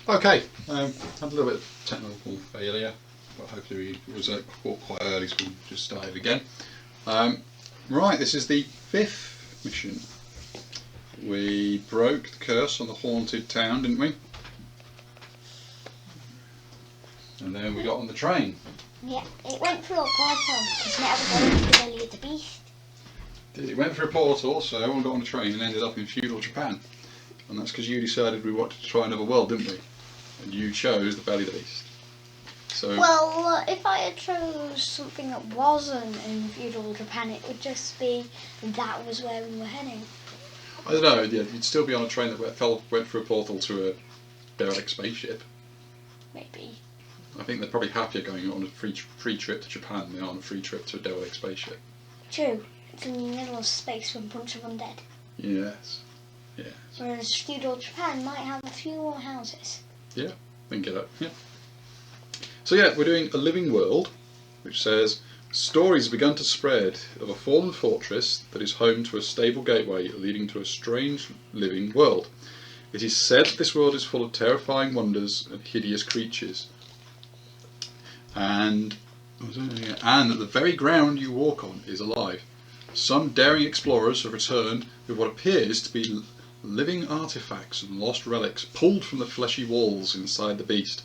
Okay, had a little bit of technical failure, but hopefully it was quite early, so we'll just start it again. Right, this is the 5th mission. We broke the curse on the haunted town, didn't we? And then we got on the train. Yeah, it went through a portal because now we're going to the belly of the beast. It went through a portal, so everyone got on a train and ended up in feudal Japan. And that's because you decided we wanted to try another world, didn't we? And you chose the belly of the beast. So Well, if I had chose something that wasn't in feudal Japan, it would just be that was where we were heading. I don't know. Yeah, you'd still be on a train that went through a portal to a derelict spaceship. Maybe. I think they're probably happier going on a free trip to Japan than they are on a free trip to a derelict spaceship. True. It's in the middle of space with a bunch of undead. Yes. Yeah. Whereas feudal Japan might have a few more houses. Yeah. Think of that. Yeah. So yeah, we're doing a living world, which says stories have begun to spread of a fallen fortress that is home to a stable gateway leading to a strange living world. It is said that this world is full of terrifying wonders and hideous creatures, and that the very ground you walk on is alive. Some daring explorers have returned with what appears to be living artifacts and lost relics pulled from the fleshy walls inside the beast.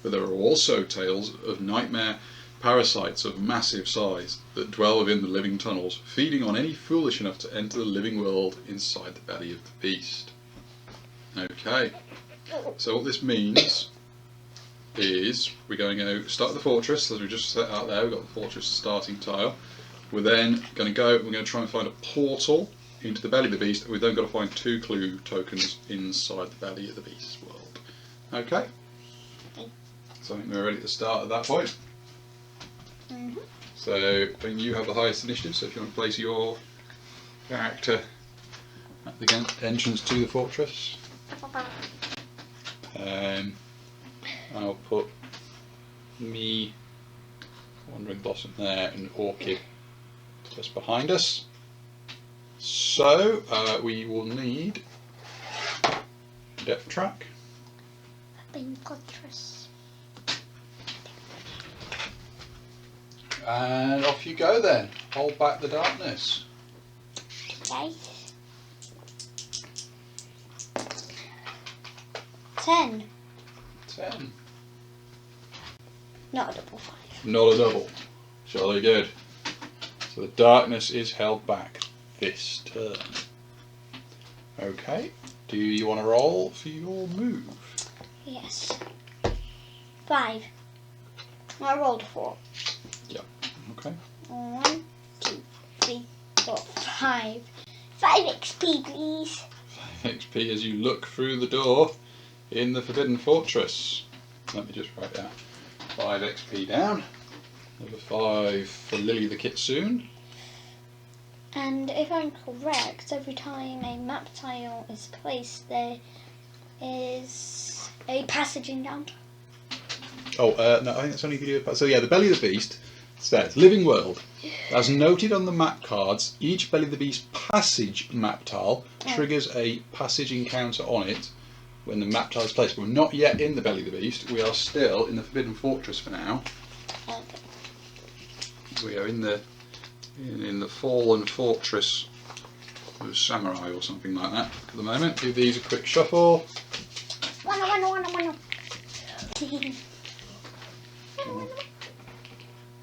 But there are also tales of nightmare parasites of massive size that dwell within the living tunnels, feeding on any foolish enough to enter the living world inside the belly of the beast. Okay, so what this means is we're going to start the fortress, as we just set out there. We've got the fortress starting tile. We're then going to go, we're going to try and find a portal into the belly of the beast, and we've then got to find 2 clue tokens inside the belly of the beast world. Okay? So I think we're ready to start at that point. Mm-hmm. So then you have the highest initiative, so if you want to place your character at the entrance to the fortress. I'll put me, Wandering Blossom there, and Orchid just behind us. So we will need a depth track. And off you go then. Hold back the darkness. Okay. 10. 10. Not a double 5. Not a double. Jolly good. So the darkness is held back this turn. Okay. Do you want to roll for your move? Yes. 5. I rolled 4. Yeah. Okay. 1, 2, 3, 4, 5. 5 XP, please. 5 XP as you look through the door in the Forbidden Fortress. Let me just write that. 5 XP down. Number 5 for Lily the Kitsune. And if I'm correct, every time a map tile is placed, there is a passage encounter. Oh, no, I think that's only if you do. So yeah, the Belly of the Beast says, living world. As noted on the map cards, each Belly of the Beast passage map tile triggers a passage encounter on it when the map tile is placed. We're not yet in the Belly of the Beast. We are still in the Forbidden Fortress for now. Okay. We are in the fallen fortress of samurai or something like that at the moment. Give these a quick shuffle. Wanna.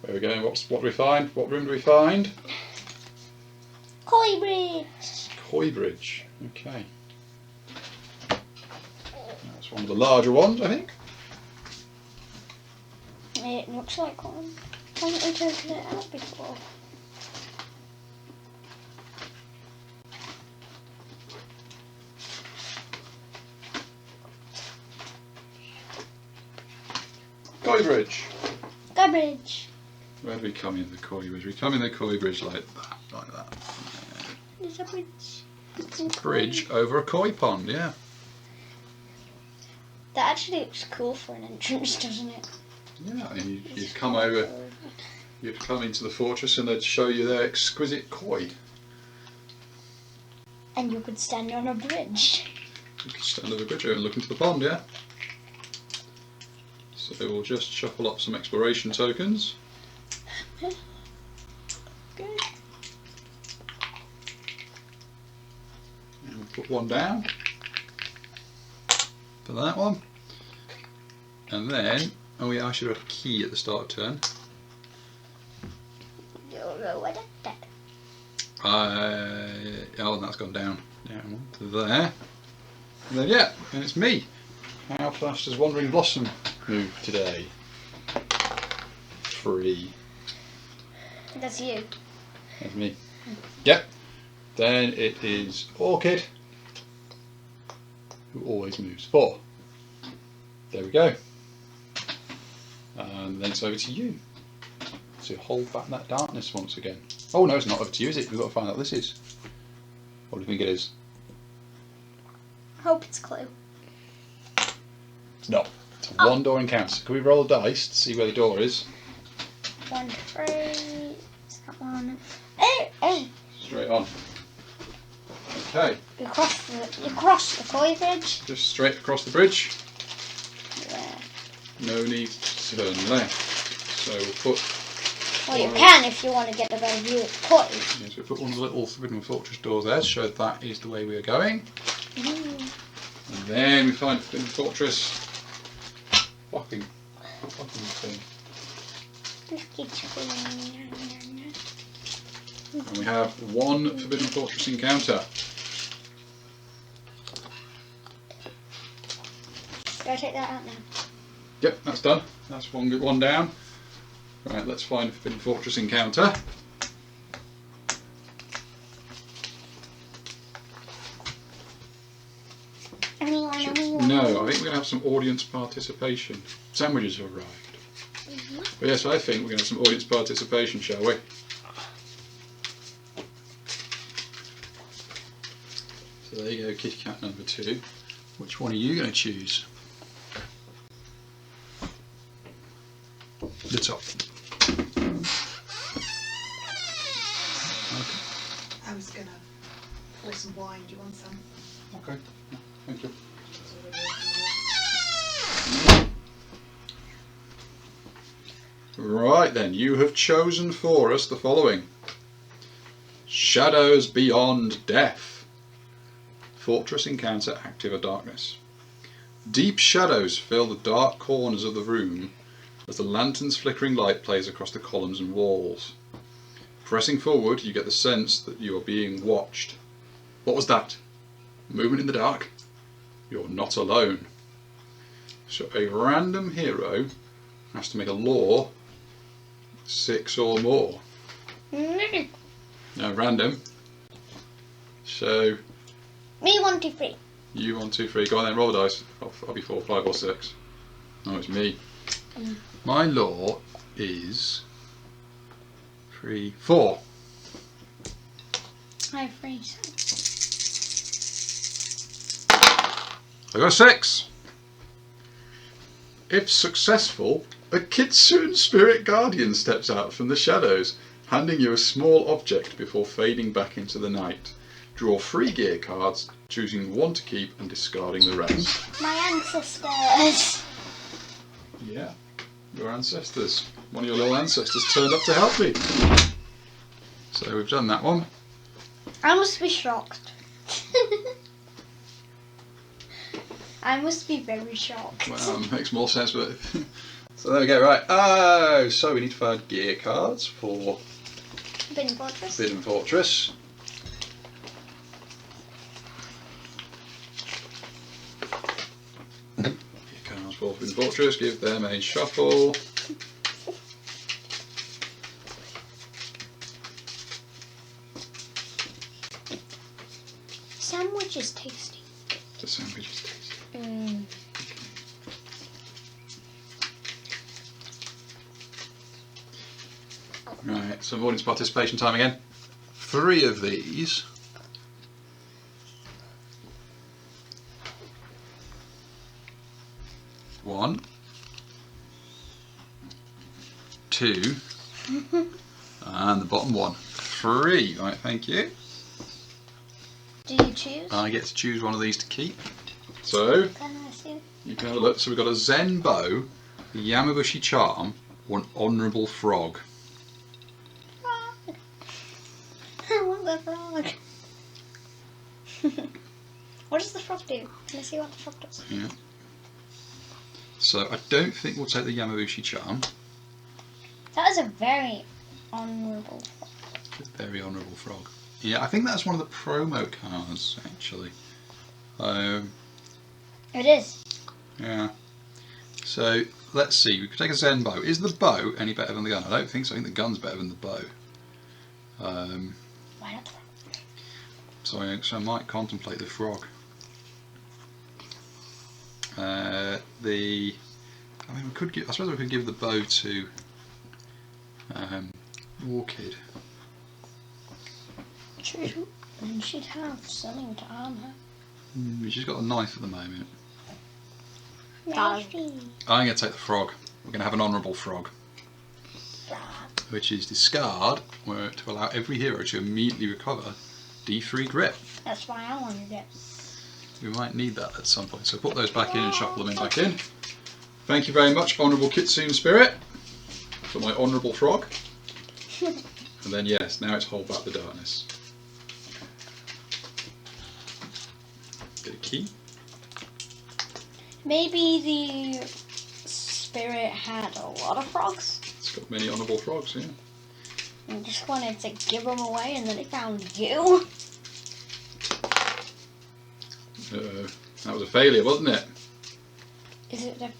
Where are we going? What do we find? What room do we find? Koi bridge. Koi bridge. Okay. That's one of the larger ones, I think. It looks like one. Haven't we taken it out before? Koi bridge. Koi bridge. Where do we come in the Koi bridge? We come in the Koi bridge like that. There's a bridge. It's a Bridge over a koi pond, yeah. That actually looks cool for an entrance, doesn't it? Yeah, and you come over, you come into the fortress and they'd show you their exquisite koi. And you could stand on a bridge. You could stand on the bridge and look into the pond, yeah. So we'll just shuffle up some exploration tokens. Good. And we'll put one down for that one. And then, oh yeah, I should have a key at the start of turn. Oh, that's gone down to there. And then yeah, and it's me. How fast does Wandering Blossom move today? 3. That's you. That's me. Yep. Then it is Orchid, who always moves 4. There we go. And then it's over to you. So hold back that darkness once again. Oh no, it's not over to you, is it? We've got to find out what this is. What do you think it is? I hope it's a clue. It's not. It's a one door encounter. Can we roll a dice to see where the door is? 1, 3. Is that one? Hey! Straight on. Okay. You cross the koi bridge. Just straight across the bridge. Yeah. No need to turn left. So we'll put. Well, you can if you want to get a better view of the koi. Yes, we'll put one of the little Forbidden Fortress doors there to show that is the way we are going. And then we find Forbidden Fortress. Fucking thing. And we have one Forbidden Fortress encounter. Do I take that out now? Yep, that's done. That's one down. Right, let's find Forbidden Fortress encounter. No, I think we're going to have some audience participation. Sandwiches have arrived. But yes, I think we're going to have some audience participation, shall we? So there you go, kitty cat number 2. Which one are you going to choose? The top. Okay. I was going to pour some wine. Do you want some? Okay, thank you. Right then, you have chosen for us the following. Shadows Beyond Death. Fortress encounter active or darkness. Deep shadows fill the dark corners of the room as the lantern's flickering light plays across the columns and walls. Pressing forward, you get the sense that you are being watched. What was that? Movement in the dark? You're not alone. So a random hero has to make a law 6 or more. No, random. So Me 1, 2, 3. you 1, 2, 3. Go on then, roll the dice. I'll be 4, 5 or 6. No, it's me. My law is 3, 4. I have 3. I got a 6. If successful, a Kitsune Spirit Guardian steps out from the shadows, handing you a small object before fading back into the night. Draw 3 gear cards, choosing 1 to keep and discarding the rest. My ancestors. Yeah, your ancestors. One of your little ancestors turned up to help me. So we've done that one. I must be shocked. I must be very shocked. Well, makes more sense, but so there we go. Right. Oh, so we need to find gear cards for Forbidden Fortress. Forbidden Fortress. Gear cards for Forbidden Fortress. Give them a shuffle. Sandwich is tasty. The sandwich is tasty. Right, so audience participation time again. 3 of these. One, 2, and the bottom one. 3. Right, thank you. Do you choose? I get to choose one of these to keep. So Can I see? you can have a look. So we've got a Zen bow The Yamabushi charm or an honourable frog? Frog. I want the frog. What does the frog do? Can I see what the frog does? Yeah. So I don't think we'll take the Yamabushi charm. That is a very honourable frog. It's a very honourable frog. Yeah, I think that's one of the promo cards actually. It is. Yeah. So let's see. We could take a Zen bow. Is the bow any better than the gun? I don't think so. I think the gun's better than the bow. Why not the frog? So I might contemplate the frog. I mean, we could give. I suppose we could give the bow to Orchid. True. And she'd have something to arm her. She's got a knife at the moment. Knifey. I'm going to take the frog. We're going to have an honourable frog, which is discard, where to allow every hero to immediately recover D3 grip. That's why I wanted it. We might need that at some point, so put those back in and shuffle them back in. Thank you very much, Honourable Kitsune Spirit, for my honourable frog. And then yes, now it's Hold Back the Darkness. Get a key. Maybe the spirit had a lot of frogs It's got many honourable frogs, yeah. and just wanted to give them away, and then it found you. Uh-oh. That was a failure, wasn't it? Is it that?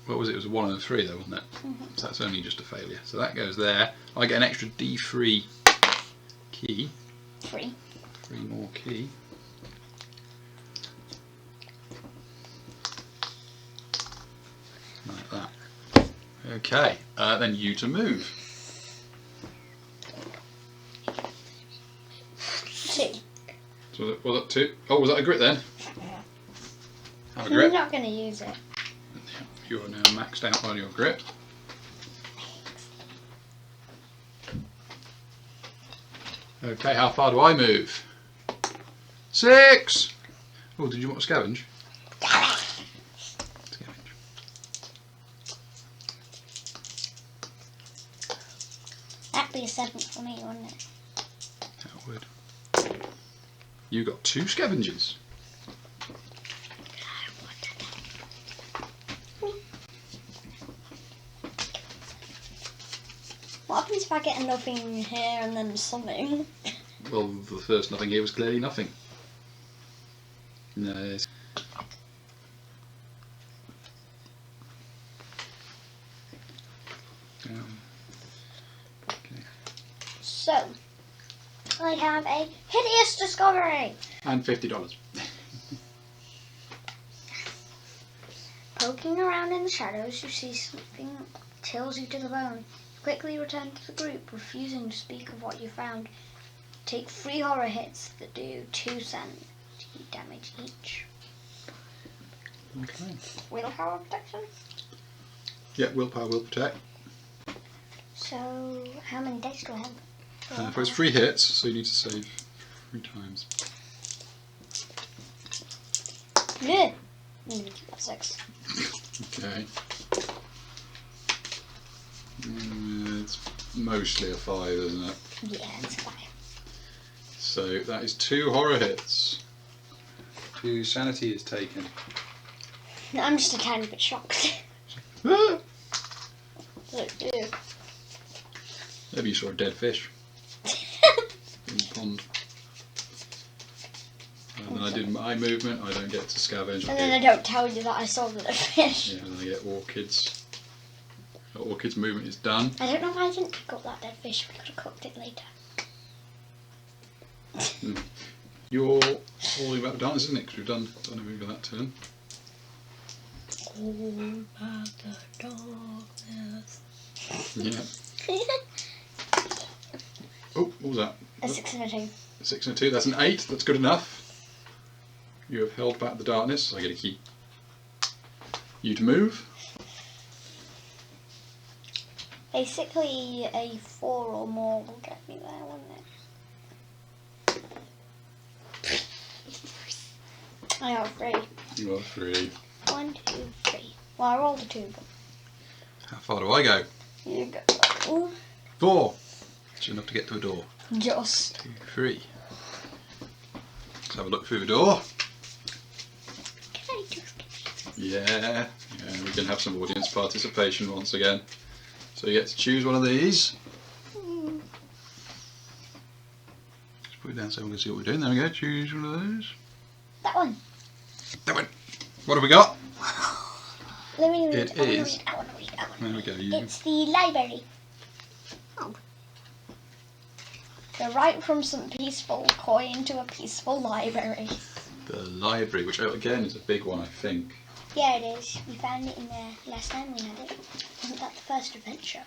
What was it? It was a 1 and a 3 though, wasn't it? Mm-hmm. So that's only just a failure. So that goes there. I get an extra D3 key. 3. 3 more key. Like that. Okay, then you to move. 2. So was that 2? Oh, was that a grit then? Have a I'm grit. not going to use it. You are now maxed out on your grit. Okay, how far do I move? 6! Oh, did you want to scavenge? Scavenge. That'd be a 7 for me, wouldn't it? That would. You got 2 scavengers. What happens if I get a nothing here and then something? Well, the first nothing here was clearly nothing. No. Okay. So, I have a hideous discovery. And $50. Poking around in the shadows, you see something that chills you to the bone. Quickly return to the group, refusing to speak of what you found. Take 3 horror hits that do 2 sanity damage each. Okay. Willpower protection. Yeah, willpower will protect. So, how many dice do I have? For it's 3 hits, so you need to save 3 times. Yeah. That's 6. Okay. It's mostly a 5, isn't it? Yeah, it's 5. So that is 2 horror hits. 2 sanity is taken. I'm just a tiny bit shocked. Ah! Ew. Maybe you saw a dead fish in the pond. And then I did my movement, I don't get to scavenge. And then I don't tell you that I saw the fish. Yeah, and I get Orchid's. Orchid's movement is done. I don't know why I didn't pick up that dead fish. We could have cooked it later. You're all about the darkness, isn't it? Because we've done everything for that turn. All about the darkness. Yeah. Oh, what was that? A 6 and a 2. 6 and a 2, that's an 8, that's good enough. You have held back the darkness, so I get a key. You to move. Basically, a 4 or more will get me there, won't it? I got 3. You are 3. 1, 2, 3. Well, I rolled a 2. But How far do I go? you go. 4. Just enough to get to a door. Just. 2, 3. Let's have a look through the door. Can I just get Yeah, we can have some audience participation once again. So you get to choose one of these. Just put it down so we can see what we're doing. There we go, choose one of those. that one? That one. What have we got? Let me read. It is. I want to read. There we go. You. It's the library. Oh. The right from some peaceful coin to a peaceful library. The library, which again is a big one, I think. Yeah, it is. We found it in there last time we had it. Wasn't that the first adventure?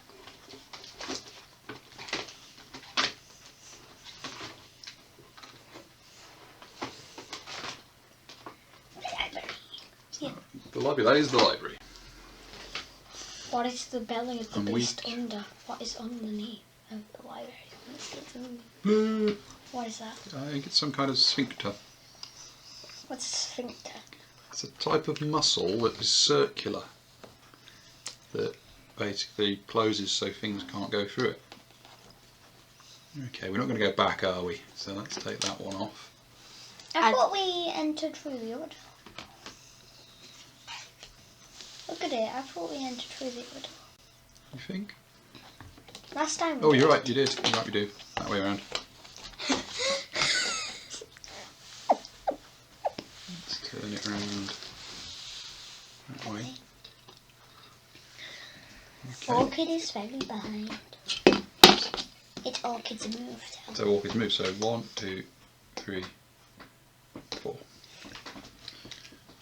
Library. Yeah. The library, that is the library. What is the belly of the And beast weak. under? What is underneath of the library? Boo. What is that? I think it's some kind of sphincter. What's a sphincter? It's a type of muscle that is circular, that basically closes so things can't go through it. Okay, we're not going to go back, are we? So let's take that one off. I thought we entered through the other door. Look at it, I thought we entered through the other door. You think? Last time we Oh, did. you're right, you did. You're right, we do. That way around. Let's turn it around that way. Okay. Orchid is very behind. It's Orchid's move. So Orchid's move. So 1, 2, 3, 4.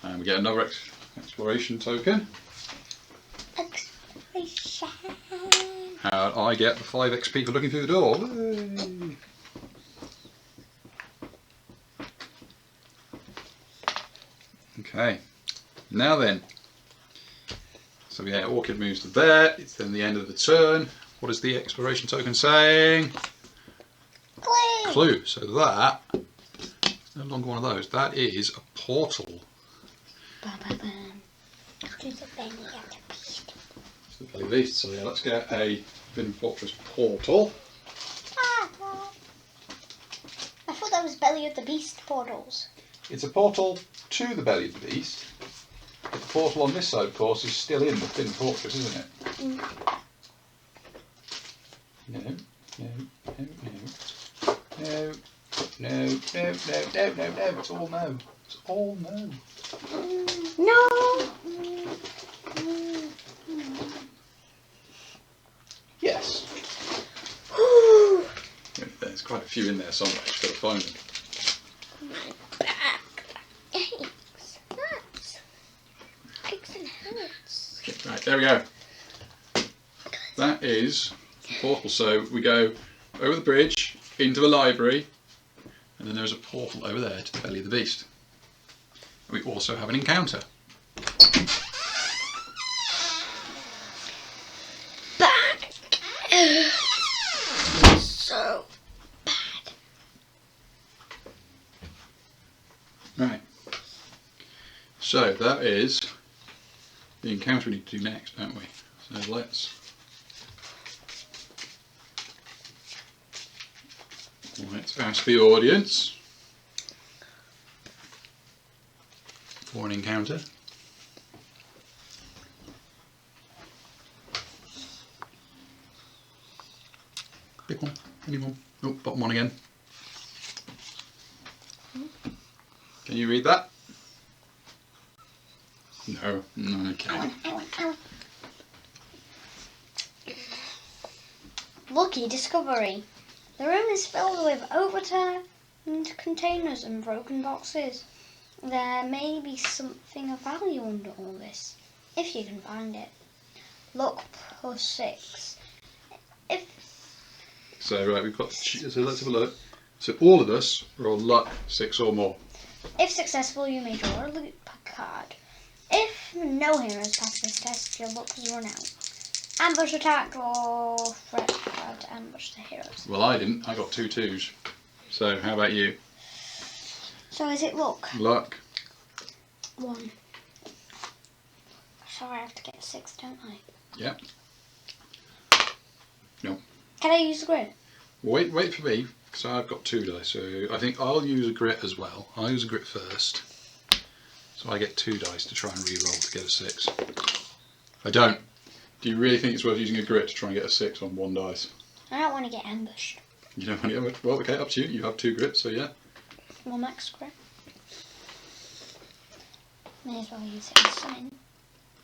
And we get another exploration token. Exploration. How'd I get the 5 XP for looking through the door? Yay. Okay, now then. So yeah, Orchid moves to there. It's then the end of the turn. What is the exploration token saying? Clue. Clue. So that is no longer one of those. That is a portal. To the belly of the beast. It's the Bely Beast. So yeah, let's get a Forbidden Fortress portal. I thought that was belly of the beast portals. It's a portal to the Belly of the Beast. But the portal on this side, of course, is still in the Forbidden Fortress, isn't it? Mm. No, no, no, no. No, no, no, no, no, no, no. It's all no. It's all no. No. Yes. There's quite a few in there somewhere. Just got to find them. Right, there we go. That is the portal. So we go over the bridge into the library, and then there's a portal over there to the Belly of the Beast. We also have an encounter. Bad. So bad. Right. So that is the encounter we need to do next, don't we? So let's ask the audience for an encounter. Big one. Any more? Oh, bottom one again. Can you read that? No. No, I can't. Lucky discovery. The room is filled with overturned containers and broken boxes. There may be something of value under all this, if you can find it. Luck +6. So right, we've got. So let's have a look. So all of us roll luck 6 or more. If successful, you may draw a loot card. If no heroes pass this test, your luck has run out. Ambush attack, draw threat card to ambush the heroes. Well, I didn't. I got 2 2s. So how about you? So is it luck? Luck. 1. So I have to get 6, don't I? Yeah. No. Can I use the grid? Wait for me, because I've got 2 dice, so I think I'll use a grit as well. I'll use a grit first. So I get 2 dice to try and re-roll to get a 6. I don't. Do you really think it's worth using a grit to try and get a 6 on 1 dice? I don't want to get ambushed. You don't want to get... Well, okay, up to you. You have 2 grits, so yeah. 1 max grit. May as well use it as summon.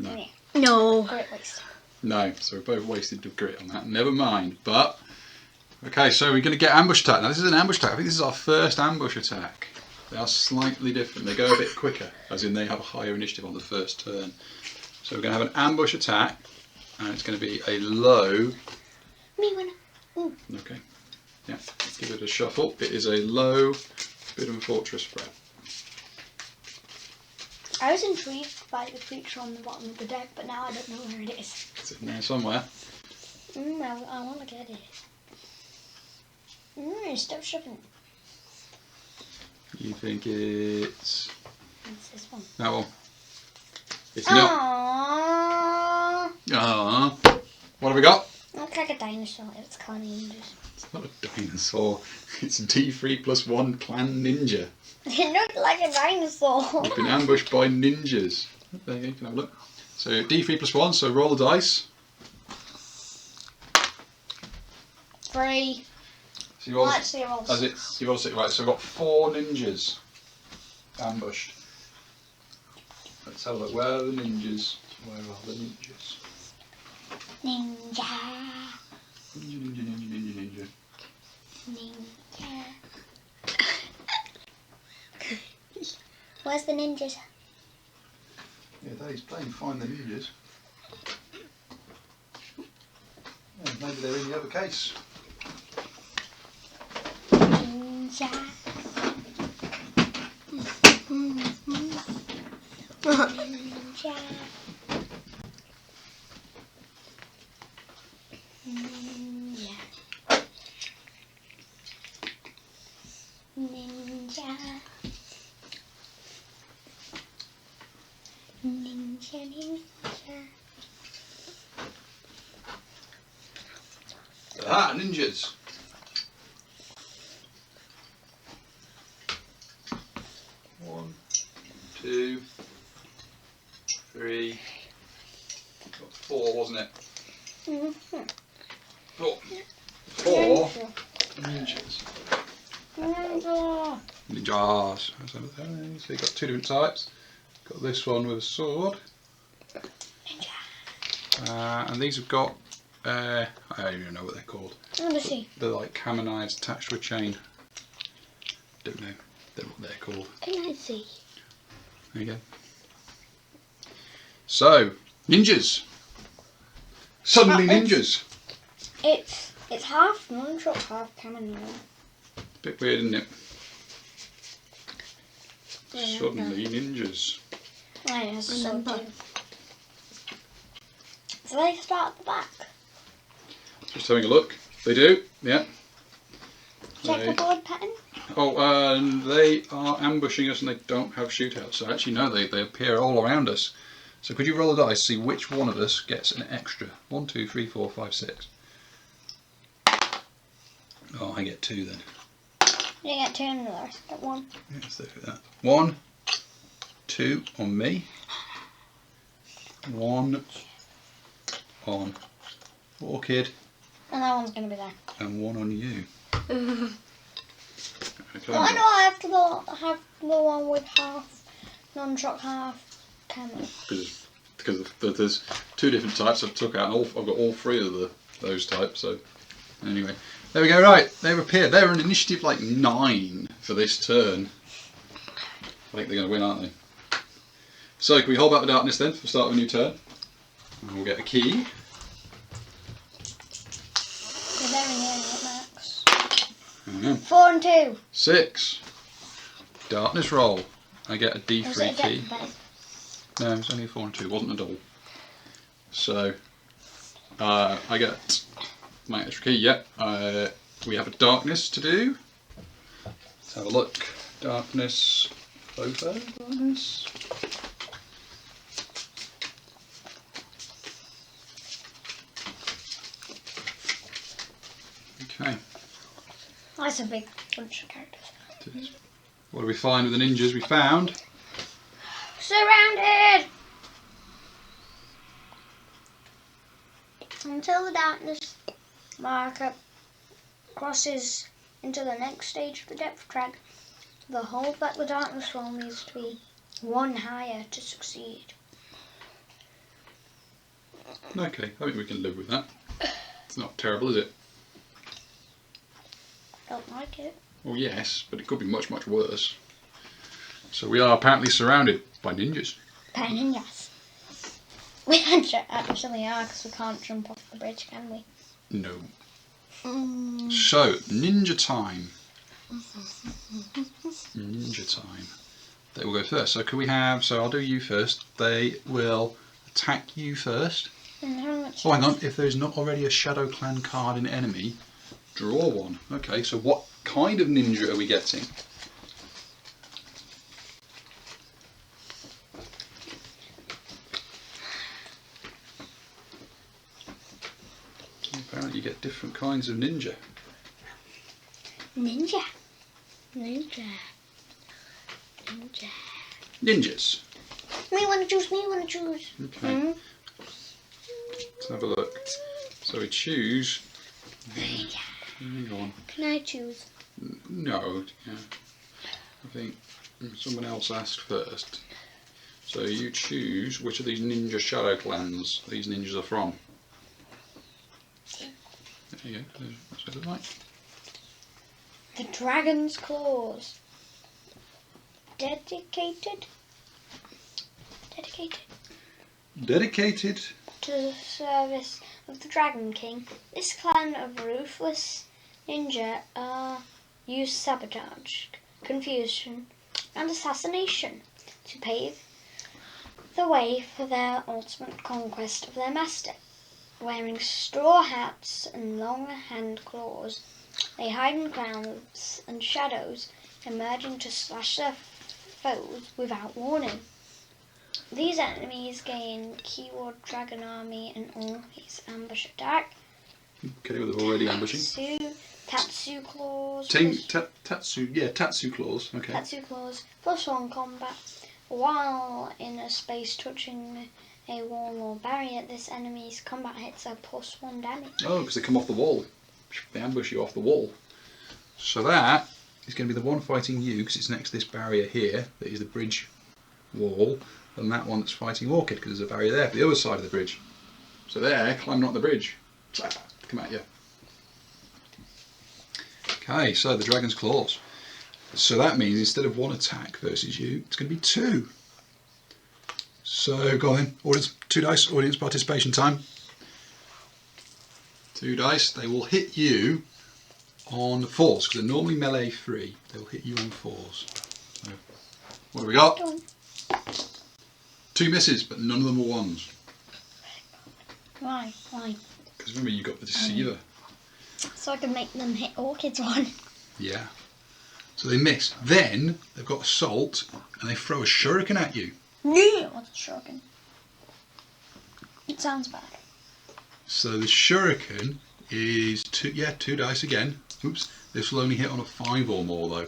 No. Yeah. No. Grit waste. No, so we're both wasted the grit on that. Never mind. But, okay, so we're going to get ambush attack. Now, this is an ambush attack. I think this is our first ambush attack. They are slightly different. They go a bit quicker, as in they have a higher initiative on the first turn. So we're going to have an ambush attack, and it's going to be a low... Me winner. Ooh. Okay. Yeah, give it a shuffle. It is a low bit of a fortress spread. I was intrigued by the creature on the bottom of the deck, but now I don't know where it is. It's in there somewhere. I want to get it. Stop shoving. You think it's... It's this one. that one? It's not. Aww. What have we got? It looks like a dinosaur. It's called ninjas. It's not a dinosaur. It's D3+1 clan ninja. It looked like a dinosaur. You've been ambushed by ninjas. There you go, you can have a look. So D3+1, so roll the dice. 3. So you roll, Well, actually, I rolled as it, 6. you roll 6, right, so we've got 4 ninjas ambushed. Let's have a look, where are the ninjas? Where are the ninjas? Ninja. Ninja. Ninja. Where's the ninjas? Yeah, Daddy's playing Find the Ninjas. Yeah, maybe they're in the other case. Ninja. Ninja. Ninja. Ninja. Ninja, ninja. Ah, ninjas! One, 2, 3, got 4, wasn't it? Mm-hmm. 4 ninjas. Ninja. Ninjas. So you've got 2 different types. Got this one with a sword. And these have got, I don't even know what they're called. Let me see. They're like cannonides attached to a chain. Don't know what they're called. Can I see? There you go. So, ninjas. Suddenly ninjas. It's half non-shot, half cannon. Bit weird, isn't it? Yeah, Suddenly ninjas. Right, that's so Remember. too. So they start at the back. Just having a look. They do, yeah. Check the board pattern. Oh, and they are ambushing us and they don't have shootouts. So actually, no, they appear all around us. So could you roll a dice, see which one of us gets an extra? 1, 2, 3, 4, 5, 6. Oh, I get 2 then. You get 2 and the rest get 1. Yeah, let's look at that. 1, 2 on me. 1 on Orchid. And that one's going to be there. And 1 on you. Okay. Why do I have to have the one with half non-shot, half cannon? Because there's 2 different types I've took out, and I've got all 3 of those types. So anyway, there we go. Right, they've appeared. They're an initiative like 9 for this turn. I think they're going to win, aren't they? So can we hold back the darkness then for the start of a new turn? And we'll get a key. You're very nearly at max. 4 Mhm. and 2. 6. Darkness roll. I get a Was D3 it a key. deck bed? No, it's only a 4 and 2. It wasn't a double. So I get my extra key. Yep. We have a darkness to do. Let's have a look. Darkness. FoFo darkness. Okay. That's a big bunch of characters. What do we find with the ninjas? We found Surrounded! Until the darkness marker crosses into the next stage of the depth track, the hold that the darkness roll needs to be one higher to succeed. Okay, I think we can live with that. It's not terrible, is it? Don't like it. Well, yes, but it could be much, much worse. So we are apparently surrounded by ninjas. By ninjas. We actually are, because we can't jump off the bridge, can we? No. So, ninja time. Ninja time. They will go first. So can we have, so I'll do you first. They will attack you first. And how much? Oh, hang on. If there's not already a Shadow Clan card in enemy, draw one. Okay, so what kind of ninja are we getting? Apparently you get different kinds of ninja. Ninja. Ninja. Ninja. Ninjas. Me wanna choose, me wanna choose. Okay. Let's have a look. So we choose. Hang on. Can I choose? No. Yeah. I think someone else asked first. So you choose which of these ninja shadow clans these ninjas are from. There you go. That's what it looks like. The Dragon's Claws. Dedicated Dedicated. to the service of the Dragon King, this clan of ruthless ninja use sabotage, confusion, and assassination to pave the way for their ultimate conquest of their master. Wearing straw hats and long hand claws, they hide in clouds and shadows, emerging to slash their foes without warning. These enemies gain keyword Dragon Army and all his ambush attack. Okay, well, they're already ambushing. Tatsu claws. Tatsu claws. Okay. Tatsu claws +1 combat. While in a space touching a wall or barrier, this enemy's combat hits are +1 damage. Oh, because they come off the wall. They ambush you off the wall. So that is going to be the one fighting you, because it's next to this barrier here, that is the bridge wall, and that one that's fighting Orchid, because there's a barrier there for the other side of the bridge. So they're climbing up the bridge. Come at you. Okay, so the Dragon's Claws. So that means instead of one attack versus you, it's going to be 2. So go on then, audience, 2 dice, audience participation time. 2 dice, they will hit you on 4s, because they're normally melee 3. They will hit you on 4s. So, what have we got? 2 misses, but none of them were 1s. Why? Because remember, you got the Deceiver. So I can make them hit Orchid's one. Yeah. So they miss. Then they've got Assault, and they throw a shuriken at you. Yeah, what's a shuriken? It sounds bad. So the shuriken is 2 dice again. Oops. This will only hit on a 5 or more though.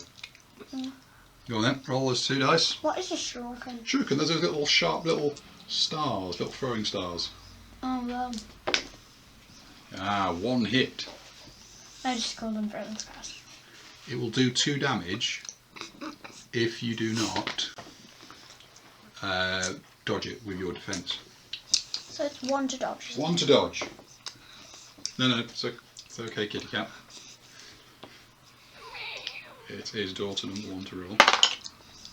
Go on then, roll those 2 dice. What is a shuriken? Shuriken, those are little sharp little stars, little throwing stars. Oh, well. 1 hit. I just call them throwing stars. It will do 2 damage if you do not dodge it with your defence. So it's 1 to dodge. 1 to dodge. No, it's okay, kitty cat. It is daughter number 1 to roll.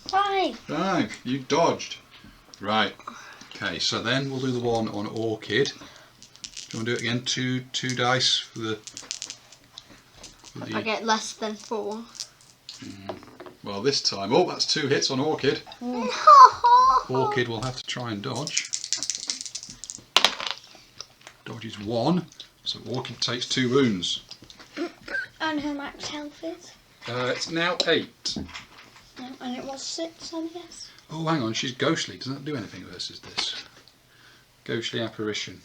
5. 5, you dodged. Right. Okay, so then we'll do the one on Orchid. Do you want to do it again? 2 dice for the. If I get less than 4. Well, this time, that's 2 hits on Orchid. No! Orchid will have to try and dodge. Dodge is 1, so Orchid takes 2 wounds. And her max health is? It's now 8. And it was 6, I guess. Oh, hang on, she's ghostly. Does that do anything versus this? Ghostly apparition.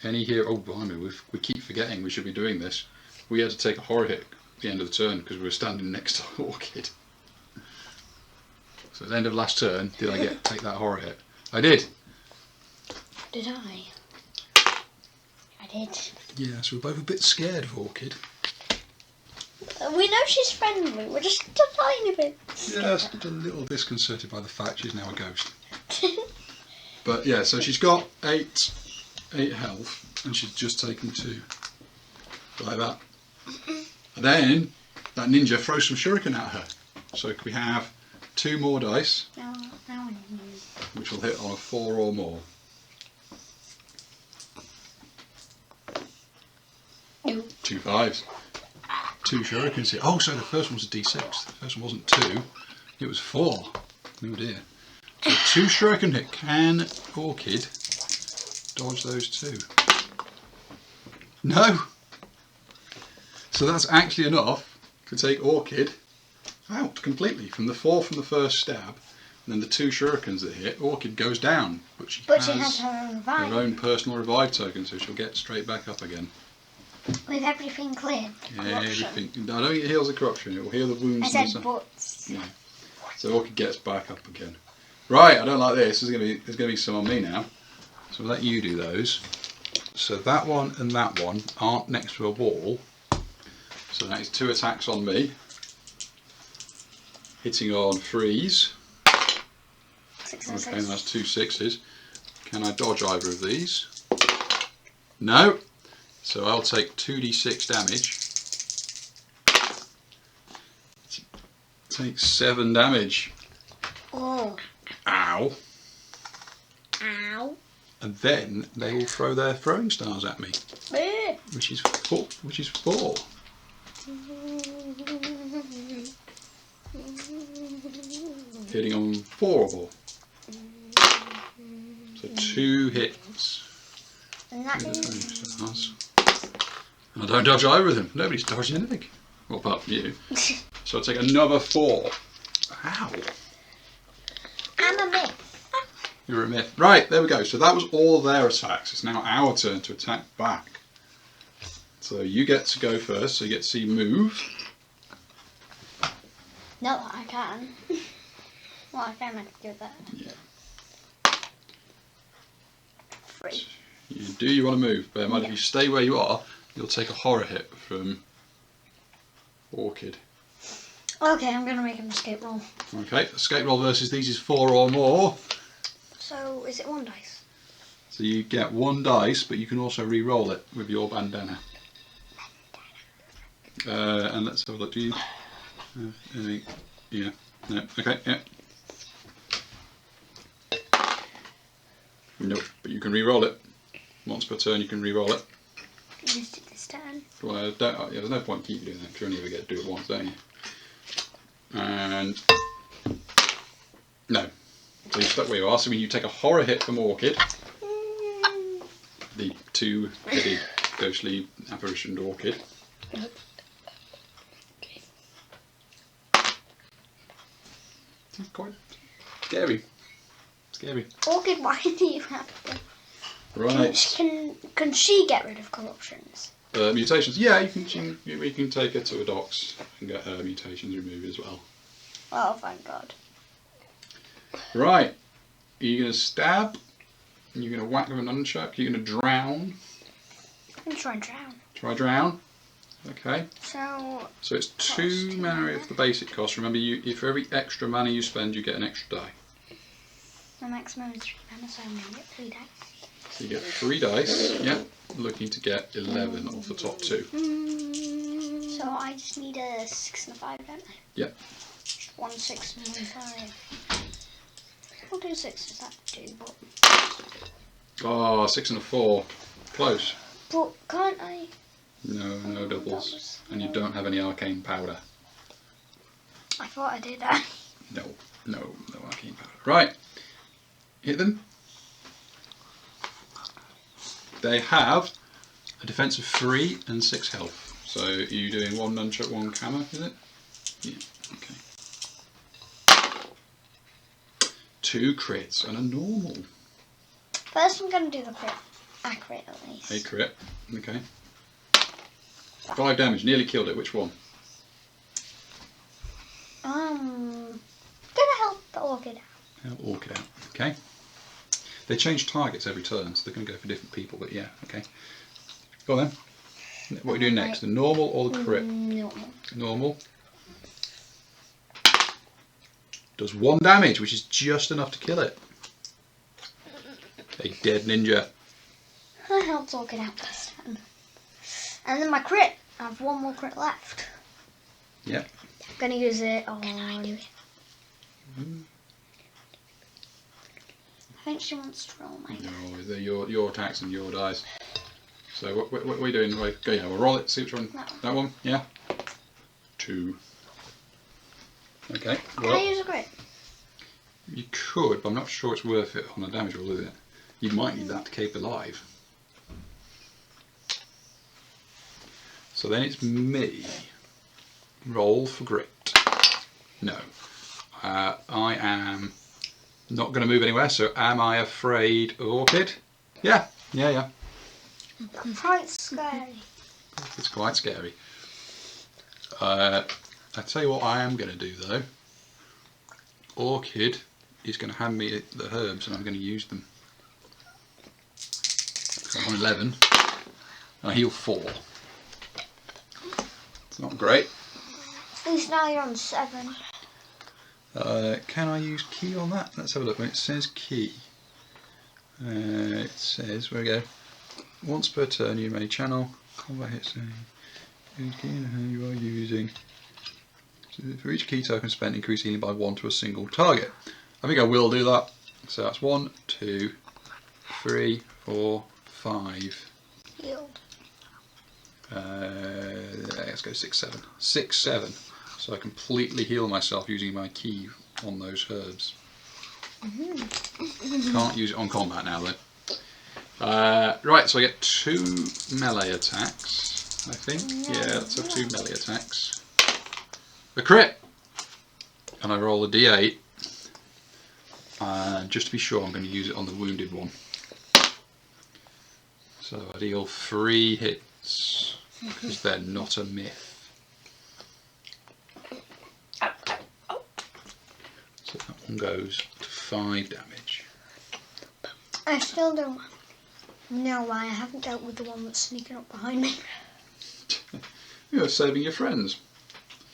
Any here? Oh, blimey, we keep forgetting we should be doing this. We had to take a horror hit at the end of the turn because we were standing next to Orchid. So at the end of last turn, did I take that horror hit? I did. Did I? I did. Yeah, so we're both a bit scared of Orchid. We know she's friendly. We're just a tiny bit scared. Yeah, just a little disconcerted by the fact she's now a ghost. But yeah, so she's got 8 health, and she's just taken 2. Like that. And then that ninja throws some shuriken at her. So we have 2 more dice, Now I need which will hit on a 4 or more. No. 2 5s. 2 shurikens here. Oh, so the first one was a d6. The first one wasn't 2, it was 4. Oh dear. So 2 shuriken hit. Can Orchid dodge those 2? No! So that's actually enough to take Orchid out completely. From the 4 from the first stab, and then the 2 shurikens that hit, Orchid goes down. But she has her own revive. her own personal revive token, so she'll get straight back up again. With everything cleared. Yeah, everything. I don't think it heals the corruption, it will heal the wounds. I and said butts. yeah. So Orchid gets back up again. Right, I don't like this. There's gonna be some on me now. So I'll let you do those. So that one and that one aren't next to a wall. So that is 2 attacks on me. Hitting on 3s. 6 and Okay, 6. that's 2 6s. Can I dodge either of these? No. So I'll take 2d6 damage. Take 7 damage. Oh. Ow. Ow. And then they will throw their throwing stars at me, Eh. which is 4. Hitting on 4 or more. So 2 hits. And that With the is... throwing stars. I don't dodge either of them. Nobody's dodging anything. Well, apart from you. So I'll take another 4. Ow. I'm a myth. You're a myth. Right, there we go. So that was all their attacks. It's now our turn to attack back. So you get to go first, so you get to see move. No, I can. Well, I can do that. Yeah. 3. Do you want to move? Bear in mind, Yeah. if you stay where you are, you'll take a horror hit from Orchid. Okay, I'm going to make an escape roll. Okay, escape roll versus these is 4 or more. So, is it 1 dice? So you get 1 dice, but you can also re-roll it with your bandana. And let's have a look. Do you? Yeah. No. Okay. Yeah. Nope. But you can re-roll it. Once per turn, you can re-roll it. I missed it this turn. Well, there's no point keep doing that because you only ever get to do it once, don't you? And no. So you're stuck where you are. So when you take a horror hit from Orchid, the 2-headed ghostly apparition Orchid. It's quite scary. Orchid, why do you have to? Right. Can she get rid of corruptions? Mutations. Yeah, we can take her to a docks and get her mutations removed as well. Oh, thank God. Right. Are you going to stab? You're going to whack with an nunchuck? You're going to drown? I'm going to try and drown. Try drown. Okay. So So it's 2 mana of the basic cost. Remember, if for every extra mana you spend, you get an extra die. my maximum is 3 mana, so I'm going to get 3 dice. So you get 3 dice. Yep. Looking to get 11 off the top 2. So I just need a 6 and a 5, don't I? Yep. 1 6 and 1 5. I'll do 6 is that 2, but... Oh, 6 and a 4. Close. But can't I... No doubles. And you don't have any arcane powder. I thought I did that. No arcane powder. Right. Hit them. They have a defense of 3 and 6 health. So are you doing 1 nunchuck, 1 hammer, is it? Yeah, okay. 2 crits and a normal. First I'm going to do the crit. A crit at least. A crit. Okay. 5 damage. Nearly killed it. Which one? Gonna help the orchid out. Help Orchid out. Okay. They change targets every turn, so they're going to go for different people. But yeah. Okay. Go on then. What are you doing next? The normal or the crit? Normal. Normal. Does 1 damage, which is just enough to kill it. A dead ninja. I helped orchid out this time. And then my crit. I have 1 more crit left. Yep. I'm gonna use it on. I think she wants to roll my. No, they're your attacks and your dice. So what are we doing? Go, yeah, we'll roll it. See which one. That one. Yeah. 2. Okay. Can I use a crit? You could, but I'm not sure it's worth it on a damage roll, is it? You might need that to keep alive. So then it's me. Roll for grit. No. I am not going to move anywhere, so am I afraid of Orchid? Yeah. Quite scary. It's quite scary. I tell you what I am going to do though. Orchid is going to hand me the herbs and I'm going to use them. So I'm on 11. I heal 4. It's not great. At least now you're on 7. Can I use key on that? Let's have a look. When it says key, it says, where we go, once per turn you may channel combat hits you are using. So for each key token spent, increase healing by 1 to a single target. I think I will do that. So that's 1, 2, 3, 4, 5. Healed. Let's go 6, 7. 6, 7. So I completely heal myself using my key on those herbs. Can't use it on combat now though. Right, so I get 2 melee attacks, I think. Yeah, let's have 2 melee attacks. A crit! And I roll a d8. And just to be sure, I'm going to use it on the wounded one. So I deal 3 hits, because they're not a myth. So that one goes to 5 damage. I still don't know why I haven't dealt with the one that's sneaking up behind me. You're saving your friends.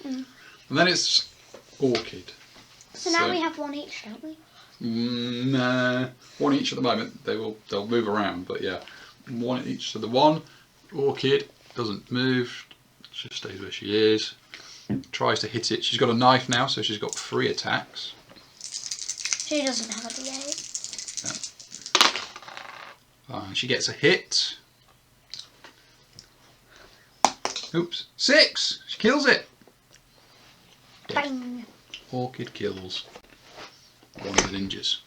And then it's Orchid. So now we have 1 each, don't we? Nah, 1 each at the moment. They'll move around, but yeah, 1 each. So the one Orchid doesn't move, just stays where she is. Tries to hit it. She's got a knife now, so she's got 3 attacks. She doesn't have a D8. She gets a hit. Oops, 6. She kills it. Dead. Bang. Orchid kills one of the ninjas.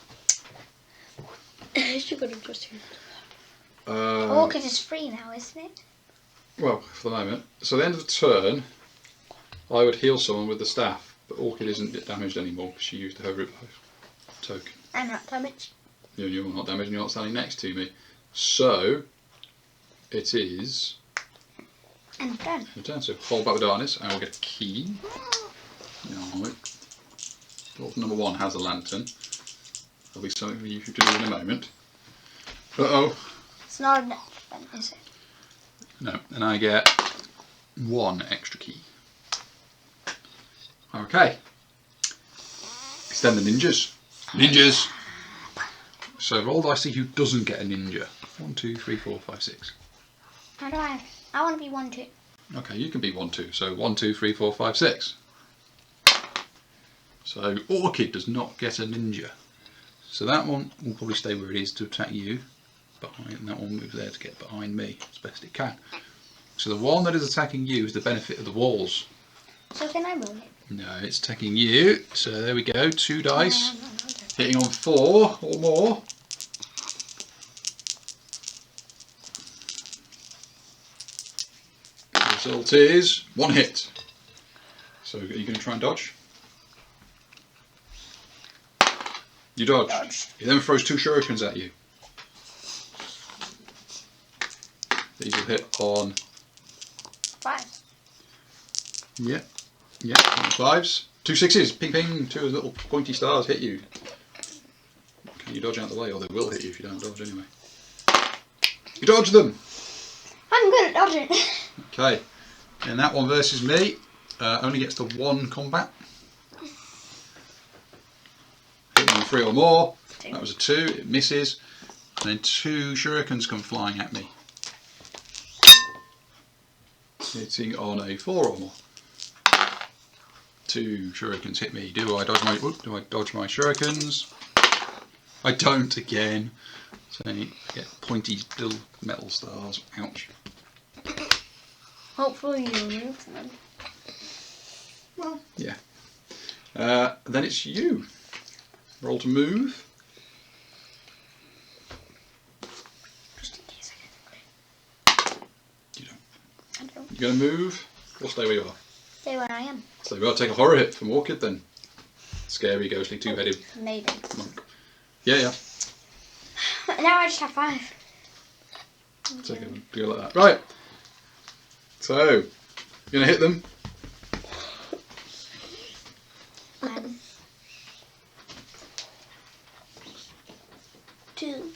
She could have just Orchid is free now, isn't it? Well, for the moment. So at the end of the turn, I would heal someone with the staff, but Orchid isn't damaged anymore because she used her token. I'm not damaged. You're not damaged and you're not standing next to me. So, it is... And done. your turn. So hold back with darkness and I will get a key. Right. Dwarf number 1 has a lantern. There'll be something for you to do in a moment. Uh-oh. It's not an event, is it? No, and I get 1 extra key. Okay. It's then the ninjas. Ninjas! So roll dice, see who doesn't get a ninja. 1, 2, 3, 4, 5, 6. How do I want to be 1, 2. Okay, you can be 1, 2. So 1, 2, 3, 4, 5, 6. So Orchid does not get a ninja. So that one will probably stay where it is to attack you. And that one moves there to get behind me as best it can. So the one that is attacking you is the benefit of the walls. So can I move it? No, it's attacking you. So there we go, 2 dice. Hitting on 4 or more. The result is 1 hit. So are you going to try and dodge? You dodged. Dodged. He then throws 2 shurikens at you. These will hit on 5. yeah, on 5s. 2 6s, ping ping, 2 little pointy stars hit you. Can you dodge out the way, or they will hit you if you don't dodge anyway. You dodge them! I'm good at dodging. Okay, and that one versus me only gets to 1 combat. Hit on 3 or more, that was a 2, it misses. And then 2 shurikens come flying at me. Hitting on a 4 or more. 2 shurikens hit me. Do I dodge my shurikens? I don't again. So I get pointy little metal stars. Ouch. Hopefully you remove them. Well, yeah. Then it's you. Roll to move. Just in case You don't. I don't. You're going to move or stay where you are? Stay where I am. Stay where you are. Take a horror hit from Orchid then. Scary, ghostly, 2-headed Maybe. monk. Yeah. Now I just have 5. Take a go like that. Right. So, you're going to hit them. 1, 2,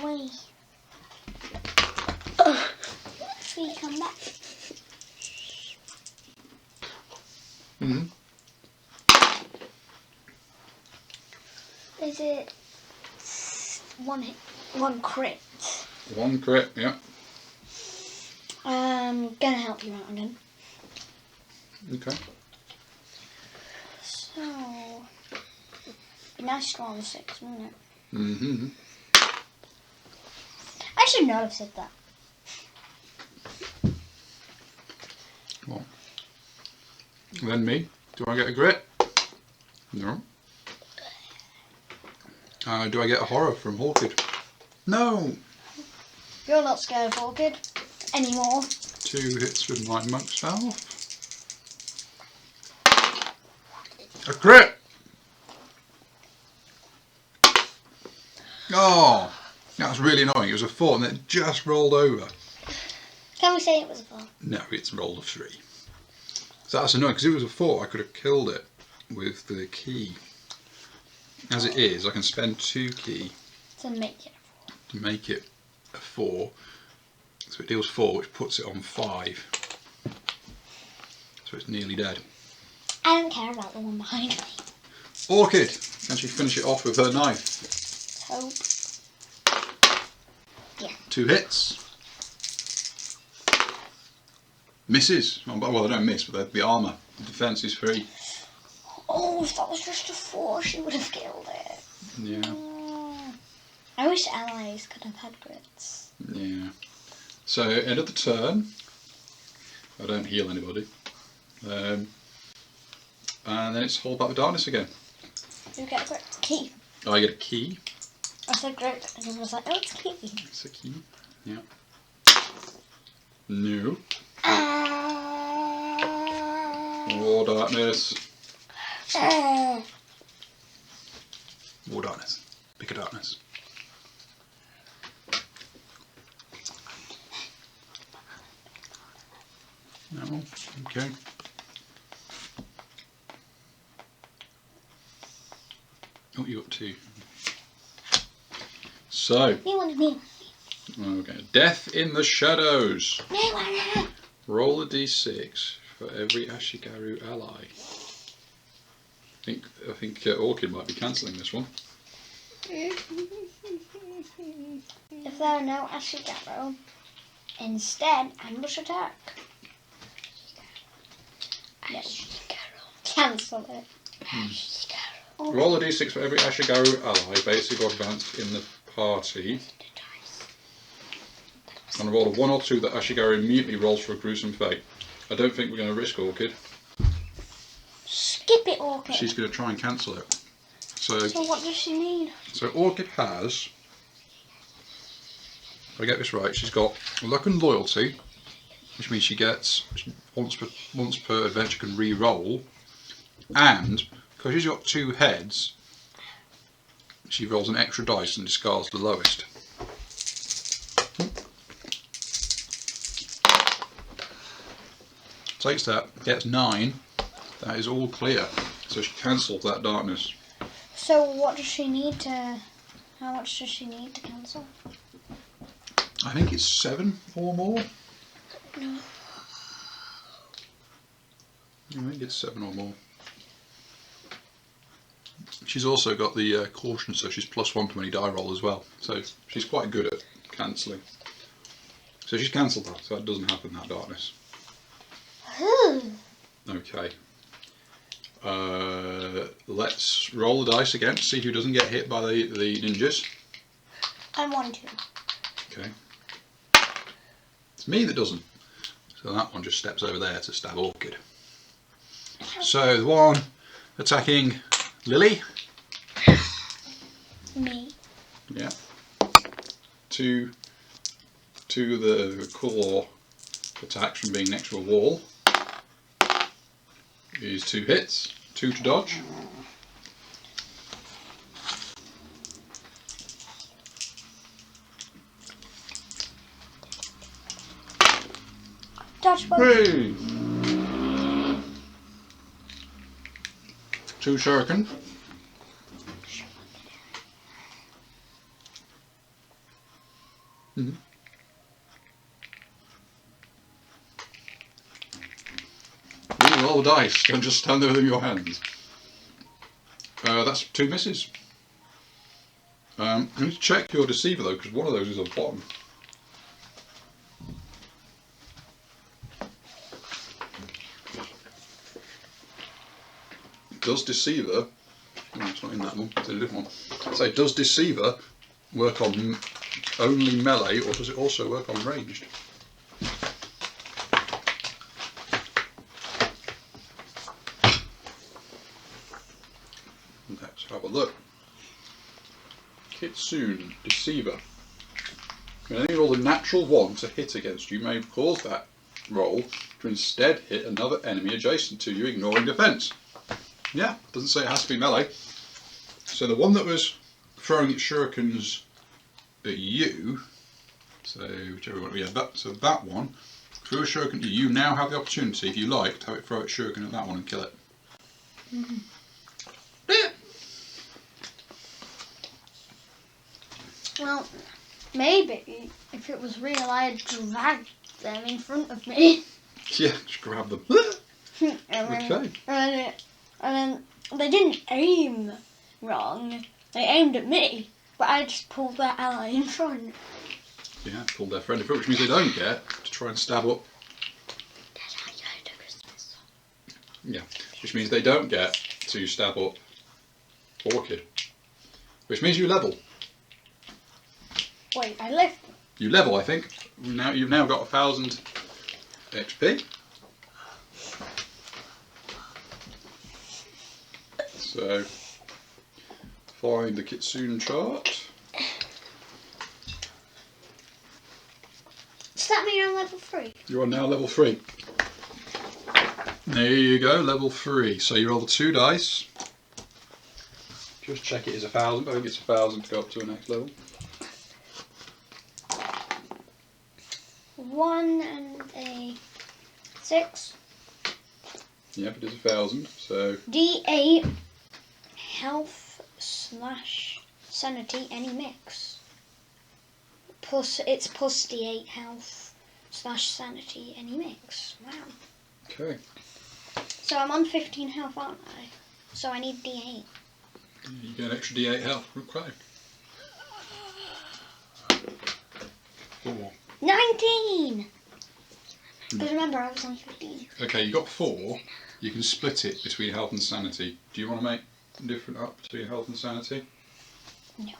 3. 3 come back. Mm-hmm. Is it 1 hit, 1 crit? 1 crit, yeah. Gonna help you out again. Okay. So, be nice to roll on 6, wouldn't it? Mm-hmm. I should not have said that. Well, then me. Do I get a grit? No. Do I get a horror from Orchid? No. You're not scared of Orchid anymore. 2 hits with my monk spell. A crit! Oh, that was really annoying. It was a 4 and then it just rolled over. Can we say it was a 4? No, it's rolled a 3. So that's annoying because if it was a 4 I could have killed it with the key. As it is, I can spend 2 key To make it to make it a 4. So it deals 4, which puts it on 5. So it's nearly dead. I don't care about the one behind me. Orchid! Can she finish it off with her knife? Hope. 2 hits. Misses. Well, they don't miss, but the armour. The defence is 3. Oh, if that was just a 4, she would have killed it. Yeah. I wish allies could have had grits. Yeah. So, end of the turn. I don't heal anybody. And then it's Hold Back the Darkness again. You get a grit. Key. I get a key. I said grit, and he was like, oh, it's key. It's a key. Yeah. No. More darkness. More darkness. Pick a darkness. No. Okay. Oh, you got 2. So. You wanted me. Okay. Death in the Shadows. No. Roll a d6 for every Ashigaru ally. I think Orchid might be cancelling this one. If there are no Ashigaru, instead ambush attack. Cancel it. Roll a d6 for every Ashigaru ally, basic or advanced, in the party. And roll a 1 or 2 that Ashigaru immediately rolls for a gruesome fate. I don't think we're going to risk Orchid. Skip it, Orchid. She's going to try and cancel it. So what does she need? So Orchid has, if I get this right, she's got luck and loyalty, which means she gets once per adventure can re-roll, and because she's got 2 heads, she rolls an extra dice and discards the lowest. Takes that, gets 9. That is all clear. So she cancels that darkness. So what does she need to... How much does she need to cancel? I think it's 7 or more. No. I think it's 7 or more. She's also got the caution, so she's +1 to any die roll as well. So she's quite good at cancelling. So she's cancelled that, so that doesn't happen, that darkness. Okay. Let's roll the dice again to see who doesn't get hit by the ninjas. I want to. Okay. It's me that doesn't. So that one just steps over there to stab Orchid. So the one attacking Lily. Me. Yeah. To the claw attacks from being next to a wall. Is 2 hits, 2 to dodge. Dodge both. Hey! 2 shuriken. Mm-hmm. Roll the dice, don't just stand there with them in your hands. That's 2 misses. You need to check your deceiver though, because one of those is on the bottom. Does deceiver... Oh, it's not in that one, it's in a different one. So does deceiver work on only melee, or does it also work on ranged? Let's have a look. Kitsune, Deceiver. When any roll a natural 1 to hit against you may cause that roll to instead hit another enemy adjacent to you, ignoring defense. Yeah, doesn't say it has to be melee. So the one that was throwing its shurikens at you, so whichever one, yeah, that one, threw a shuriken to you, now have the opportunity, if you like, to have it throw its shuriken at that one and kill it. Mm-hmm. Yeah. Well, maybe if it was real, I'd drag them in front of me. Yeah, just grab them. Okay. And then they didn't aim wrong. They aimed at me, but I just pulled their ally in front. Yeah, pulled their friend in front, which means they don't get to try and stab up. Yeah, which means they don't get to stab up Orchid. Which means you level. Wait, I left. You level, I think. You've now got 1000 XP. So find the Kitsune chart. Does that mean I'm level 3? You are now level 3. There you go, level 3. So you roll the 2 dice. Just check it is 1000. I think it's 1000 to go up to the next level. 1 and a 6. Yep, it is 1000. So D8 health / sanity, any mix. It's plus D8 health / sanity, any mix. Wow. okay. So I'm on 15 health, aren't I? So I need D8. You get an extra D8 health. Okay. 4. 19! Because remember, I was on 15. Okay, you got 4. You can split it between health and sanity. Do you want to make different up between health and sanity? No.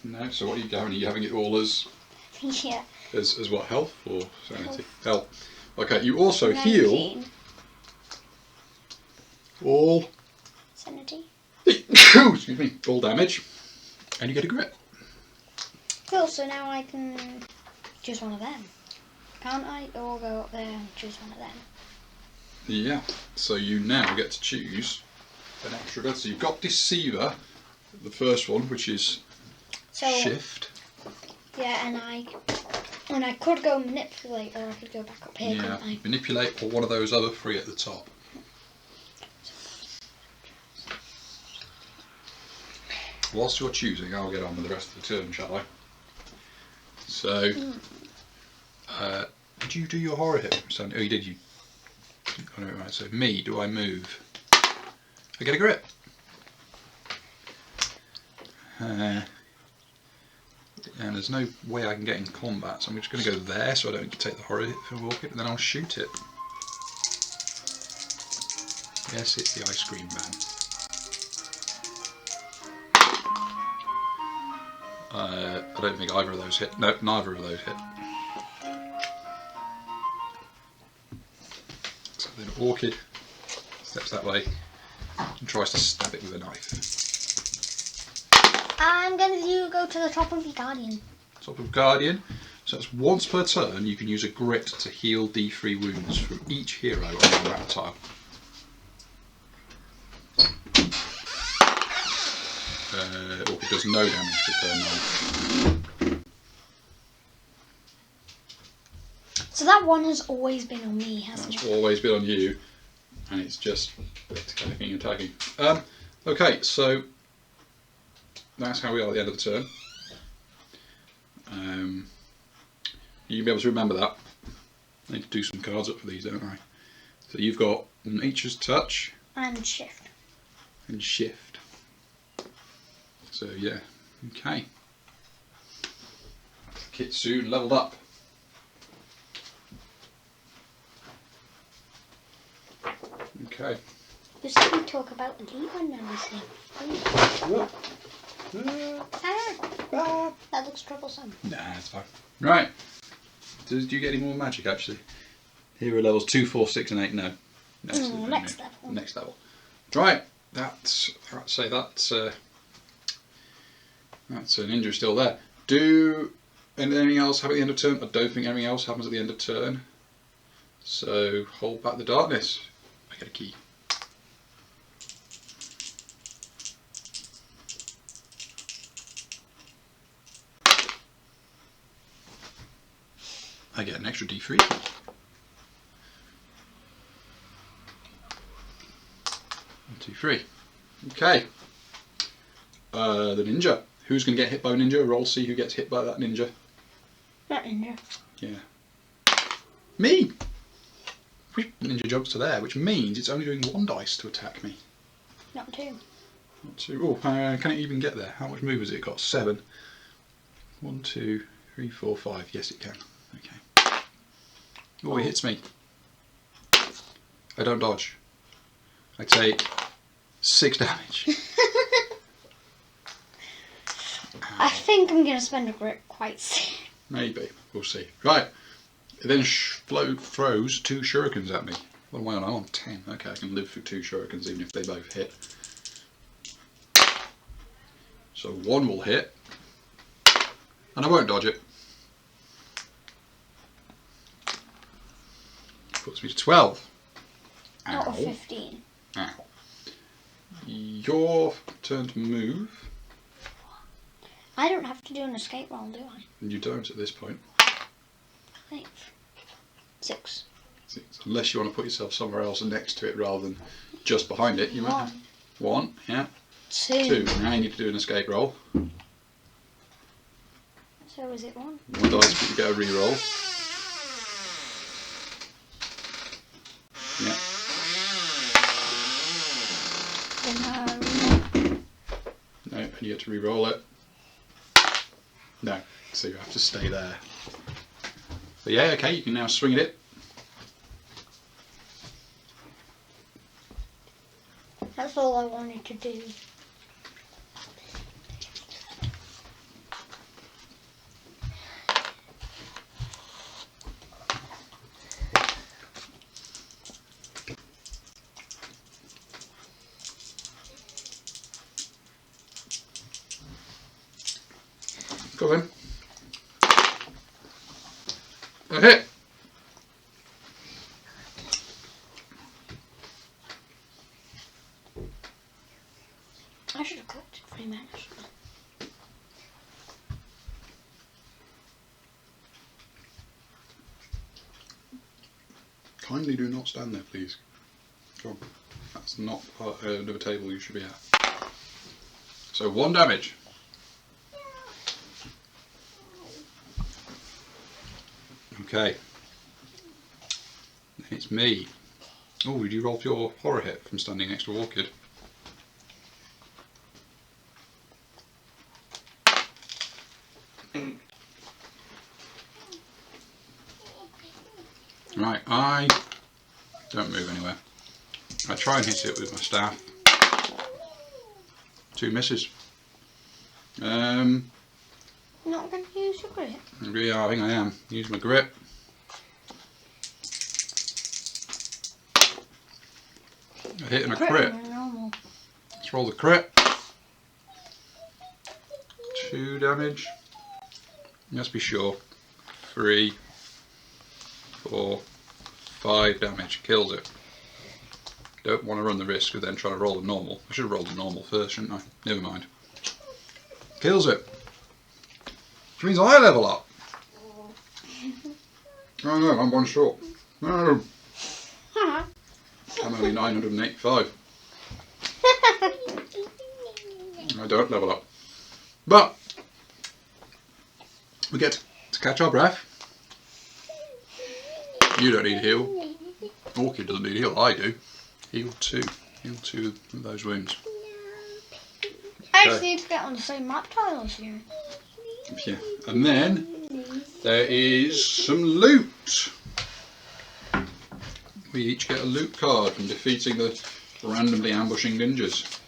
No. So what are you going? Are you having it all as Yeah. as what, health or sanity? Health. Okay. You also heal 19. all. Sanity. Excuse me. All damage, and you get a grit. Cool. So now I can choose one of them, can't I? Or go up there and choose one of them. Yeah. So you now get to choose an extra grit. So you've got Deceiver, the first one, which is So Shift. yeah, and And I could go manipulate, or I could go back up here, Yeah, couldn't I? manipulate or one of those other three at the top. Whilst you're choosing, I'll get on with the rest of the turn, shall I? So, did you do your horror hit? Oh, you did. You. Oh, no, right. So me, do I move? I get a grip. And there's no way I can get in combat, so I'm just going to go there so I don't take the horror hit for Orchid, and then I'll shoot it. Yes, it's the ice cream man. I don't think either of those hit. No, neither of those hit. So then Orchid steps that way and tries to stab it with a knife. I'm going to go to the top of the Guardian. Top of Guardian. So that's once per turn you can use a grit to heal D3 wounds from each hero on your map tile. Orchid does no damage for turn 9. So that one has always been on me, hasn't That's it? always been on you, and it's just attacking and tagging. Okay, so that's how we are at the end of the turn. You'll be able to remember that. I need to do some cards up for these, don't I? So you've got Nature's Touch And shift. and Shift. So yeah, okay. Kitsune leveled up. Okay. Just let me talk about the deep one now, see. That looks troublesome. Nah, it's fine. Right. Do you get any more magic actually? Here are levels 2, 4, 6 and 8, no. Next level. Next level. Right. That's a ninja still there. Do anything else happen at the end of turn? I don't think anything else happens at the end of turn. So hold back the darkness. I get a key. I get an extra D3. 1, 2, 3. Okay. The ninja. Who's going to get hit by a ninja? Roll, see who gets hit by that ninja. Not ninja. Yeah. Me! Ninja jumps to there, which means it's only doing 1 dice to attack me. Not 2. Not 2. Oh, can it even get there? How much move has it got? 7. 1, 2, 3, 4, 5. Yes, it can. Okay. Oh, it hits me. I don't dodge. I take 6 damage. I think I'm going to spend a grip quite soon. Maybe. We'll see. Right. It then throws 2 shurikens at me. What am I on? I'm on 10. Okay, I can live through 2 shurikens even if they both hit. So 1 will hit. And I won't dodge it. Puts me to 12. Out of Ow. 15. Ow. Your turn to move. I don't have to do an escape roll, do I? You don't at this point. 5. 6. Unless you want to put yourself somewhere else next to it rather than just behind it. You might. 1, yeah. 2. Now you need to do an escape roll. So is it 1? 1 dice, but you get a re-roll. Yeah. No, and you get to re-roll it. No, so you have to stay there. But yeah, okay, you can now swing at it. That's all I wanted to do. Go then. A hit. I should have collected 3 mana. Kindly do not stand there, please. Come on. That's not part of the table you should be at. So 1 damage. Okay. Then it's me. Oh, did you roll your horror hit from standing next to Orchid? Right, I don't move anywhere. I try and hit it with my staff. 2 misses. You're not going to use your grip? Yeah, I think I am. Use my grip. A hit and a crit. Normal. Let's roll the crit. 2 damage. Let's be sure. 3, 4, 5 damage. Kills it. Don't want to run the risk of then trying to roll a normal. I should have rolled a normal first, shouldn't I? Never mind. Kills it. Which means I level up. Oh no, I'm 1 short. No. I'm only 985. I don't level up. But we get to catch our breath. You don't need a heal. Orchid doesn't need a heal. I do. Heal 2. Heal 2 of those wounds. I just need to get on the same map tile as you. Yeah. And then there is some loot. We each get a loot card from defeating the randomly ambushing ninjas.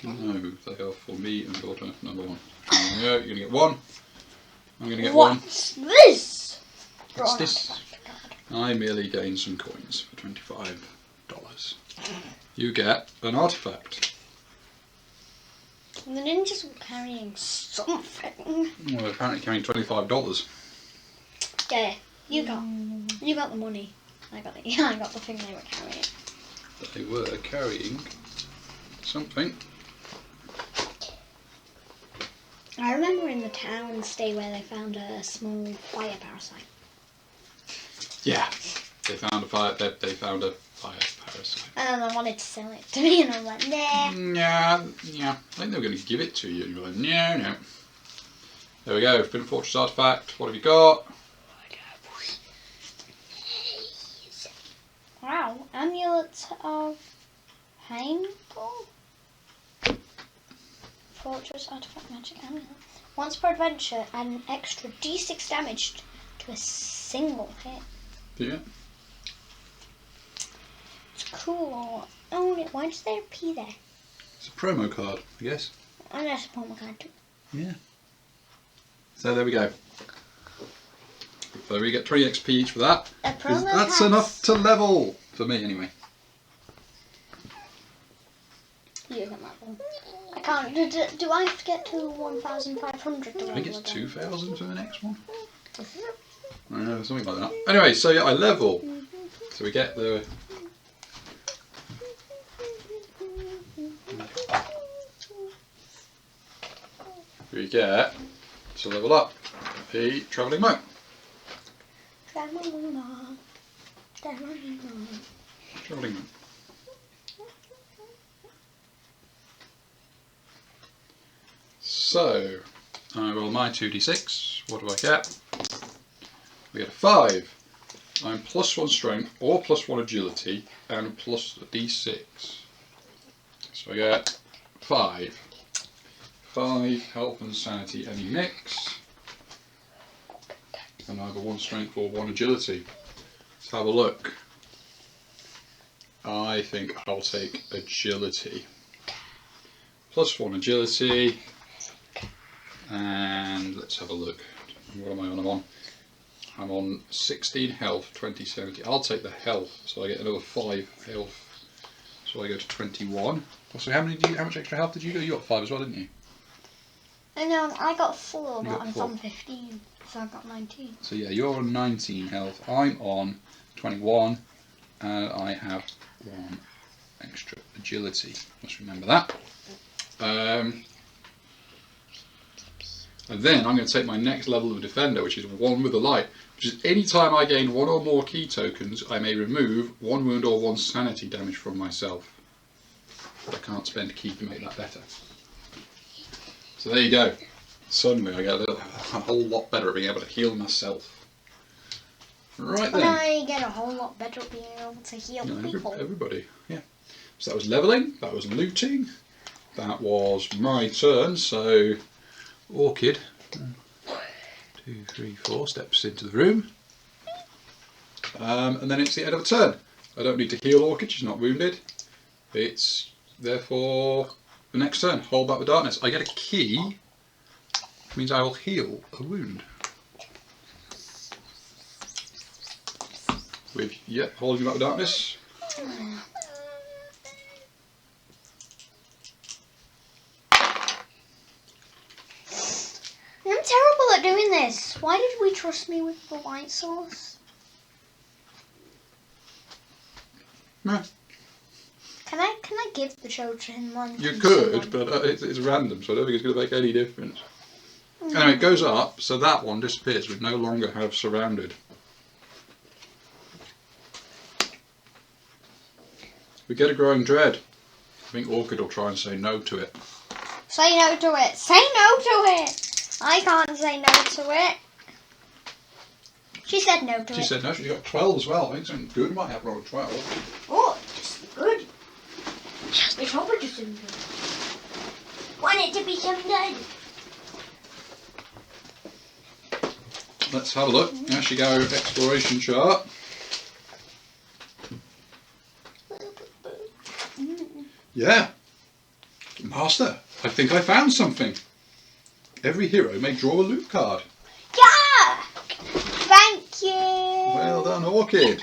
No, they are for me and daughter number 1. Yeah, you're going to get 1. I'm going to get 1. What's this? What's this? I merely gain some coins for $25. You get an artifact. The ninjas were carrying something. Well, they're apparently carrying $25. Yeah, you got the money. I got the thing they were carrying. They were carrying something. I remember in the town stay where they found a small fire parasite. Yeah, they found a fire. They found a fire parasite. And I wanted to sell it to me, and I'm like, nah. Yeah. I think they were going to give it to you. And you're like, no. There we go. Spin Fortress artifact. What have you got? Wow, amulet of Heimdall? Fortress artifact magic amulet. Once per adventure, add an extra d6 damage to a single hit. Yeah. It's cool. Oh, why is there a P there? It's a promo card, I guess. And there's a promo card too. Yeah. So there we go. So we get 20 XP each for that. That's enough to level for me anyway. You can level. I can't. Do I have to get to 1,500 to level? I think it's 2,000 for the next one. Is it? I don't know, something like that. Anyway, so yeah, I level. So we get the. We get to level up the travelling monk. Traveling on. Traveling on. Travelling monk. So I roll my 2d6. What do I get? We get a 5. I'm +1 strength or +1 agility and plus a d6. So I get 5. 5 health and sanity, any mix. And either 1 strength or 1 agility. Let's have a look. I think I'll take agility. +1 agility. And let's have a look. What am I on? I'm on 16 health, 20 sanity. I'll take the health, so I get another 5 health. So I go to 21. So how much extra health did you go? You got 5 as well, didn't you? No, I got 4, You but got I'm 4. on 15, so I got 19. So yeah, you're on 19 health. I'm on 21, and I have 1 extra agility. Must remember that. And then I'm going to take my next level of defender, which is 1 with a light, which is any time I gain 1 or more key tokens, I may remove 1 wound or 1 sanity damage from myself. But I can't spend a key to make that better. So there you go. Suddenly I get a whole lot better at being able to heal myself. Right then. And I get a whole lot better at being able to heal people. Everybody, yeah. So that was levelling, that was looting, that was my turn, so Orchid, 1, 2, 3, 4, steps into the room. And then it's the end of a turn. I don't need to heal Orchid, she's not wounded. It's therefore the next turn, hold back the darkness. I get a key, which means I will heal a wound. With, holding back the darkness. I'm terrible at doing this. Why did we trust me with the white sauce? No. Can I give the children one? You could, but it's random, so I don't think it's going to make any difference. Anyway, it goes up, so that one disappears. We no longer have surrounded. We get a growing dread. I think Orchid will try and say no to it. Say no to it. Say no to it. I can't say no to it. She said no to it. She said no. She got 12 as well. I think something good might happen on a 12. Oh, just good. It's probably just something good. Want it to be something good. Let's have a look. There she go. Exploration chart. Yeah. Master, I think I found something. Every hero may draw a loot card. Yeah! Thank you! Well done, Orchid.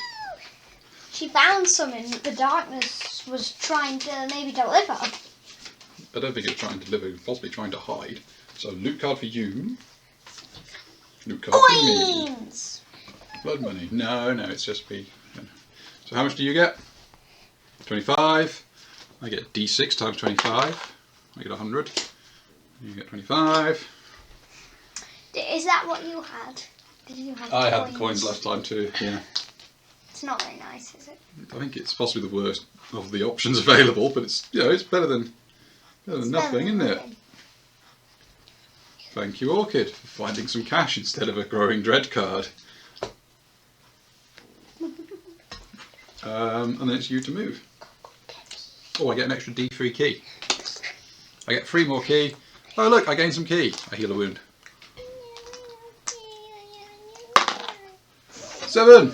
She found something that the darkness was trying to maybe deliver. I don't think it's trying to deliver, possibly trying to hide. So, loot card for you. Loot card for me. Coins! Blood money. No, it's just me. So how much do you get? 25. I get D6 times 25. I get 100. You get 25. Is that what you had? Did you have I had the coins last time too, yeah. It's not very nice, is it? I think it's possibly the worst of the options available, but it's it's better than nothing, isn't it? Thank you, Orchid, for finding some cash instead of a growing dread card. And then it's you to move. Oh, I get an extra D3 key. I get 3 more key. Oh look, I gain some key. I heal a wound. 7.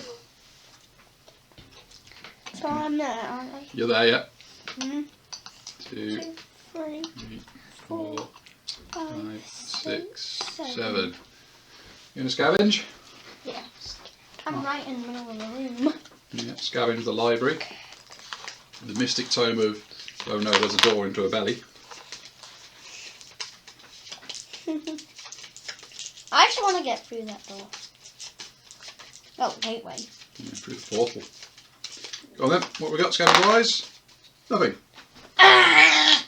So I'm there, aren't I? You're there, yeah. 1, 2, 2, 3, 4, 5, 6, 7. 7. You gonna scavenge? Yes. I'm right in the middle of the room. Yeah, scavenge the library. The mystic tome of, oh no, there's a door into a belly. I actually want to get through that door. Oh, gateway. Yeah, through the portal. Go on then, what we got scavenge wise? Nothing. Ah!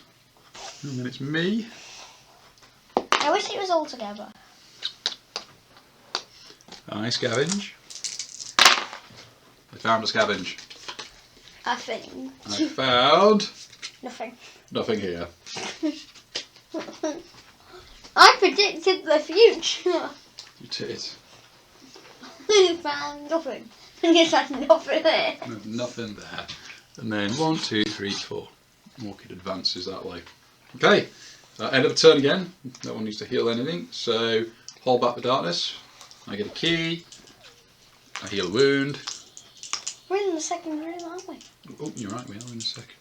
And then it's me. I wish it was all together. I scavenge. I found a scavenge. I think. I found Nothing. nothing here. I predicted the future. You did. I found nothing. Yes, there's nothing there. There's nothing there. And then 1, 2, 3, 4. Orchid advances that way. Okay, end of a turn again. No one needs to heal anything. So hold back the darkness. I get a key. I heal a wound. We're in the second room, aren't we? Oh, you're right, we are in a second.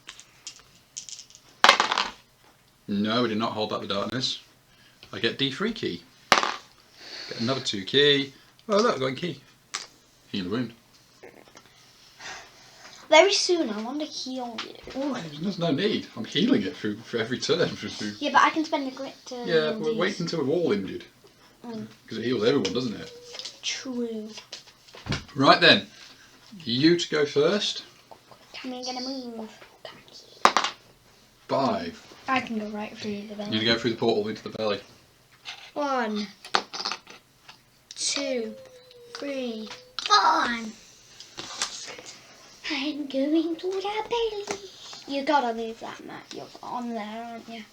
No, we did not hold back the darkness. I get D3 key. Get another 2 key. Oh look, I got a key. Heal a wound. Very soon I want to heal you. There's no need. I'm healing it for every turn. Yeah, but I can spend a grit to Yeah, heal but wait these. until we're all injured. Because it heals everyone, doesn't it? True. Right then. You to go first. I'm gonna move. 5. I can go right through the belly. You need to go through the portal into the belly. 1, 2, 3, 4. I'm going to the belly. You gotta leave that, Matt. You're on there, aren't you?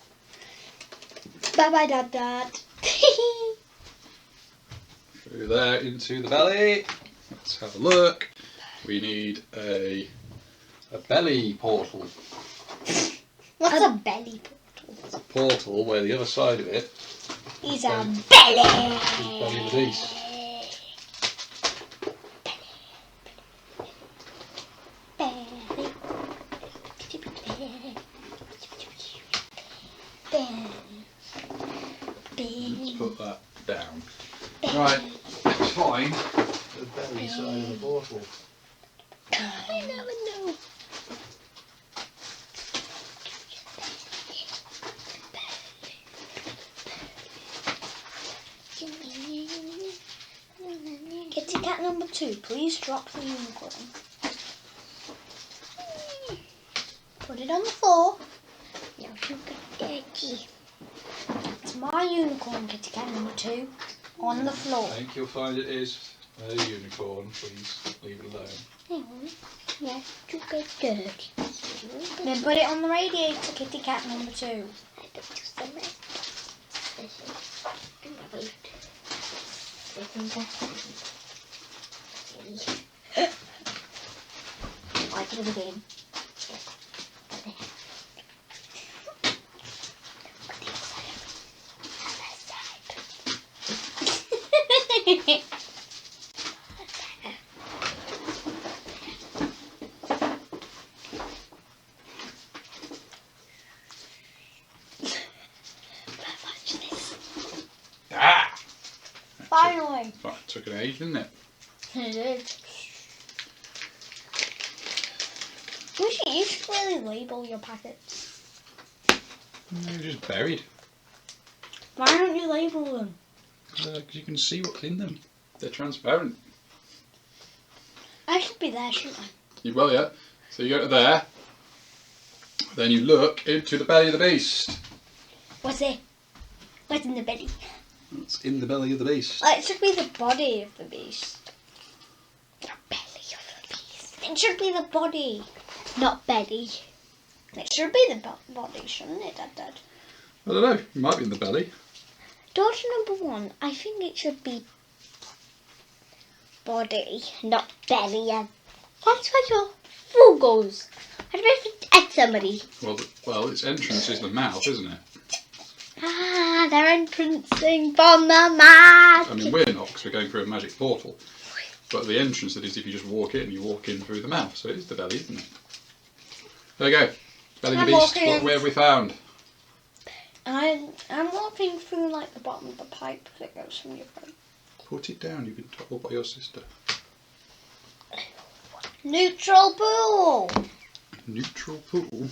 Bye bye, Dad. Through there into the belly. Let's have a look. We need a belly portal. What's a belly portal? It's a portal where the other side of it Is a is belly. belly of the beast. Let's put that down. Right, let's find the belly side of the portal. I never know. Kitty cat number 2, please drop the unicorn. Put it on the floor. Now you get dirty. It's my unicorn, kitty cat number 2, on the floor. I think you'll find it is a unicorn. Please leave it alone. Hang on. Yeah, you get dirty. Then put it on the radiator, kitty cat number 2. I don't just the mess. I do it again. Ah! Finally. That took an age, didn't it? It is. You should really label your packets. They're just buried. Why don't you label them? Because you can see what's in them. They're transparent. I should be there, shouldn't I? You will, yeah. So you go to there. Then you look into the belly of the beast. What's it? What's in the belly? What's in the belly of the beast? It should be the body of the beast. The belly of the beast. It should be the body, not belly. It should be the body, shouldn't it, Dad? I don't know. It might be in the belly. Daughter number 1, I think it should be body, not belly. That's where your food goes. I'm supposed to protect somebody. Well, its entrance is the mouth, isn't it? Ah, they're entrancing from the mouth. I mean, we're not, because we're going through a magic portal. But the entrance, that is, if you just walk in, you walk in through the mouth. So it is the belly, isn't it? There you go. Belly of the beast. What have we found? I'm walking through like the bottom of the pipe that goes from your throat. Put it down. You've been told by your sister. Neutral pool. Neutral pool.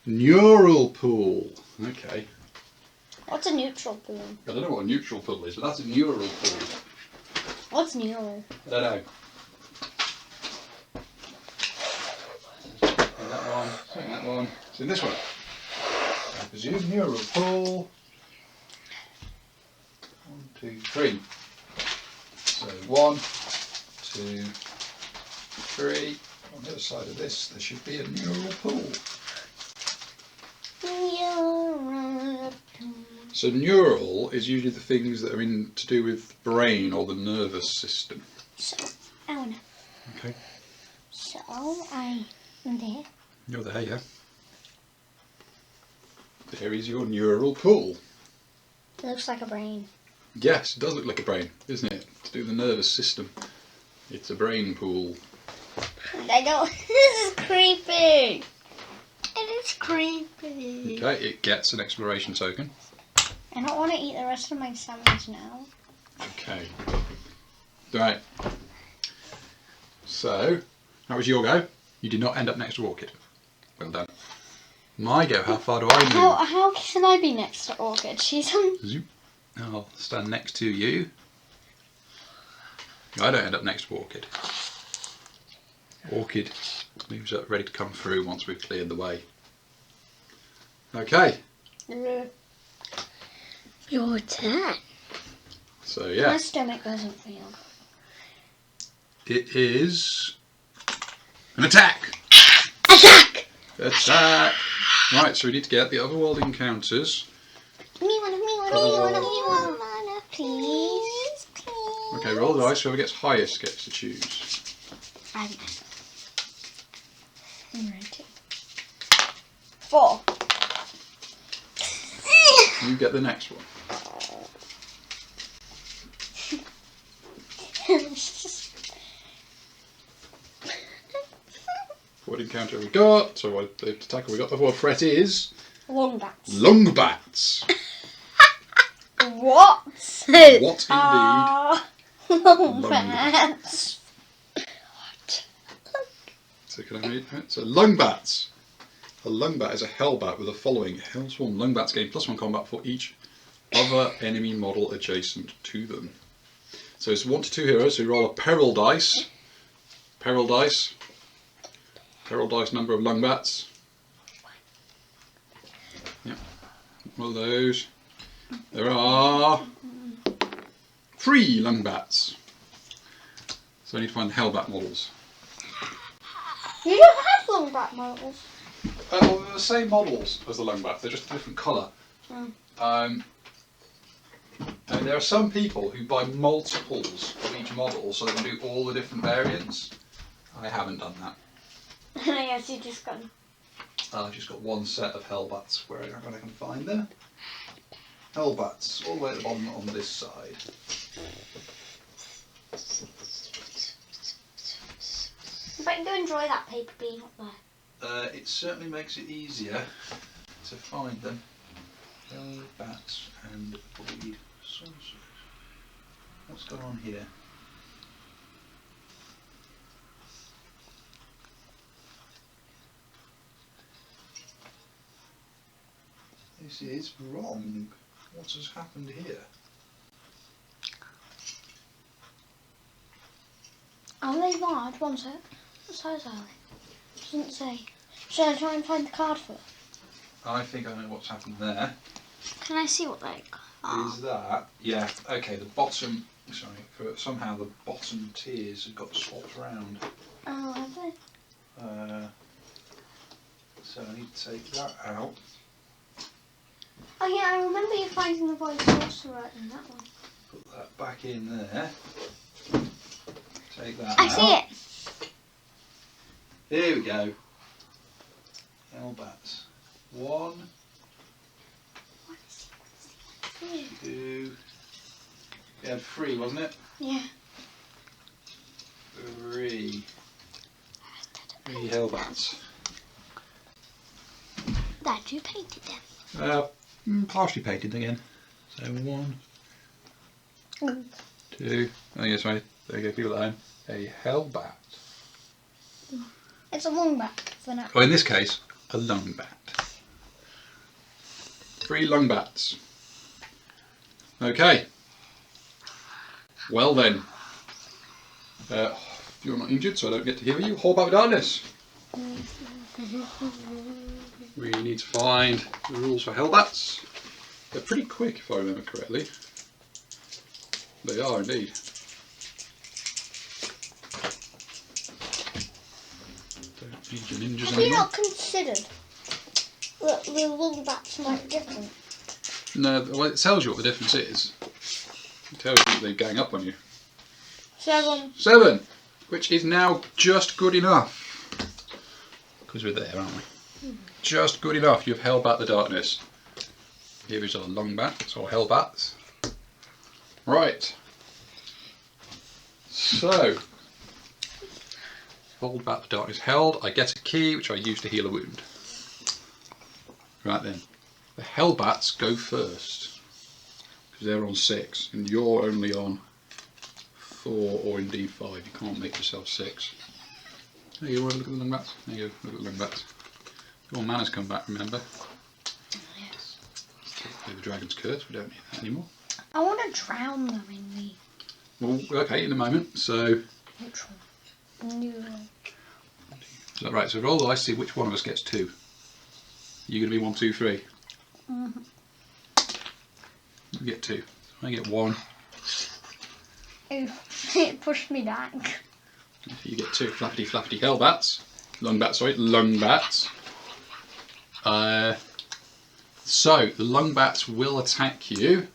Neural pool. Okay. What's a neutral pool? I don't know what a neutral pool is, but that's a neural pool. What's neural? I don't know. In that one. In that one. It's in this one. I presume neural pool. 1, 2, 3. So 1, 2, 3. On the other side of this, there should be a neural pool. So neural is usually the things that are to do with the brain or the nervous system. So, I wanna. Okay. So, I'm there. You're there, yeah. There is your neural pool. It looks like a brain. Yes, it does look like a brain, isn't it? To do with the nervous system. It's a brain pool. I know. This is creepy. It is creepy. Okay, it gets an exploration token. I don't want to eat the rest of my sandwich now. Okay. Right. So, how was your go? You did not end up next to Orchid. Well done. My go, how far do I move? How can I be next to Orchid? She's on... Zoop. I'll stand next to you. I don't end up next to Orchid. Orchid moves up ready to come through once we've cleared the way. Okay. Your turn. So yeah. My stomach doesn't feel good. It is an attack! Attack! Attack! Right, so we need to get the otherworld encounters. Me wanna, please. Okay, roll the dice, whoever gets highest gets to choose. I 4. You get the next one. What encounter have we got? So what the attacker we got, the otherworld threat is... Longbats. Longbats! What? What indeed? Longbats. So can I read it? So Longbats. A Longbat is a Hellbat with the following. Hellspawn Longbats gain +1 combat for each other enemy model adjacent to them. So it's 1 to 2 heroes, so you roll a peril dice. Peril dice. Peril dice number of Longbats. Yep. One of those. There are 3 Longbats. So I need to find the Hellbat models. You don't have longbat models. Well, they're the same models as the Longbats, they're just a different colour. And there are some people who buy multiples of each model so they can do all the different variants. I haven't done that. Yes, you just got. I've just got one set of Hellbats where I can find them. Hellbats, all the way at the bottom on this side. But you go enjoy that paper being up there. It certainly makes it easier to find them. Hellbats and bleed saucers. What's going on here? This is wrong. What has happened here? Are they large? One sec. What size are they? Doesn't say. Should I try and find the card first? I think I know what's happened there. Can I see what they are? Is that? Yeah. Okay. The bottom. Sorry. Somehow the bottom tiers have got swapped around. Oh, have they? So I need to take that out. Oh yeah, I remember you finding the voice sorcerer in that one. Put that back in there. Take that I out. see it. Here we go. Hellbats. 1, 2. We had 3, wasn't it? Yeah. 3. 3 Hellbats. Dad, you painted them. Partially painted again. So 1, 2. Oh yes, right. There you go. People at home. A Hellbat. It's a longbat for now. Or in this case, a Lungbat. 3 Lungbats. Okay. Well then. You're not injured, so I don't get to heal you. Hold back with darkness. We need to find the rules for Hellbats. They're pretty quick, if I remember correctly. They are indeed. Don't need your ninjas Have you anymore. not considered that the longbats might be different? No, well, it tells you what the difference is. It tells you that they gang up on you. 7. 7, which is now just good enough. Because we're there, aren't we? Just good enough. You've held back the darkness. Here is our Longbats, or Hellbats. Right. So, hold back the darkness held. I get a key, which I use to heal a wound. Right then. The Hellbats go first. Because they're on 6, and you're only on 4 or indeed 5. You can't make yourself 6. There you go, look at the Longbats. There you go, look at the Longbats. Your manners come back, remember? Yes. The Dragon's Curse, we don't need that anymore. I want to drown them in the Well, okay, in a moment. So, neutral. Neural. so right, so roll the dice, see which one of us gets 2. You're going to be 1, 2, 3. You get 2. I get 1. Oof, it pushed me back. You get 2 flappity flappity hellbats. Lungbats, sorry, lungbats. So, the lungbats will attack you.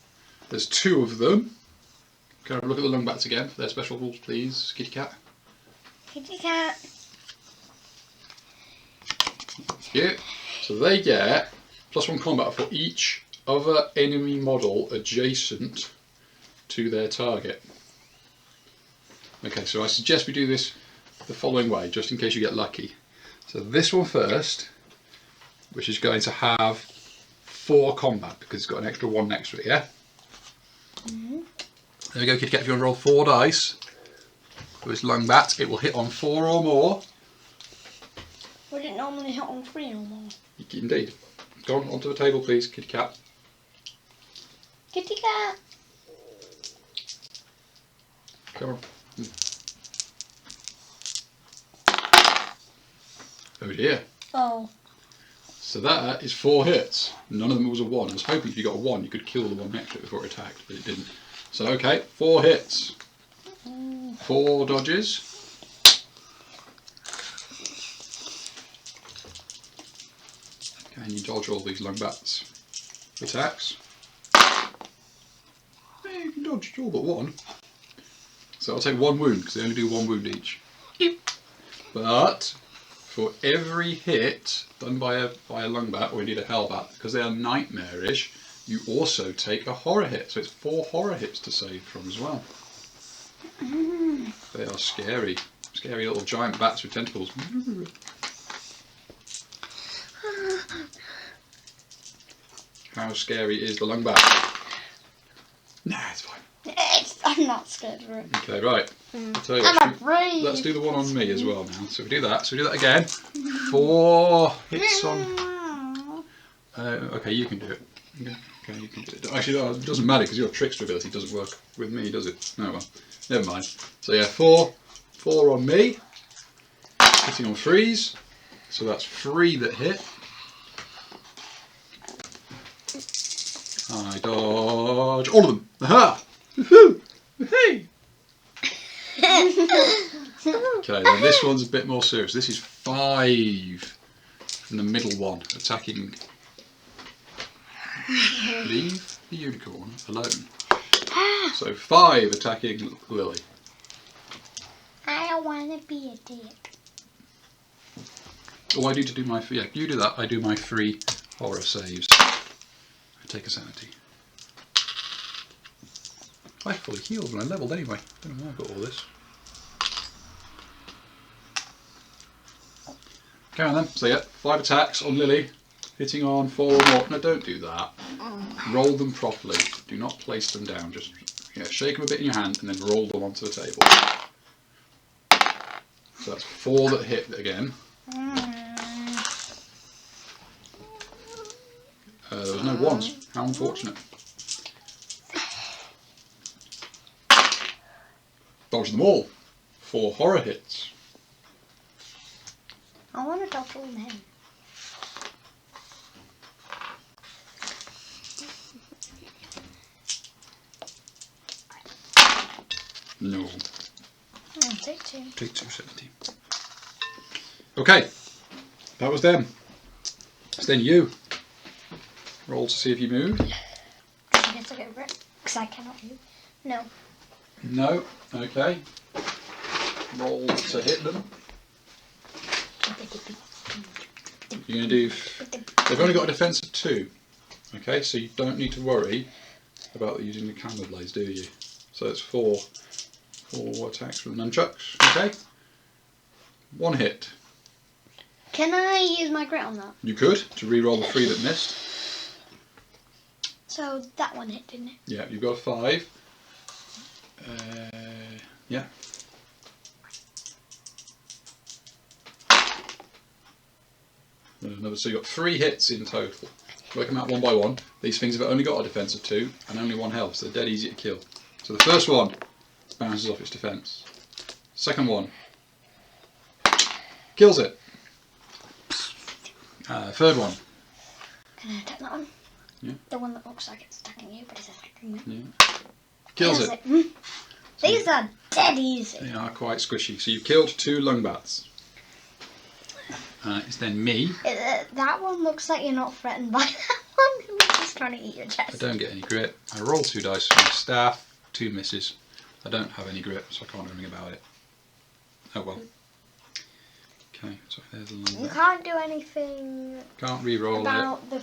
There's 2 of them. Can I have a look at the lungbats again for their special rules, please, kitty cat? Kitty cat. Yeah. So they get +1 combat for each other enemy model adjacent to their target. Okay, so I suggest we do this the following way, just in case you get lucky. So this one first, which is going to have 4 combat because it's got an extra 1 next to it, yeah? Mm-hmm. There we go, kitty cat. If you want to roll 4 dice for this lungbat, it will hit on 4 or more. Would it normally hit on 3 or more? Indeed. Go on, onto the table, please, kitty cat. Kitty cat. Come on. Oh dear. Oh. So that is 4 hits. None of them was a 1. I was hoping if you got a 1 you could kill the one next to it before it attacked, but it didn't. So okay, 4 hits. 4 dodges. Can you dodge all these lungbats' attacks? Yeah, you can dodge all but 1. So I'll take 1 wound because they only do 1 wound each. But for every hit done by a lungbat or indeed a hellbat, because they are nightmarish, you also take a horror hit. So it's 4 horror hits to save from as well. They are scary. Scary little giant bats with tentacles. How scary is the lungbat? Nah, it's fine. I'm not scared of it. Okay, right. I'll tell you I'm what, afraid. let's do the one on me as well now. So we do that. So we do that again. 4 hits on. Okay, you can do it. Okay, you can do it. Actually, it doesn't matter because your trickster ability doesn't work with me, does it? No, well, never mind. So yeah, 4 on me. Hitting on 3s. So that's 3 that hit. I dodge all of them. Aha! Woohoo! Hey! Okay, then this one's a bit more serious. This is 5 from the middle one, attacking. Leave the unicorn alone. So 5 attacking Lily. I don't want to be a dick. Oh, I need to do my. Yeah, you do that. I do my 3 horror saves. I take a sanity. I fully healed when I levelled anyway. Don't know why I got all this. Carry on then. So yeah, 5 attacks on Lily, hitting on 4 or more. No, don't do that. Roll them properly. Do not place them down. Just shake them a bit in your hand and then roll them onto the table. So that's 4 that hit again. There was no 1s. How unfortunate. Dodge them all. 4 horror hits. I want to dodge all them. No. Take 2. Take 270. Okay. That was them. It's then you. Roll to see if you move. I guess I'll get over it. Because I cannot move. No. No. Okay. Roll to hit them. You're going to do. They've only got a defense of 2. Okay, so you don't need to worry about using the camera blades, do you? So it's 4 attacks with nunchucks. Okay. 1 hit. Can I use my grit on that? You could to re-roll the 3 that missed. So that one hit, didn't it? Yeah, you've got a 5. Yeah. Another, so you've got 3 hits in total. Work them out one by one. These things have only got a defense of 2 and only 1 health, so they're dead easy to kill. So the first one bounces off its defense. Second one kills it. Third one. Can I attack that one? Yeah. The one that looks like it's attacking you, but it's attacking me. Yeah. Kills it. These are dead easy. They are quite squishy. So you killed 2 lungbats. It's then me. That one looks like you're not threatened by that one. Who's just trying to eat your chest. I don't get any grit. I roll 2 dice for my staff, 2 misses. I don't have any grit, so I can't do anything about it. Oh well. Okay, so there's a lungbat. You can't do anything Can't re-roll about the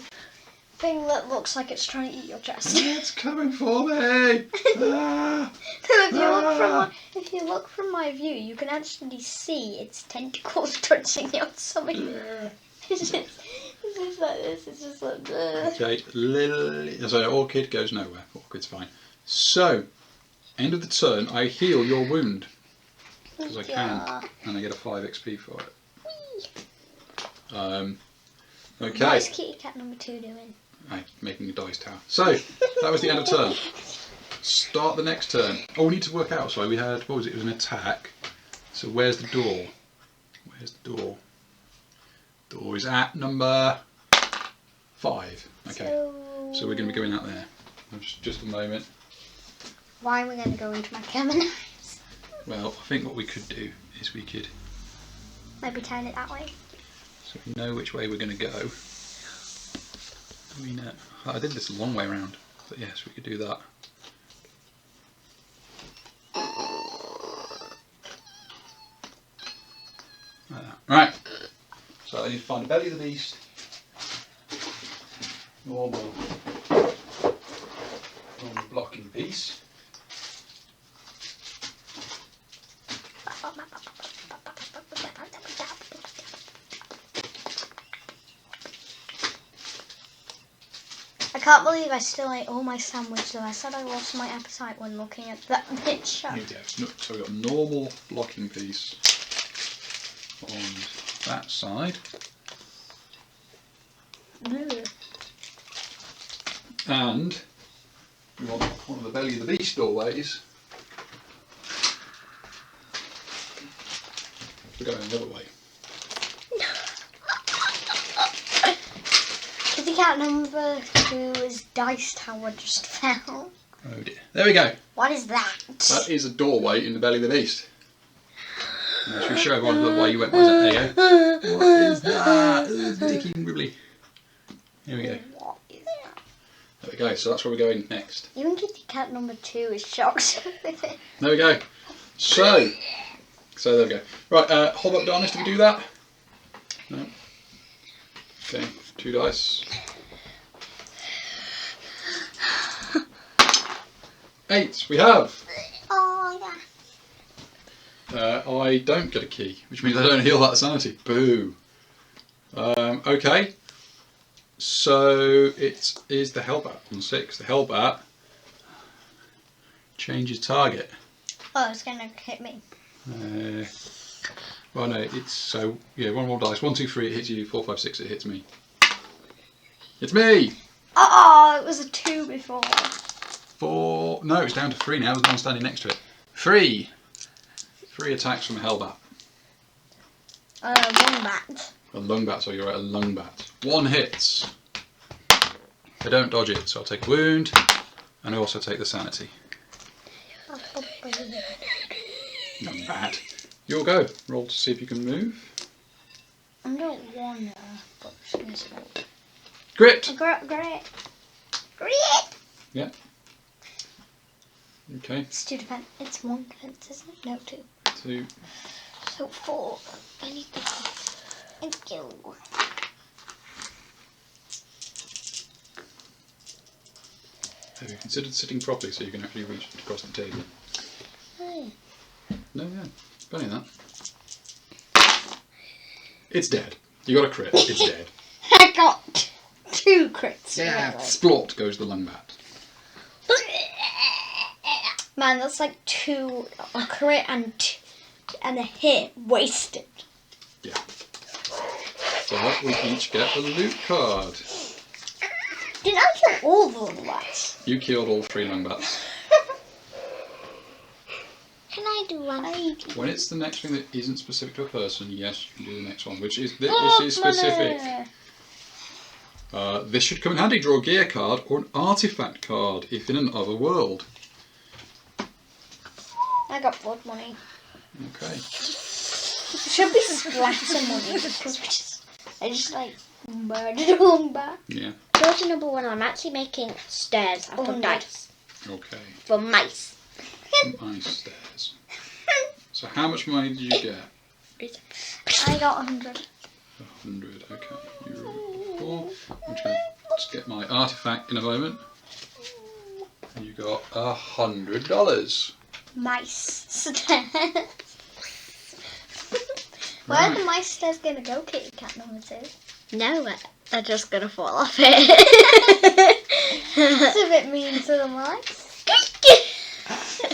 thing that looks like it's trying to eat your chest. It's coming for me! Ah! If you look from my view, you can actually see its tentacles touching your stomach. It's just like this. It's just like. Okay, so Orchid goes nowhere. Orchid's fine. So, end of the turn, I heal your wound because I can, and I get a 5 XP for it. Okay. What's kitty cat number 2 doing? I'm making a dice tower. So, that was the end of turn. Start the next turn. Oh, we need to work out. Sorry, we had, what was it? It was an attack. So where's the door? Where's the door? Door is at number 5. Okay. So we're going to be going out there. Just a moment. Why are we going to go into my cabinet? Well, I think what we could do is we could Maybe turn it that way. so we know which way we're going to go. We know. I did this a long way around, but yes, we could do that. Like that. Right. So I need to find the belly of the beast. Normal blocking piece. I can't believe I still ate all my sandwich, though I said I lost my appetite when looking at that picture. Here we go. So we've got a normal blocking piece on that side. And we want one of the belly of the beast doorways to go the other way. Kitty cat number 2's dice tower just fell. Oh dear. There we go. What is that? That is a doorway in the belly of the beast. Now, should we show everyone the way you went? There you go. What is that? It's Dicky and Wibbly. Here we go. What is that? There we go. So that's where we're going next. Even kitty cat number 2 is shocked with it. There we go. So there we go. Right, hold up Darkness, did we do that? No. Okay, 2 dice. 8, we have. Oh, yeah. I don't get a key, which means I don't heal that sanity. Boo. Okay. So it is the Hellbat on 6. The Hellbat changes target. Oh, it's going to hit me. Well, no, it's so, yeah, 1 more dice. 1, 2, 3, it hits you. 4, 5, 6, it hits me. It's me! Oh, it was a 2 before. 4, no, it's down to 3 now. There's no one standing next to it. 3. 3 attacks from a Hellbat. Lungbat. A lungbat, so you're at a lungbat. 1 hits. I don't dodge it, so I'll take a wound, and I also take the sanity. Not bad. You'll go. Roll to see if you can move. I don't wanna, but I'm just gonna say. Grit! Grit! Yeah. Okay. It's 2 defense. It's 1 defense, isn't it? No, 2. 2. So 4. I need to. Thank you. Have you considered sitting properly so you can actually reach across the table? Hey. No, yeah. Funny that. It's dead. You got a crit. It's dead. I got 2 crits. Yeah. Really. Splort goes the lungbat. Man, that's like 2 a crit and a hit wasted. Yeah. So we each get a loot card. Didn't I kill all the lungbats? You killed all 3 lungbats. Can I do one? When it's the next thing that isn't specific to a person, yes, you can do the next one, which is this is specific. This should come in handy. Draw a gear card or an artifact card if in another world. I got blood money. Okay. It should be splatter money because I just like murdered along back. Yeah. Go to number 1. I'm actually making stairs out of dice Okay. for mice. Nice stairs. So how much money did you get? I got 100. 100. Okay. You roll 4. I'm just going to get my artifact in a moment. And you got $100. Mice stairs. Where are the mice stairs going to go, Kitty Cat number 2? No, they're just going to fall off it. That's a bit mean to the mice.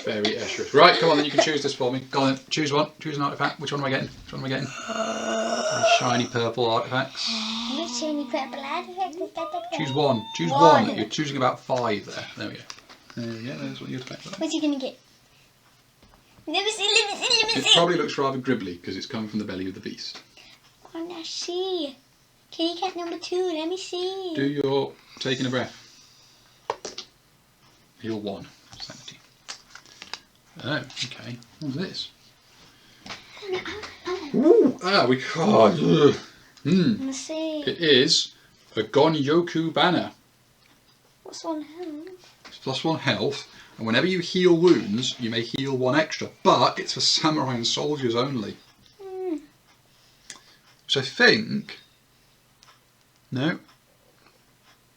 Very escherous. Right, come on then, you can choose this for me. Go on then, choose one. Choose an artifact. Which one am I getting? Which one am I getting? Very shiny purple artifacts. Shiny purple artifacts. Choose one. Choose one. You're choosing about 5 there. There we go. There we go, there's what your artifact are. What's he going to get? Let me see. It probably looks rather gribbly because it's come from the belly of the beast. I want to see. Kitty Cat number 2, let me see. Do your taking a breath. Heal 1. Sanity. Oh, okay. What's this? Ooh, we can't. Let me see. It is a Gonyoku banner. What's one hand? It's +1 health, and whenever you heal wounds, you may heal 1 extra, but it's for samurai and soldiers only. So I think... No.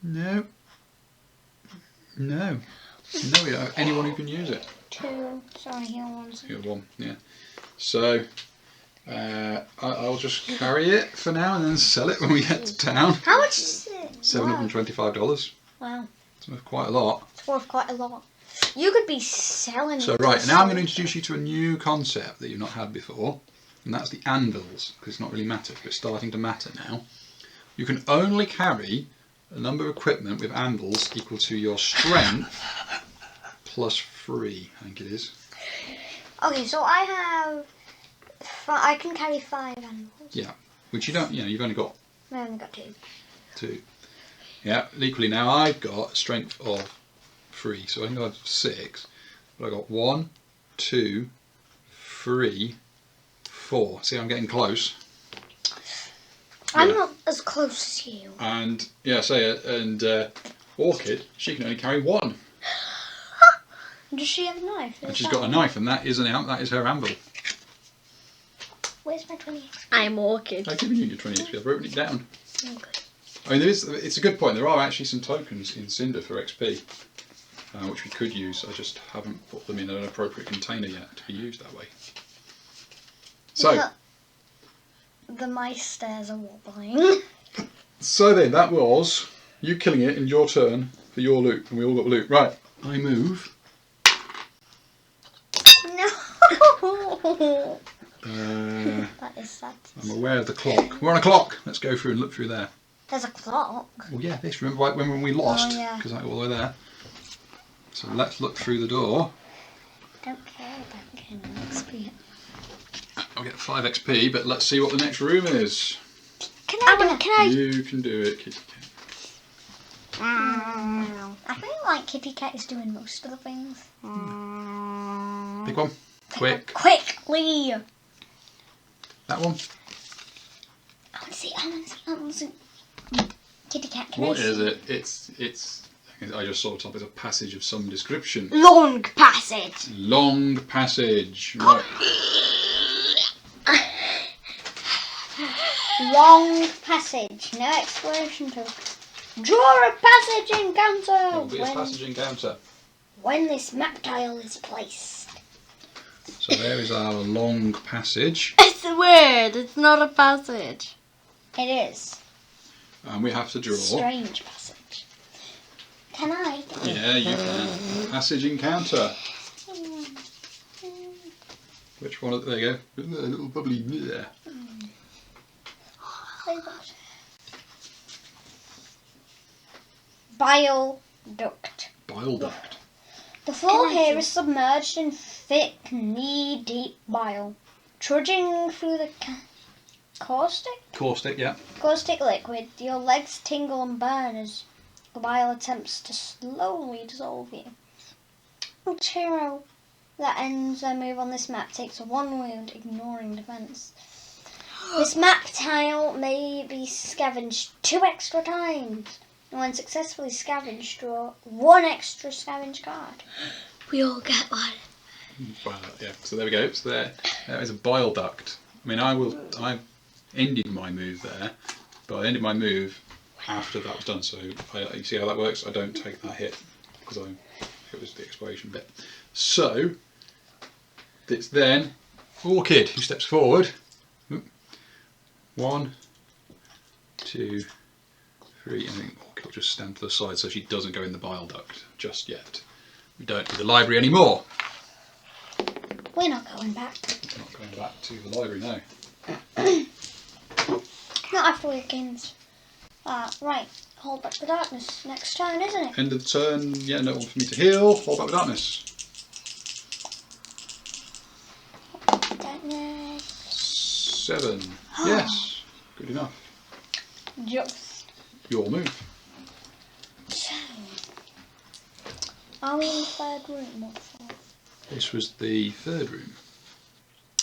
No. No. No, we don't have anyone who can use it. 2. Sorry, heal 1. Heal 1, yeah. So, I'll just carry it for now and then sell it when we get to town. How much is it? $725. Wow. It's worth quite a lot. It's worth quite a lot. You could be selling So it. right, now I'm going to introduce you to a new concept that you've not had before, and that's the anvils, because it's not really mattered, but it's starting to matter now. You can only carry a number of equipment with anvils equal to your strength +3, I think it is. Okay, so I have... I can carry 5 animals. Yeah, which you don't, you've only got I only got 2. 2. Yeah, equally now I've got a strength of 3, so I think I have 6, but I got 1, 2, 3, 4. See, I'm getting close. I'm not as close as you. And yeah, Orchid, she can only carry 1. Does she have a knife? And she's got a knife, and that is her anvil. Where's my 20 XP? I'm Orchid. I've given you your 20 XP, I've written it down. Okay. I mean, it's a good point, there are actually some tokens in Cinder for XP, which we could use, I just haven't put them in an appropriate container yet to be used that way. So, the mice stairs are wobbling. so then, that was you killing it in your turn for your loot, and we all got loot. Right, I move. No! That is sad. I'm aware of the clock. We're on a clock. Let's go through and look through there. There's a clock. Well, yeah, this. Remember when we lost? Oh, yeah. Because I got all the way there. So let's look through the door. Don't care about getting an XP. I'll get 5 XP, but let's see what the next room is. Can I? You can do it, Kitty Cat. I feel like Kitty Cat is doing most of the things. Big one. Quick. Quickly! That one. I want to see. Kitty Cat, can What I is see? it? It's. I just saw it up as a passage of some description. Long passage! Long passage. Right. Long passage. No exploration token. Draw a passage encounter! There will be a passage encounter. When this map tile is placed. So there is our long passage. It's a word, it's not a passage. It is. And we have to draw. Strange passage. Can I? Yeah, you can. Passage encounter. Which one? There you go. A little bubbly there. Bile duct. Bile duct. The floor here is submerged in thick, knee-deep bile. Trudging through the Caustic? Caustic, yeah. Caustic liquid. Your legs tingle and burn as the bile attempts to slowly dissolve you. Each hero that ends their move on this map takes 1 wound, ignoring defense. This map tile may be scavenged 2 extra times. And when successfully scavenged, draw 1 extra scavenge card. We all get one. Well, yeah. So there we go. So there is a bile duct. I mean, I ended my move there, but I ended my move after that was done. So you see how that works? I don't take that hit because it was the exploration bit. So it's then Orchid who steps forward. 1, 2, 3. I think Orchid will just stand to the side so she doesn't go in the bile duct just yet. We don't need the library anymore. We're not going back. Not going back to the library now. Not after weekends. Right. Hold back the darkness. Next turn, isn't it? End of the turn. Yeah, no one for me to heal. Hold back the darkness. Darkness. 7. Yes. Good enough. Just. Your move. So. Are we in the 3rd room? What for? This was the 3rd room.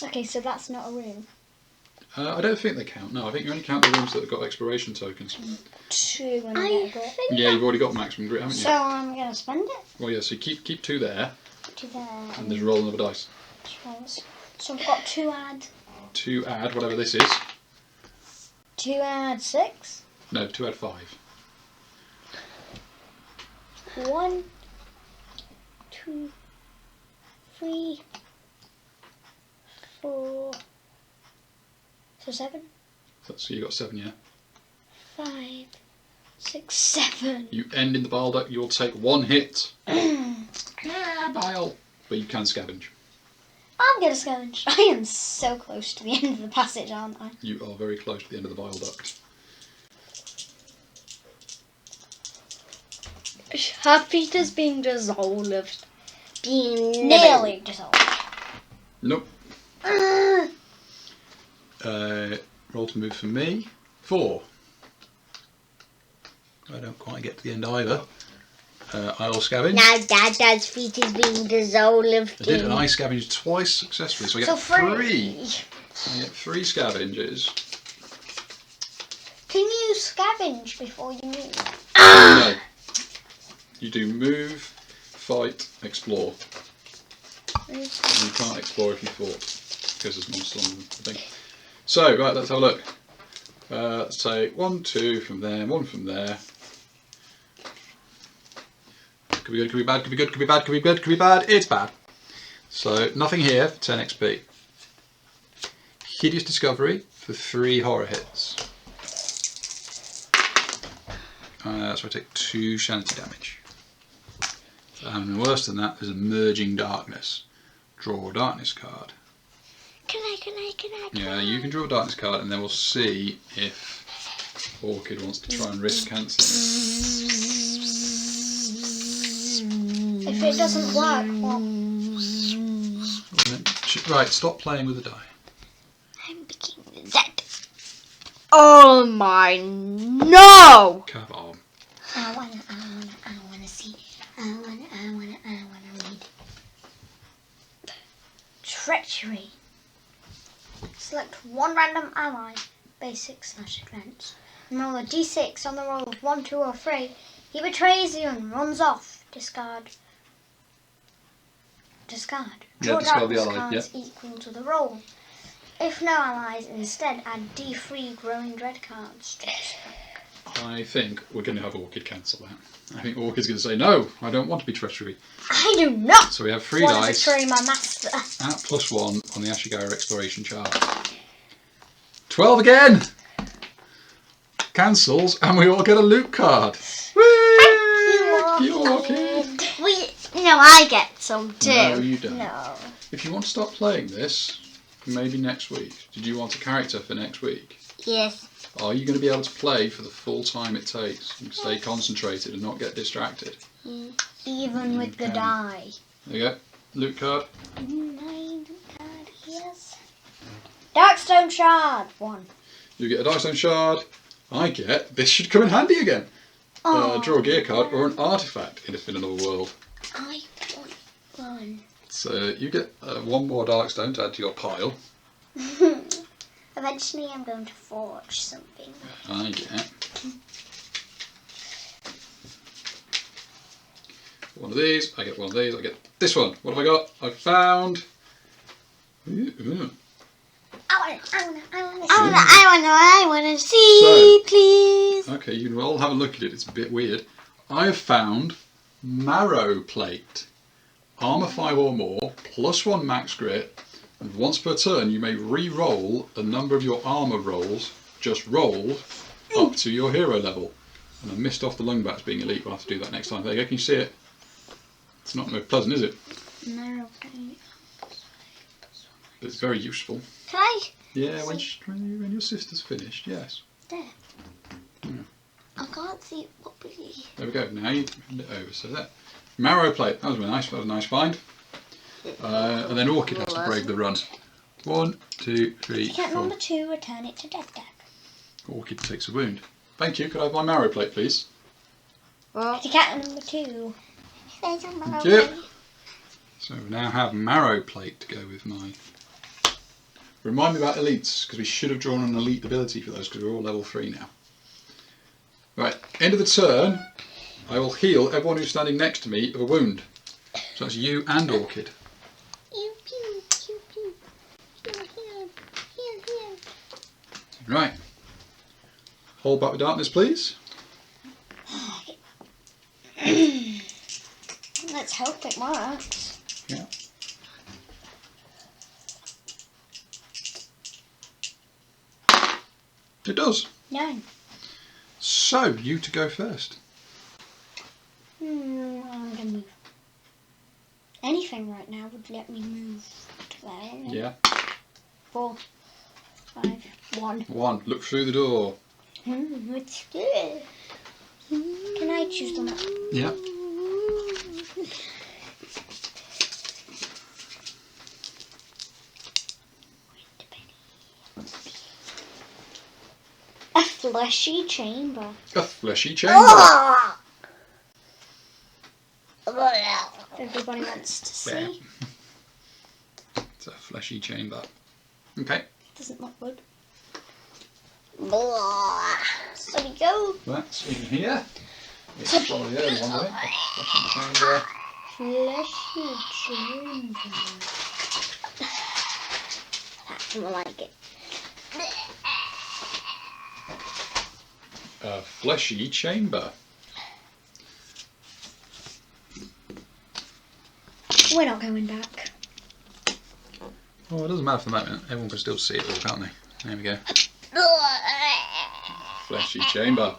Okay, so that's not a room. I don't think they count. No, I think you only count the rooms that have got exploration tokens. 2 when I get a grip. Yeah, you've already got maximum grit, haven't you? So I'm going to spend it. Well, yeah, so keep 2 there, 2 there. and there's roll another dice. So I've got 2 add. 2 add whatever this is. 2 add 6. No, 2 add 5. 1, 2, 3, 4. So 7. So you got 7, yeah. 5, 6, 7. You end in the bile duct. You'll take 1 hit. Bile, but you can scavenge. I'm going to scavenge. I am so close to the end of the passage, aren't I? You are very close to the end of the bile duct. Peter's being dissolved. Being Nearly dissolved. Nope. Roll to move for me. 4. I don't quite get to the end either. I'll scavenge. Now Dad's feet is being dissolved. I did, and I scavenged twice successfully, so I get 3. I get 3 scavengers. Can you scavenge before you move? No. You do move, fight, explore. And you can't explore if you fought, because there's monsters on the thing. So, right, let's have a look. Let's take 1, 2 from there, 1 from there. Could be good, could be bad, could be good, could be bad, could be good, could be bad. It's bad. So, nothing here for 10 XP. Hideous Discovery for 3 horror hits. So I take 2 shanty damage. And worse than that, there's Emerging Darkness. Draw a darkness card. Can I? Yeah, you can draw a darkness card, and then we'll see if Orchid wants to try and risk cancelling it. If it doesn't work, well... Right, stop playing with the die. I'm beginning that. Oh my no! Come on. I wanna see. I wanna read. Treachery. Select 1 random ally, basic/advanced, and roll a d6 on the roll of 1, 2, or 3. He betrays you and runs off. Discard. Draw discard the darkness ally, cards equal to the roll. If no allies, instead add d3 growing dread cards to this pack. I think we're going to have Orchid cancel that. I think Orchid's going to say, no, I don't want to be treachery. I do not So we have 3 want to dice betray my master. at +1 on the Ashigara exploration chart. 12 again! Cancels, and we all get a loot card. Whee! you, Orchid! No, I get some too. No, you don't. No. If you want to start playing this, maybe next week. Did you want a character for next week? Yes. Are you going to be able to play for the full time it takes and stay concentrated and not get distracted? Even with the die. There you go. Loot card. Yes. Darkstone shard. 1. You get a dice stone shard. I get, this should come in handy again. Draw a gear card or an artifact in another world. I want one. So you get one more dark stone to add to your pile. Eventually I'm going to forge something. I get one of these, I get one of these, I get this one. What have I got? I found... Ooh. I want to see, So, please. Okay, you can all have a look at it, it's a bit weird. I have found marrow plate. Armour 5 or more, +1 max grit, and once per turn you may re-roll a number of your armour rolls, just rolled, up to your hero level. And I missed off the lungbats being elite, we'll have to do that next time. There you go, can you see it? It's not very pleasant, is it? No. But it's very useful. Can I? Yeah, when your sister's finished, yes. There. Yeah. I can't see it properly. There we go, now you hand it over. So that marrow plate, that was a nice find. And then Orchid has to break the run. 1, 2, 3, Ticket 4. number 2, return it to death deck. Orchid takes a wound. Thank you, could I have my marrow plate please? Well, Ticket number 2. There's a Thank you. So we now have marrow plate to go with my... Remind me about elites, because we should have drawn an elite ability for those, because we're all level 3 now. Right, end of the turn, I will heal everyone who's standing next to me of a wound. So that's you and Orchid. Right. Hold back the darkness, please. Let's hope it works. Yeah. It does. 9. So, you to go first. I'm gonna move. Anything right now would let me move to there. Yeah. 4, 5, 1. 1. Look through the door. What's good? Can I choose the map? Yeah. A fleshy chamber. A fleshy chamber. Everybody wants to see. Yeah. It's a fleshy chamber. Okay. Doesn't look good. So we go. That's in here. It's probably the early one, I think. A fleshy chamber. Fleshy chamber. That's more like it. A fleshy chamber. We're not going back. Oh, it doesn't matter for the moment. Everyone can still see it all, can't they? There we go. Fleshy chamber.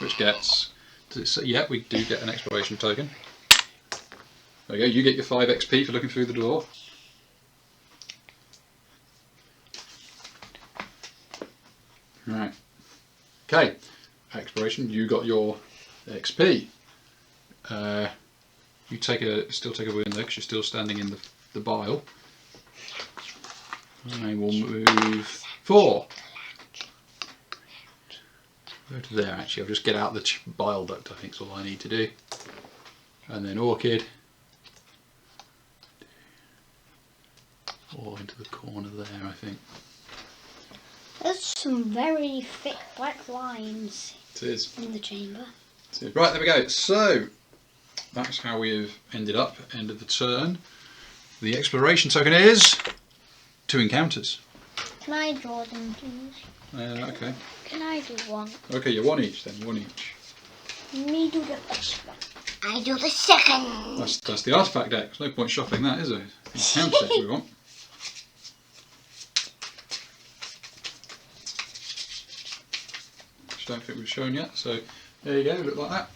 Which gets... Does it say, yeah, we do get an exploration token. There we go. You get your 5 XP for looking through the door. Right. Okay. Exploration. You got your XP. You still take a wound there because you're still standing in the bile. I will move 4. Go to there actually, I'll just get out the bile duct, I think is all I need to do. And then Orchid. Or into the corner there, I think. There's some very thick black lines It is. in the chamber. Right, there we go. So, that's how we've ended up, end of the turn. The exploration token is 2 encounters. Can I draw them, please? Okay. Can I do one? Okay, you're 1 each then, 1 each. Me do the first one. I do the second. That's the artifact deck. There's no point shuffling that, is there? Encounter deck we want. Which I don't think we've shown yet, so there you go, look like that.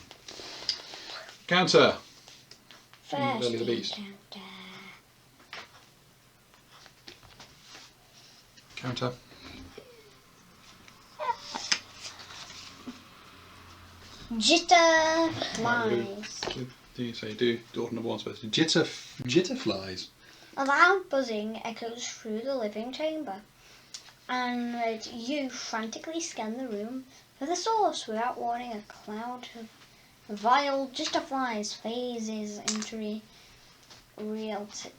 Counter. First Belly the beast. encounter. Counter. Jitter flies. Do you say do? Daughter number 1 supposed to jitter flies. A loud buzzing echoes through the living chamber. and you frantically scan the room for the source without warning. A cloud of vile justiflies phases into reality.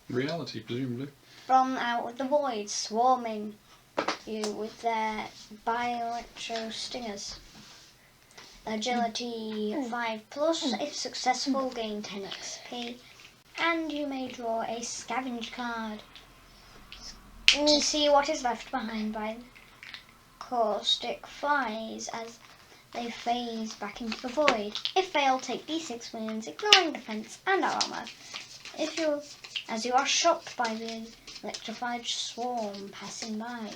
Reality, presumably. From out of the void, swarming you with their bi-electro stingers. Agility 5+, if successful, gain 10 XP, and you may draw a scavenge card to see what is left behind by caustic flies as they phase back into the void. If failed, take d6 wounds, ignoring defense and armour. As you are shocked by the electrified swarm passing by.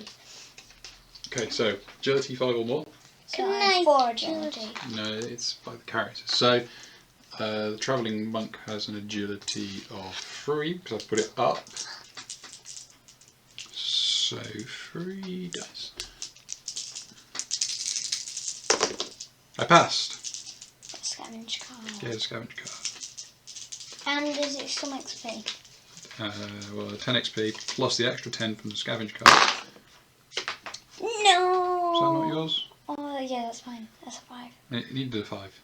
Okay, so agility 5 or more. So I have 4 agility. No, it's by the character. So the travelling monk has an agility of 3 because I've put it up. So 3 dice. I passed. Scavenge card. Yeah, scavenge card. And is it some XP? Well, 10 XP plus the extra 10 from the scavenge card. No! Is that not yours? Oh, yeah, that's fine. That's a 5. It needed a 5.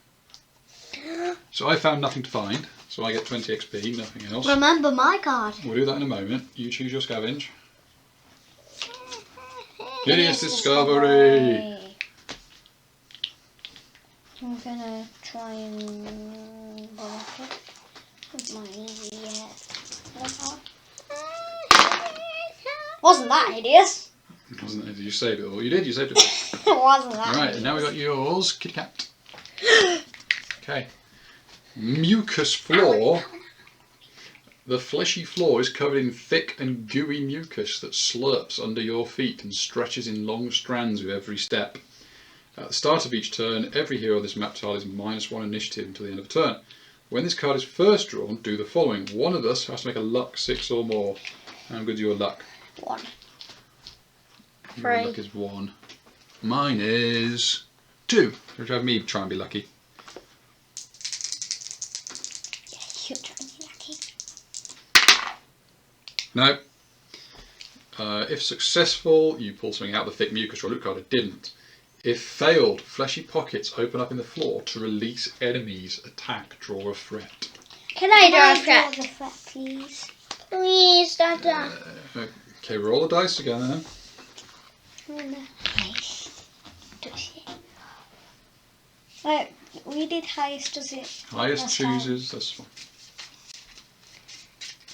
So I found nothing to find, so I get 20 XP, nothing else. Remember my card. We'll do that in a moment. You choose your scavenge. Hideous discovery! I'm gonna try and block it with my Wasn't that hideous? Wasn't it? You saved it all. You did, you saved it all. It wasn't that Alright, hideous. and now we got yours, Kitty Cat. Okay. Mucus floor. The fleshy floor is covered in thick and gooey mucus that slurps under your feet and stretches in long strands with every step. At the start of each turn, every hero on this map tile is -1 initiative until the end of the turn. When this card is first drawn, do the following. One of us has to make a luck 6 or more. How good's your luck? 1. Your luck is 1. Mine is 2. Which have me try and be lucky. Yeah, you're trying to be lucky. No. If successful, you pull something out of the thick mucus or loot card. It didn't. If failed, fleshy pockets open up in the floor to release enemies. Attack, draw a threat. Can I draw a Draw threat? the threat, please. Please, Dada. Okay, roll the dice again then. Right, we did highest, does it? Highest last time? chooses, that's fine.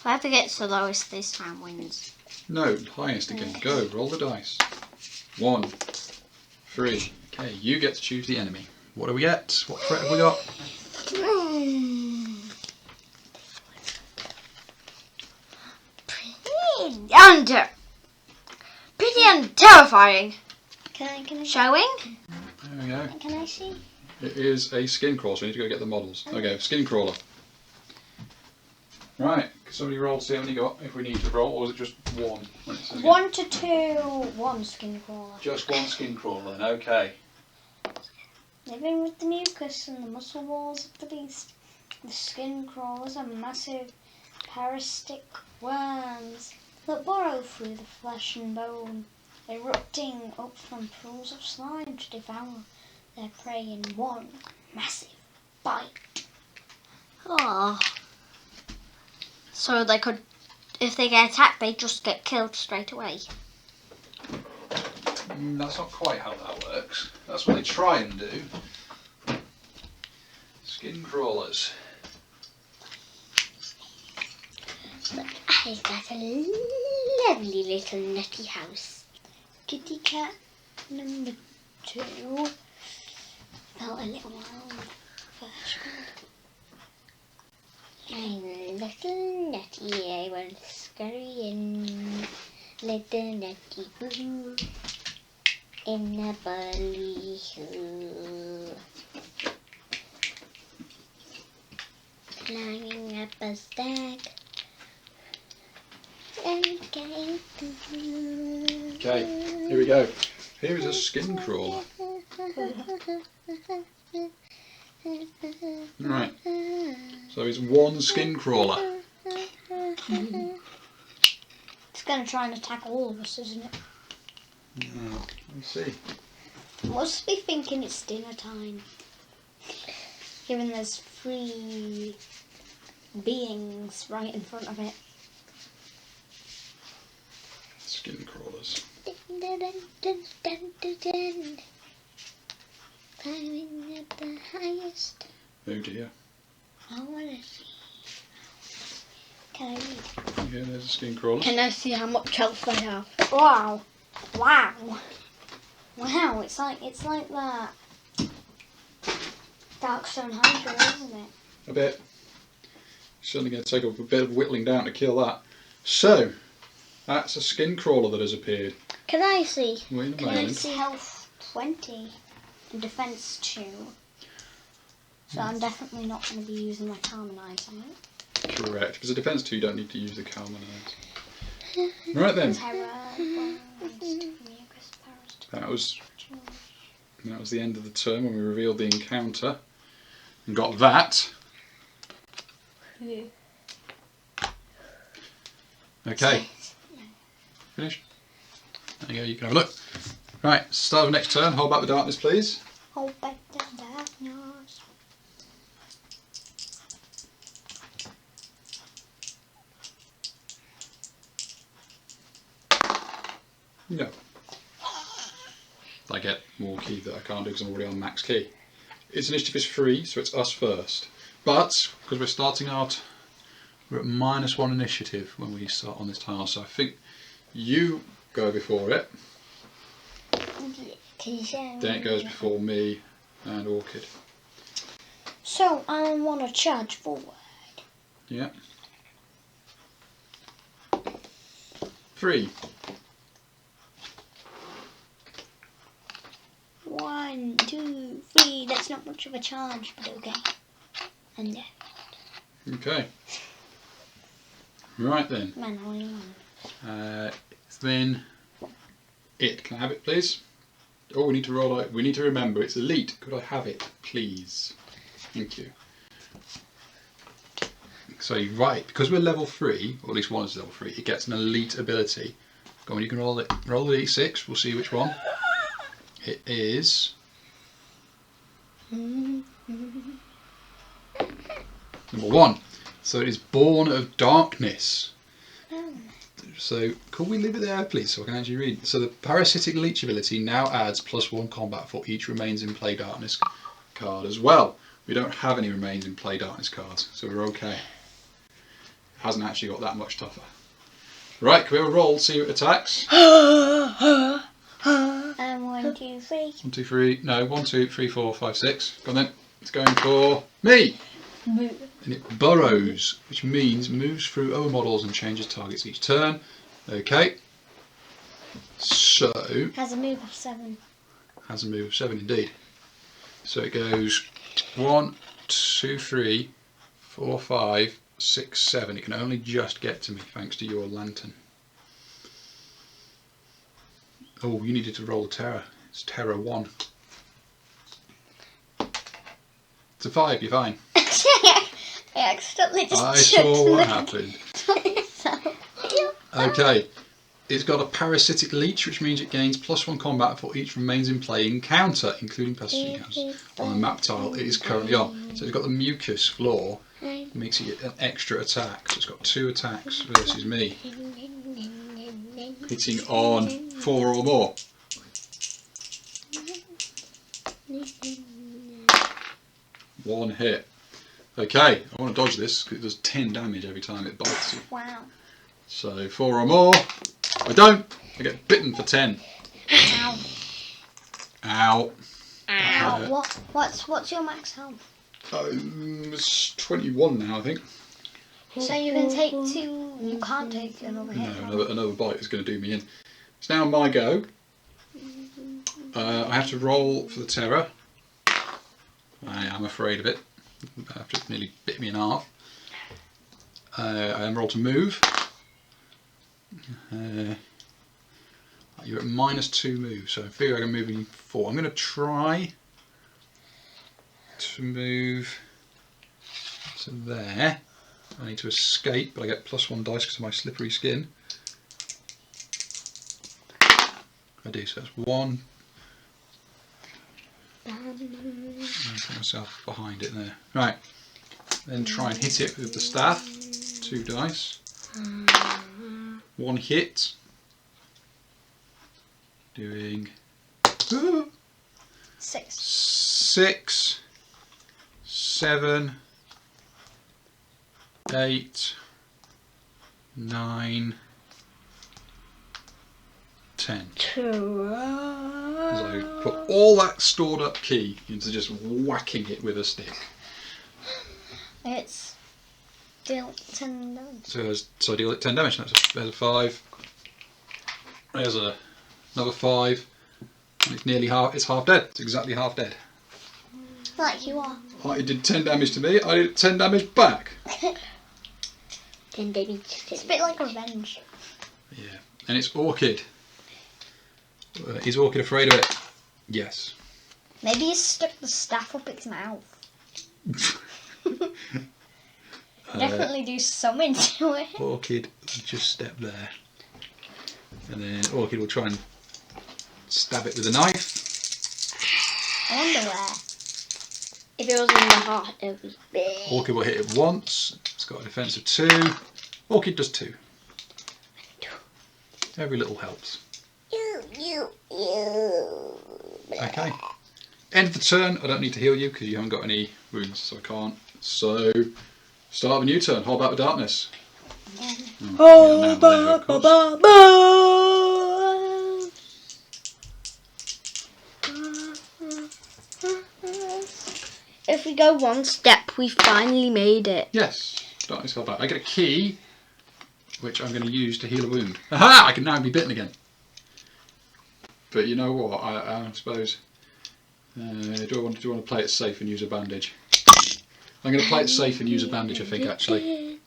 Whoever gets the lowest this time wins. No, highest again. Go, roll the dice. 1, 3. Okay, you get to choose the enemy. What do we get? What threat have we got? Pretty and terrifying. Can I Showing? There we go. Can I see? It is a skin crawler, so we need to go get the models. Okay, skin crawler. Right, can somebody roll to see how many you got, if we need to roll, or was it just 1? When it says 1 to 2, 1 skin crawler. Just 1 skin crawler then, okay. Living with the mucus and the muscle walls of the beast, the skin crawlers are massive parasitic worms that burrow through the flesh and bone, erupting up from pools of slime to devour their prey in one massive bite. Oh. So they could, if they get attacked, they just get killed straight away. That's not quite how that works. That's what they try and do. Skin crawlers. But I've got a lovely little nutty house. Kitty cat number 2 felt a little wild first. I'm a little nutty, I won't scurry in. Little nutty boo in a Bely hoo. Climbing up a stack and getting through. Okay, here we go. Here is a skin crawler. Right, so it's 1 skin crawler. It's It's going to try and attack all of us, isn't it? Let's see. Must be thinking it's dinner time. Given there's 3 beings right in front of it. Skin crawlers. Climbing at the highest. Oh dear. I want to see. Can I read? Yeah, there's a skin crawler. Can I see how much health I have? Wow. Wow. Wow, it's like that Darkstone Hydra, isn't it? A bit. Certainly going to take a bit of whittling down to kill that. So, that's a skin crawler that has appeared. Can I see? Wait a Can I moment. see health 20 and defense 2? So I'm definitely not going to be using my Carmenize on it. Correct, because the defense 2 you don't need to use the Carmenize. Right then. Terror, bonds, mucus, parasite. That was the end of the turn when we revealed the encounter. And got that. Okay. Finish. There you go, you can have a look. Right, start of next turn. Hold back the darkness, please. Hold back the darkness. No. I get more key that I can't do because I'm already on max key. Its initiative is free, so it's us first. But, because we're starting out, we're at -1 initiative when we start on this tile, so I think you go before it. Then it goes before me and Orchid. So I want to charge forward. Yeah. 3. 1, 2, 3. That's not much of a charge, but okay. And yeah. Okay. Right then. Man, only one. Then it. Can I have it, please? Oh, we need to roll out. We need to remember it's elite. Could I have it, please? Thank you. So you're right, because we're level 3, or at least one is level 3, it gets an elite ability. Go on, you can roll it. Roll the d6. We'll see which one. It is number 1. So it is Born of Darkness. So could we leave it there, please, so I can actually read? So the Parasitic Leech ability now adds +1 combat for each Remains in Play Darkness card as well. We don't have any Remains in Play Darkness cards, so we're okay. Hasn't actually got that much tougher. Right, can we have a roll, see who it attacks? 1, 2, 3. 1, 2, 3, no, 1, 2, 3, 4, 5, 6. Go on then. It's going for me! Move. And it burrows, which means moves through other models and changes targets each turn. Okay. So, Has a move of 7. has a move of 7 indeed. So it goes 1, 2, 3, 4, 5, 6, 7. It can only just get to me thanks to your lantern. Oh, you needed to roll a terror. It's terror 1. It's a 5, you're fine. I accidentally just I chucked saw what the- happened. So, Okay. It's got a Parasitic Leech, which means it gains +1 combat for each Remains in Play encounter, including pathogen encounters, on the map tile it is currently on. So it's got the Mucus floor, makes it an extra attack. So it's got 2 attacks versus me, hitting on 4 or more. One hit. Okay, I want to dodge this because it does 10 damage every time it bites you. wow. So 4 or more. I don't. I get bitten for 10. Ow. Ow. Ow. What's your max health? It's 21 now, I think. So you can take 2. You can't take another hit. No, another bite is going to do me in. It's now my go. I have to roll for the terror. I am afraid of it. After it nearly bit me in half. I am roll to move. You're at -2 move, so I figure I can move in 4. I'm going to try to move to there. I need to escape, but I get +1 dice because of my slippery skin. I do, so that's 1. I'll put myself behind it there. Right, then try and hit it with the staff. 2 dice. 1 hit. Doing 6. 6, 7, 8, 9, 10. As I put all that stored up key into just whacking it with a stick. It's deal 10 damage. So I deal it 10 damage. There's a 5. There's another 5. And it's nearly half. It's half dead. It's exactly half dead. Like you are. It did 10 damage to me. I did 10 damage back. 10 damage. It's a bit like revenge. Yeah. And it's Orchid. Is Orchid afraid of it? Yes. Maybe he's stuck the staff up its mouth. Definitely do something to it. Orchid will just step there. And then Orchid will try and stab it with a knife. I wonder where. If it was in the heart, it was big. Orchid will hit it once. It's got a defense of 2. Orchid does 2. Every little helps. Okay. End of the turn. I don't need to heal you because you haven't got any wounds, so I can't. So, start of a new turn. Hold back the darkness. Oh, if we go one step, we finally made it. Yes. Darkness held back. I get a key, which I'm going to use to heal a wound. Aha! I can now be bitten again. But you know what? I suppose. Do I want to play it safe and use a bandage? I'm going to play it safe and use a bandage. I think actually.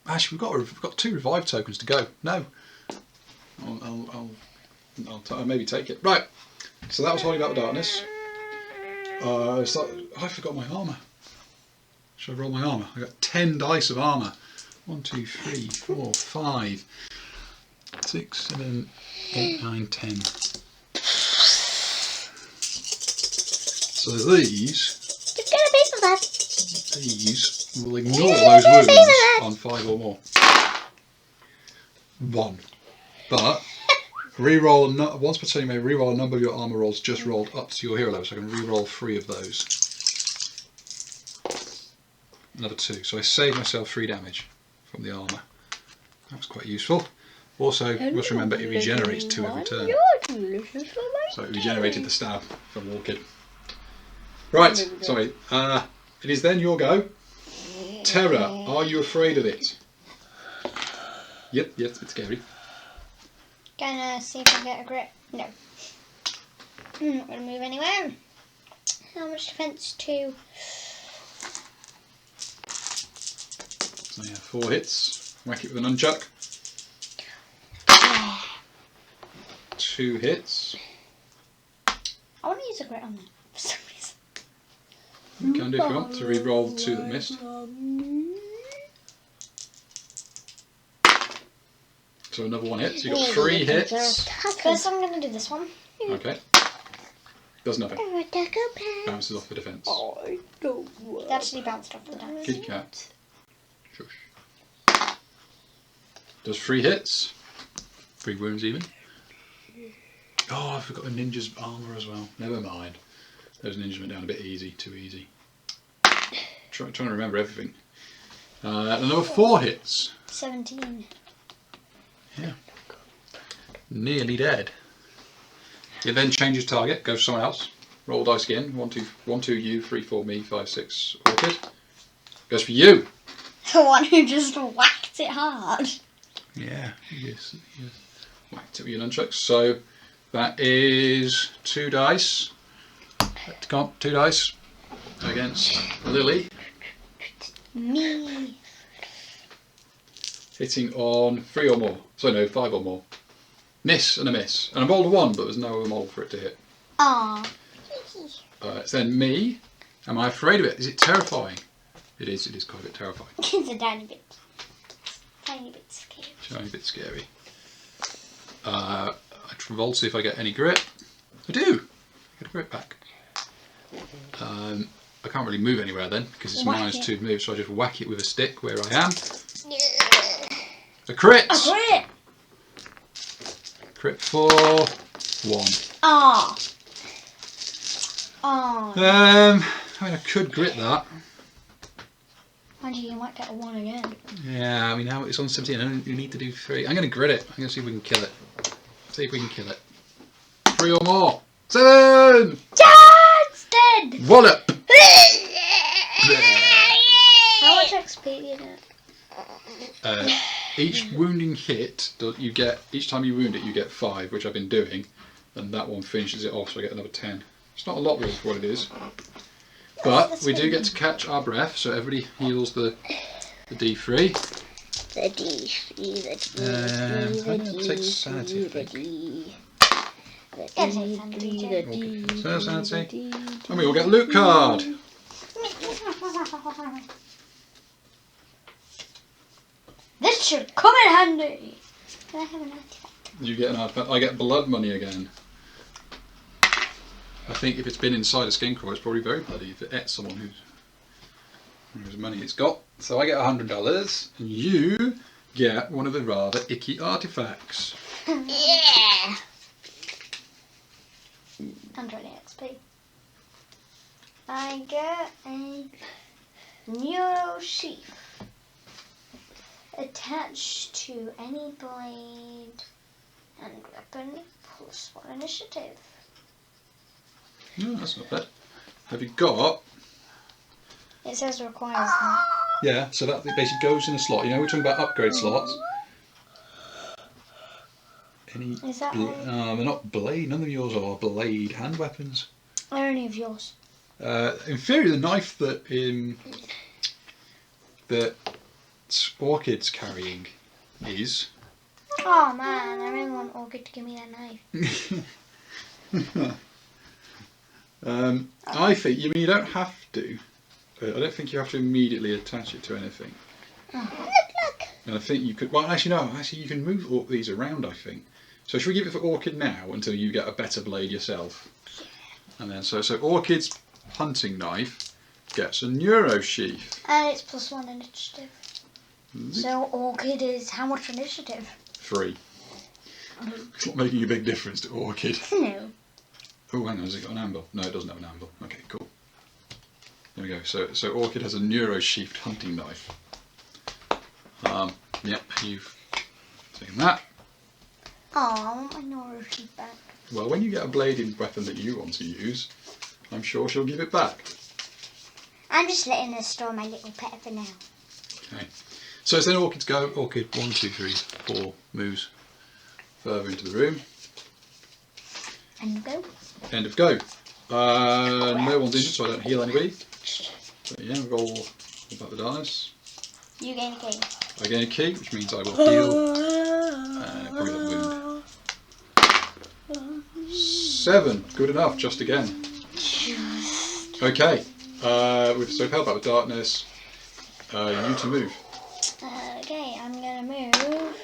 Actually, we've got 2 revive tokens to go. No. I'll maybe take it. Right. So that was Holding Back the Darkness. I forgot my armour. Should I roll my armour? I got 10 dice of armour. 1, 2, 3, 4, 5, 6, 7, 8, 9, 10. So these will ignore those wounds on 5 or more. 1. But reroll once per turn you may reroll a number of your armour rolls just rolled up to your hero level, so I can reroll 3 of those. Another 2. So I save myself 3 damage from the armour. That's quite useful. Also, must remember it regenerates 2 every turn. So it regenerated the stab from Orchid. Right, sorry. It is then your go. Terra, are you afraid of it? Yep, it's a bit scary. Gonna see if I get a grip. No. I'm not gonna move anywhere. How much defense? 2. So yeah, 4 hits. Whack it with a nunchuck. 2 hits. I want to use a grit on that for some reason. You can do if you want to re-roll the 2 that missed. So another 1 hit. So you got 3 hits. First, I'm gonna do this one. Okay. Does nothing. Bounces off the defence. It actually bounced off the dice. Kitty cat. Shush. Does 3 hits. 3 wounds even. Oh, I forgot the ninja's armour as well. Never mind. Those ninjas went down a bit easy. Too easy. Trying to remember everything. Another 4 hits. 17. Yeah. Nearly dead. It then changes target, goes for someone else. Roll dice again. 1, 2 you, 3, 4 me, 5, 6 Orchid. Goes for you. The one who just whacked it hard. Yeah, yes. Whacked it with your nunchucks. So that is 2 dice. Come on, 2 dice against Lily. Me. Hitting on 3 or more. So no, 5 or more. Miss and a miss. And I rolled a 1, but there's no mole for it to hit. Aww. It's then me. Am I afraid of it? Is it terrifying? It is quite a bit terrifying. It's a tiny bit. Tiny bit scary. Tiny bit scary. I roll to see if I get any grit. I do! I get a grit back. I can't really move anywhere then because it's -2 to move, so I just whack it with a stick where I am. A crit! A crit! Crit for 1. Ah. Oh. I mean, I could grit that. Mind you might get a 1 again. Yeah, I mean, now it's on 17. And you need to do 3. I'm going to grit it. I'm going to see if we can kill it. See if we can kill it. 3 or more. 7! Yeah, it's dead! Wallop! How much XP do you get? Each wounding hit, you get each time you wound it, you get 5, which I've been doing, and that one finishes it off, so I get another 10. It's not a lot really for what it is, but we do get to catch our breath, so everybody heals the D3. The D3, the D3, I'm going to take sanity, I think. So sanity, and we all get a loot card. This should come in handy. Can I have an artifact? You get an artifact. I get blood money again. I think if it's been inside a skin crawl, it's probably very bloody if it ate someone whose money it's got. So I get $100, and you get one of the rather icky artifacts. Yeah. 120 XP. I get a neuro sheath attached to any blade and weapon +1 initiative. No, that's not bad. Have you got? It says requires that. Yeah, so that basically goes in a slot. You know, we're talking about upgrade slots. Any? Is that they're not blade. None of yours are blade hand weapons. Are any of yours? In theory, the knife that that Orchid's carrying is. Oh man, I really want Orchid to give me that knife. I think you don't have to. I don't think you have to immediately attach it to anything. And I think you could. Well, actually no. Actually, you can move all these around. I think. So should we give it for Orchid now until you get a better blade yourself? And then so Orchid's hunting knife gets a neuro sheath. And it's +1 initiative. So Orchid is how much initiative? 3. It's not making a big difference to Orchid. No. Oh, hang on, has it got an anvil? No, it doesn't have an anvil. Okay, cool. There we go. So Orchid has a neuro-sheathed hunting knife. Yep, you've taken that. Oh, I want my neuro sheath back. Well, when you get a bladed weapon that you want to use, I'm sure she'll give it back. I'm just letting her store my little pet for now. Okay. So it's then Orchid's go. Orchid 1, 2, 3, 4 moves further into the room. And go. End of go. No one's injured, so I don't heal anybody. So yeah, roll about the dice. You gain a key. I gain a key, which means I will heal. Probably that wound. 7. Good enough, just again. Okay. So Hellbound with Darkness. You to move. Okay, I'm gonna move.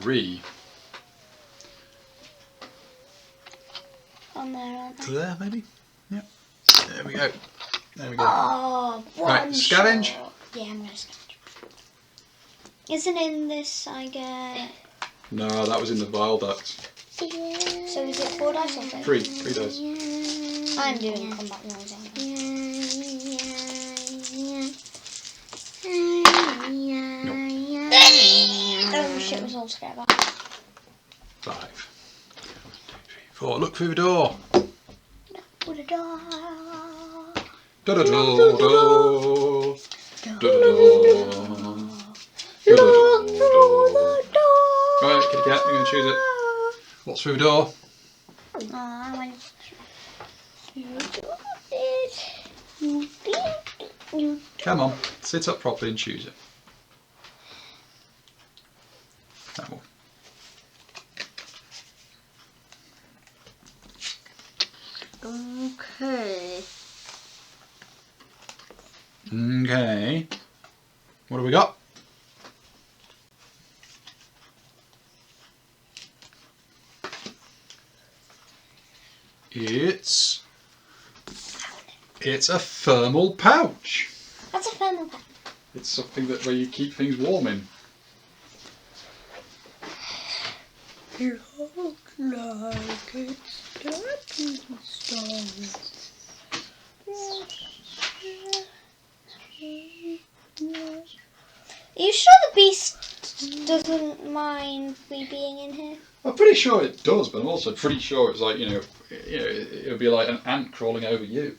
3. On there, aren't To there, maybe? Yep. There we go. There we go. Oh, Right, scavenge. shot. Yeah, I'm gonna scavenge. Isn't in this I get... No, that was in the Vile Ducts. So is it 4 dice or 5? 3 dice. I'm doing combat noise Oh shit, was all together. 5. 1, 2, 3, 4. Look through the door. With a door. Da da da da. Da da da. Right, kitty cat, you're going to choose it. What's through the door? Come on, sit up properly and choose it. That one. Okay. Okay. What do we got? It's a thermal pouch. That's a thermal pouch. It's something where you keep things warm in. You look like it's stepping stones. Are you sure the beast doesn't mind me being in here? I'm pretty sure it does, but I'm also pretty sure it's like, it would be like an ant crawling over you.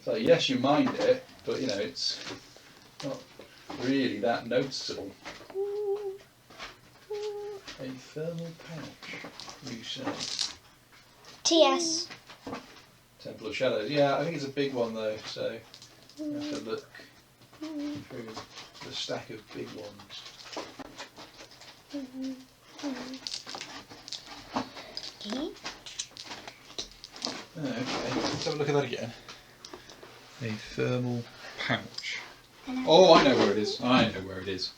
So yes, you mind it, but it's not really that noticeable. A thermal pouch, you say? TS. Temple of Shadows. Yeah, I think it's a big one though, so you have to look through the stack of big ones. Okay, let's have a look at that again. A thermal pouch. Oh, I know where it is. I know where it is.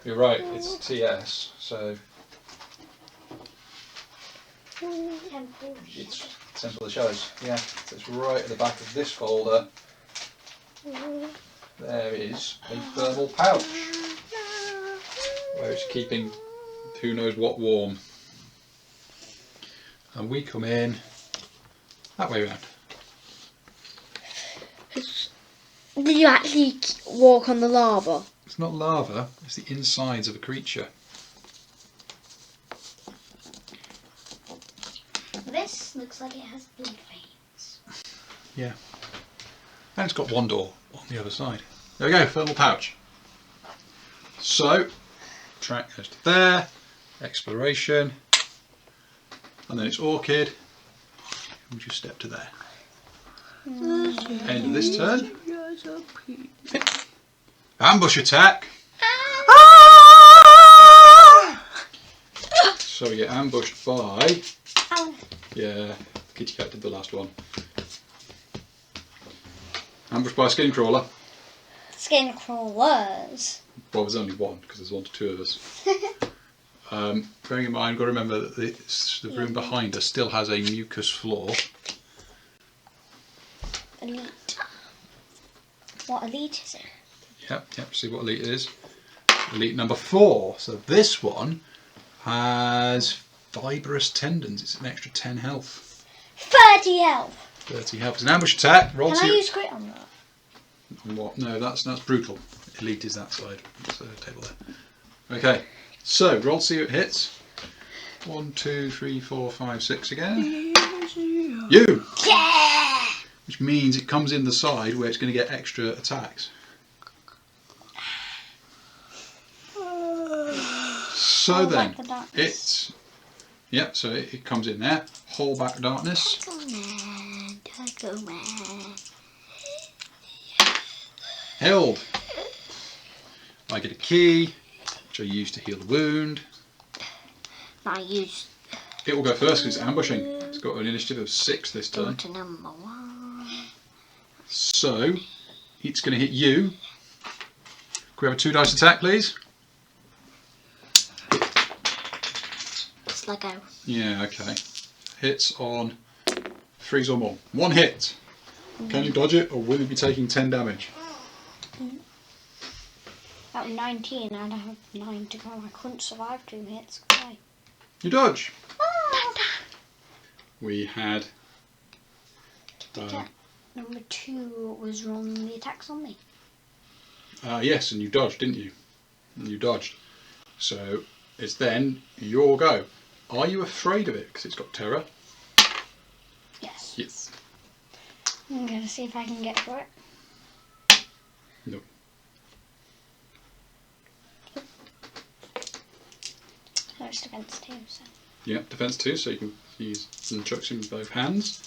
You're right, it's TS, so it's Temple of the Shadows. Yeah, so it's right at the back of this folder. There is a thermal pouch where it's keeping who knows what warm. And we come in that way around. Do you actually walk on the lava? It's not lava, it's the insides of a creature. This looks like it has blood veins. Yeah. And it's got one door on the other side. There we go, thermal pouch. So, track goes to there, exploration, and then it's Orchid. We'll just step to there. End of this turn. Ambush attack. So we get ambushed by... Yeah, Kitty Cat did the last one. Ambushed by a skin crawler. Skin crawlers. Well, there's only one because there's 1 to 2 of us. Bearing in mind, got to remember that the room behind us still has a mucus floor. Elite. What elite is it? Yep, see what elite it is. Elite number 4. So this one has fibrous tendons. It's an extra 10 health. 30 health. 30 health. It's an ambush attack. Roll Can to I your... use crit on that? What? No, that's brutal. Elite is that side. That's the table there. Okay, so roll to see what hits. 1, 2, 3, 4, 5, 6 again. You! Yeah! Which means it comes in the side where it's going to get extra attacks. So then, it's... Yep, so it comes in there. Hold back darkness. Held. I get a key, which I use to heal the wound. It will go first because it's ambushing. It's got an initiative of 6 this turn. Number 1. So, it's going to hit you. Can we have a 2 dice attack, please? Let's let go. Yeah, okay. Hits on 3s or more. 1 hit. Can you dodge it, or will you be taking 10 damage? That was 19, I'd have 9 to go. I couldn't survive 2 hits, could I? You dodge. We had... Number 2 was rolling the attacks on me. yes, and you dodged, didn't you? And you dodged. So, it's then your go. Are you afraid of it? Because it's got terror. Yes. Yes. I'm going to see if I can get through it. No. No, it's defense 2, so... Yeah, defense 2, so you can use the chucks in both hands.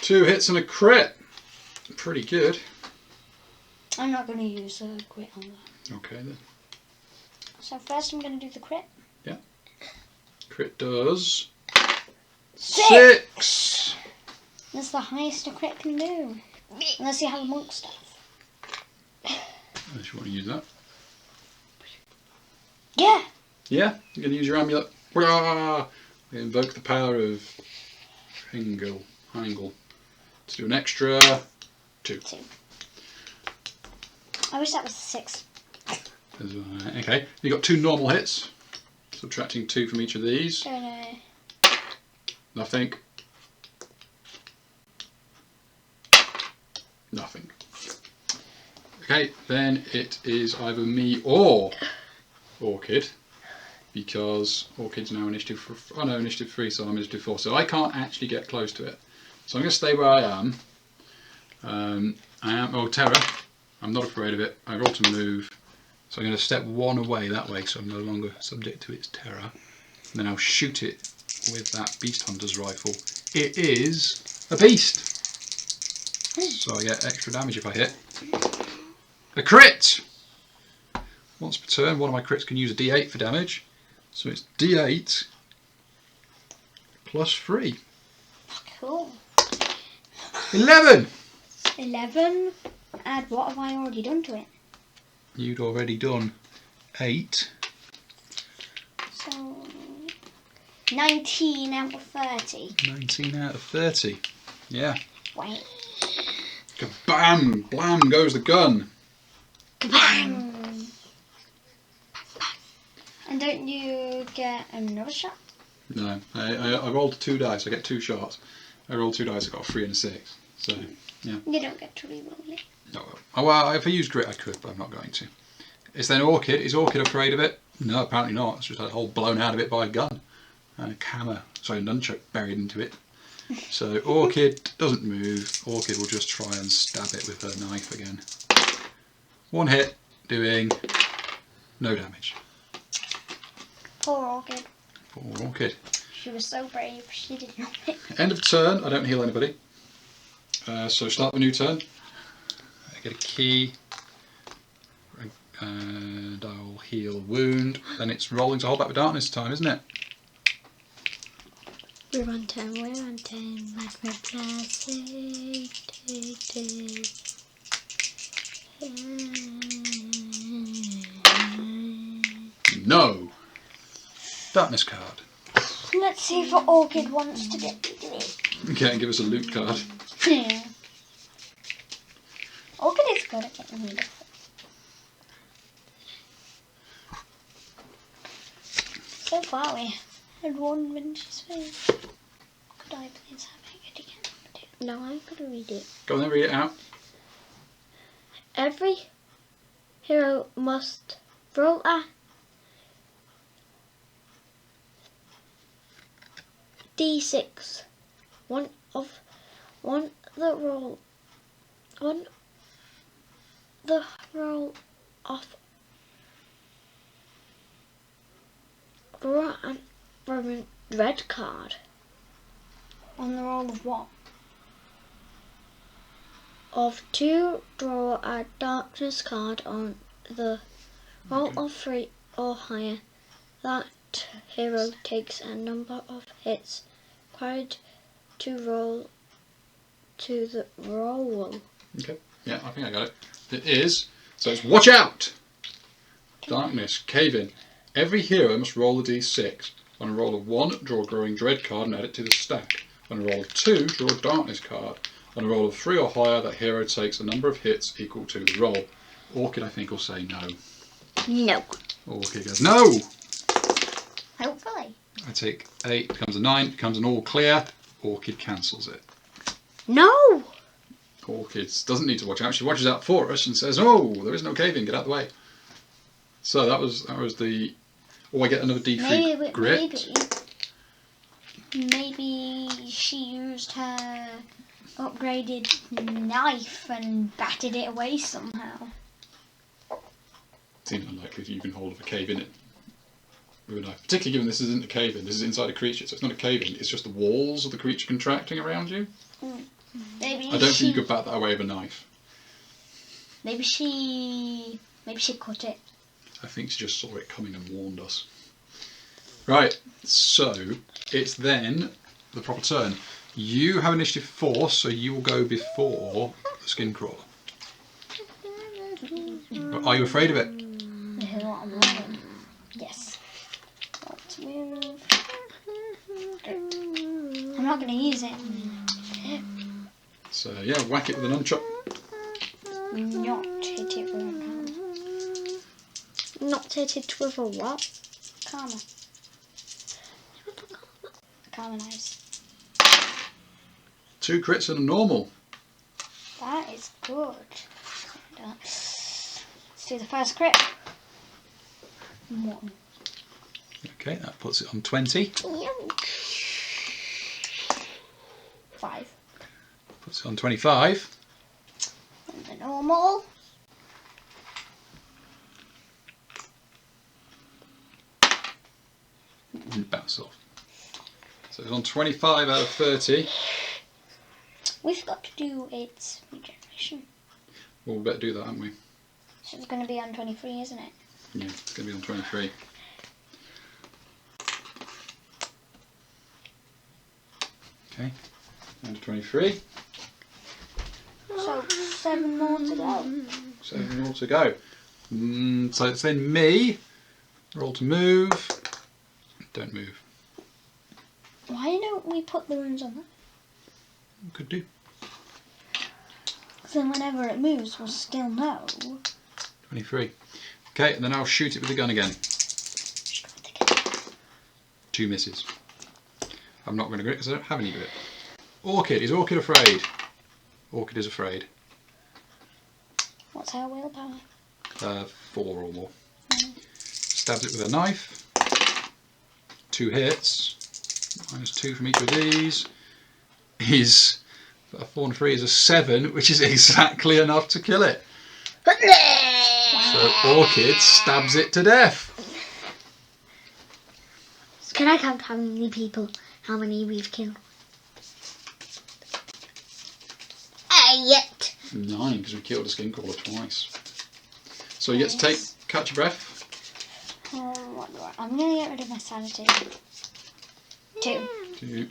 Two hits and a crit. Pretty good. I'm not going to use a crit on that. Okay then. So first I'm going to do the crit. Yeah. Crit does... 6! That's the highest a crit can do. Unless you have monk stuff. Unless you want to use that. Yeah. Yeah, you're going to use your amulet. Hurrah! Invoke the power of Hengel to do an extra 2. I wish that was 6. Okay, you got 2 normal hits, subtracting 2 from each of these. Don't know. Nothing. Nothing. Okay, then it is either me or Orchid, because Orchid's now initiative 3, so I'm initiative 4, so I can't actually get close to it. So I'm going to stay where I am. Terror. I'm not afraid of it. I roll to move, so I'm going to step 1 away that way, so I'm no longer subject to its terror. And then I'll shoot it with that Beast Hunter's rifle. It is a beast, so I get extra damage if I hit. A crit! Once per turn, one of my crits can use a D8 for damage, so it's D8 plus 3. Cool. 11! 11. Add what have I already done to it? You'd already done 8. So 19 out of 30. 19 out of 30. Yeah. Wait. Kabam! Blam goes the gun. Bang! And don't you get another shot? No, I rolled 2 dice, I get 2 shots. I rolled 2 dice, I got a 3 and a 6. So, yeah. You don't get to reroll it. No, well, if I used grit I could, but I'm not going to. It's then Orchid. Is Orchid afraid of it? No, apparently not. It's just had a hole blown out of it by a gun. And a hammer, sorry, a nunchuck buried into it. So Orchid doesn't move. Orchid will just try and stab it with her knife again. 1 hit, doing no damage. Poor Orchid. Poor Orchid. She was so brave, she did nothing. End of turn, I don't heal anybody. So start the new turn. I get a key. And I'll heal wound. Then it's rolling to hold back the darkness time, isn't it? We're on 10, like my classic day. No! Darkness card. Let's see if Orchid wants to get rid of it. Okay, give us a loot card. Yeah. Orchid is good at getting rid of it. So far we had 1 Vince's face. Could I please have it again? No, I'm gonna read it. Go on then, read it out. Every hero must roll a D6. One the roll off draw a red card. On the roll of what? Of 2, draw a darkness card. On the roll of 3 or higher, that hero takes a number of hits required to roll to the roll. Okay, yeah, I think I got it. It is, so it's watch out! Darkness, cave in. Every hero must roll a d6. On a roll of 1, draw a growing dread card and add it to the stack. On a roll of 2, draw a darkness card. On a roll of 3 or higher, that hero takes a number of hits equal to the roll. Orchid, I think, will say no. No. Orchid goes, no! Hopefully. I take 8, becomes a 9, becomes an all clear. Orchid cancels it. No! Orchid doesn't need to watch out. She watches out for us and says, "Oh, there is no caving. Get out of the way." So that was the. Oh, I get another D3 grit. Maybe she used her upgraded knife and batted it away somehow. Seems unlikely if you can hold of a cave in it with a knife. Particularly given this isn't a cave in. This is inside a creature, so it's not a cave in. It's just the walls of the creature contracting around you. Maybe I don't think you could bat that away with a knife. Maybe she cut it. I think she just saw it coming and warned us. Right, so it's then the proper turn. You have initiative 4, so you will go before the skin crawler. Are you afraid of it? This is what I'm rolling. Yes. Let's move. I'm not going to use it. So yeah, whack it with a nunchuck. Not hit it with a hammer. Not hit it with a what? Karma. Karma knives. 2 crits and a normal. That is good. Let's do the first crit. 1. Okay, that puts it on 20. 5. Puts it on 25. And the normal. And bounce off. So it's on 25 out of 30. We forgot to do its regeneration. Well, we better do that, haven't we? So it's going to be on 23, isn't it? Yeah, it's going to be on 23. Okay, down to 23. So 7 more to go. 7 more to go. So it's then me. Roll to move. Don't move. Why don't we put the runes on that? Could do. So whenever it moves, we'll still know. 23. Okay, and then I'll shoot it with the gun again. 2 misses. I'm not going to grit because I don't have any grit. Orchid. Is Orchid afraid? Orchid is afraid. What's our willpower? 4 or more. Stabs it with a knife. 2 hits. -2 from each of these. Is a 4 and 3 is a 7, which is exactly enough to kill it. So Orchid stabs it to death. Can I count how many we've killed? 8. 9, because we killed a skin crawler twice. So you get to catch your breath. I'm going to get rid of my sanity. 2. 2.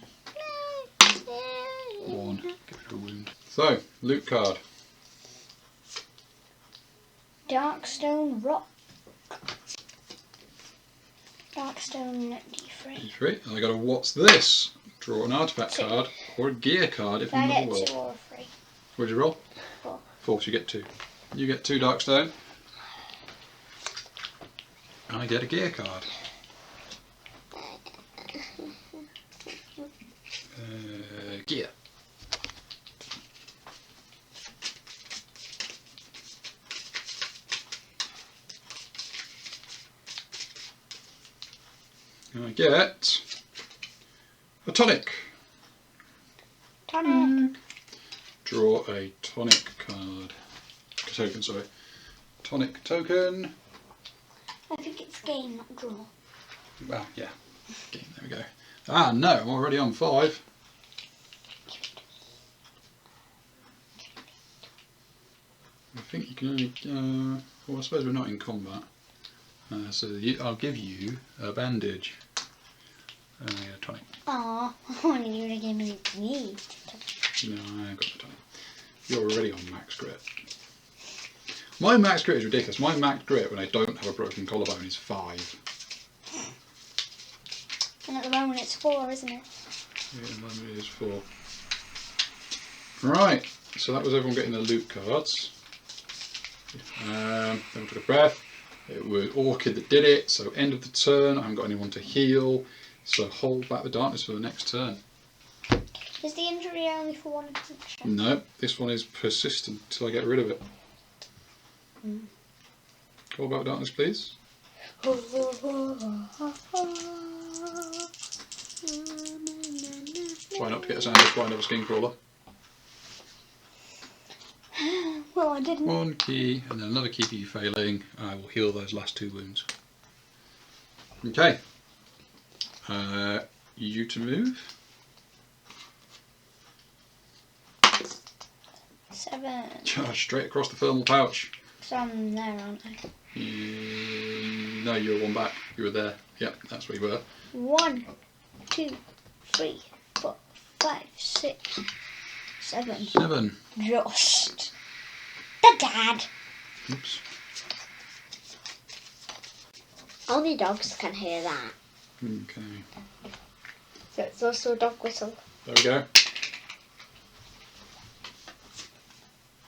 1. Get rid of a wound. So, loot card. Darkstone Rock. Darkstone D3. D3. And I got a what's this? Draw an artifact 2. card or a gear card if Did I in get another 2 world. or 3? What did you roll? 4. 4, so you get 2. You get 2 Darkstone. I get a gear card. Gear. I get a tonic. Tonic. Draw a tonic card. Token, sorry. Tonic token. I think it's game, not draw. Well, yeah. Okay, there we go. Ah, no, I'm already on 5. I think you can only. Well, I suppose we're not in combat. So I'll give you a bandage. A tonic. Aw, I wanted you to give me me. No, I got the tonic. You're already on max grit. My max grit is ridiculous. My max grit when I don't have a broken collarbone is 5. And at the moment it's 4, isn't it? Yeah, mine is 4. Right, so that was everyone getting their loot cards. Then we took a breath. It was Orchid that did it, so end of the turn. I haven't got anyone to heal, so hold back the darkness for the next turn. Is the injury only for 1 punch? No, this one is persistent until I get rid of it. Hold back the darkness, please. Try not to get us ambushed by another skin crawler. Well, I didn't. 1 key, and then another key for you failing. I will heal those last 2 wounds. Okay. You to move. 7. Charge straight across the thermal pouch. So I'm there, aren't I? No, you were 1 back. You were there. Yep, that's where you were. 1, 2, 3, 4, 5, 6, 7. 7. Just. The dad. Oops. Only dogs can hear that. Okay. So it's also a dog whistle. There we go.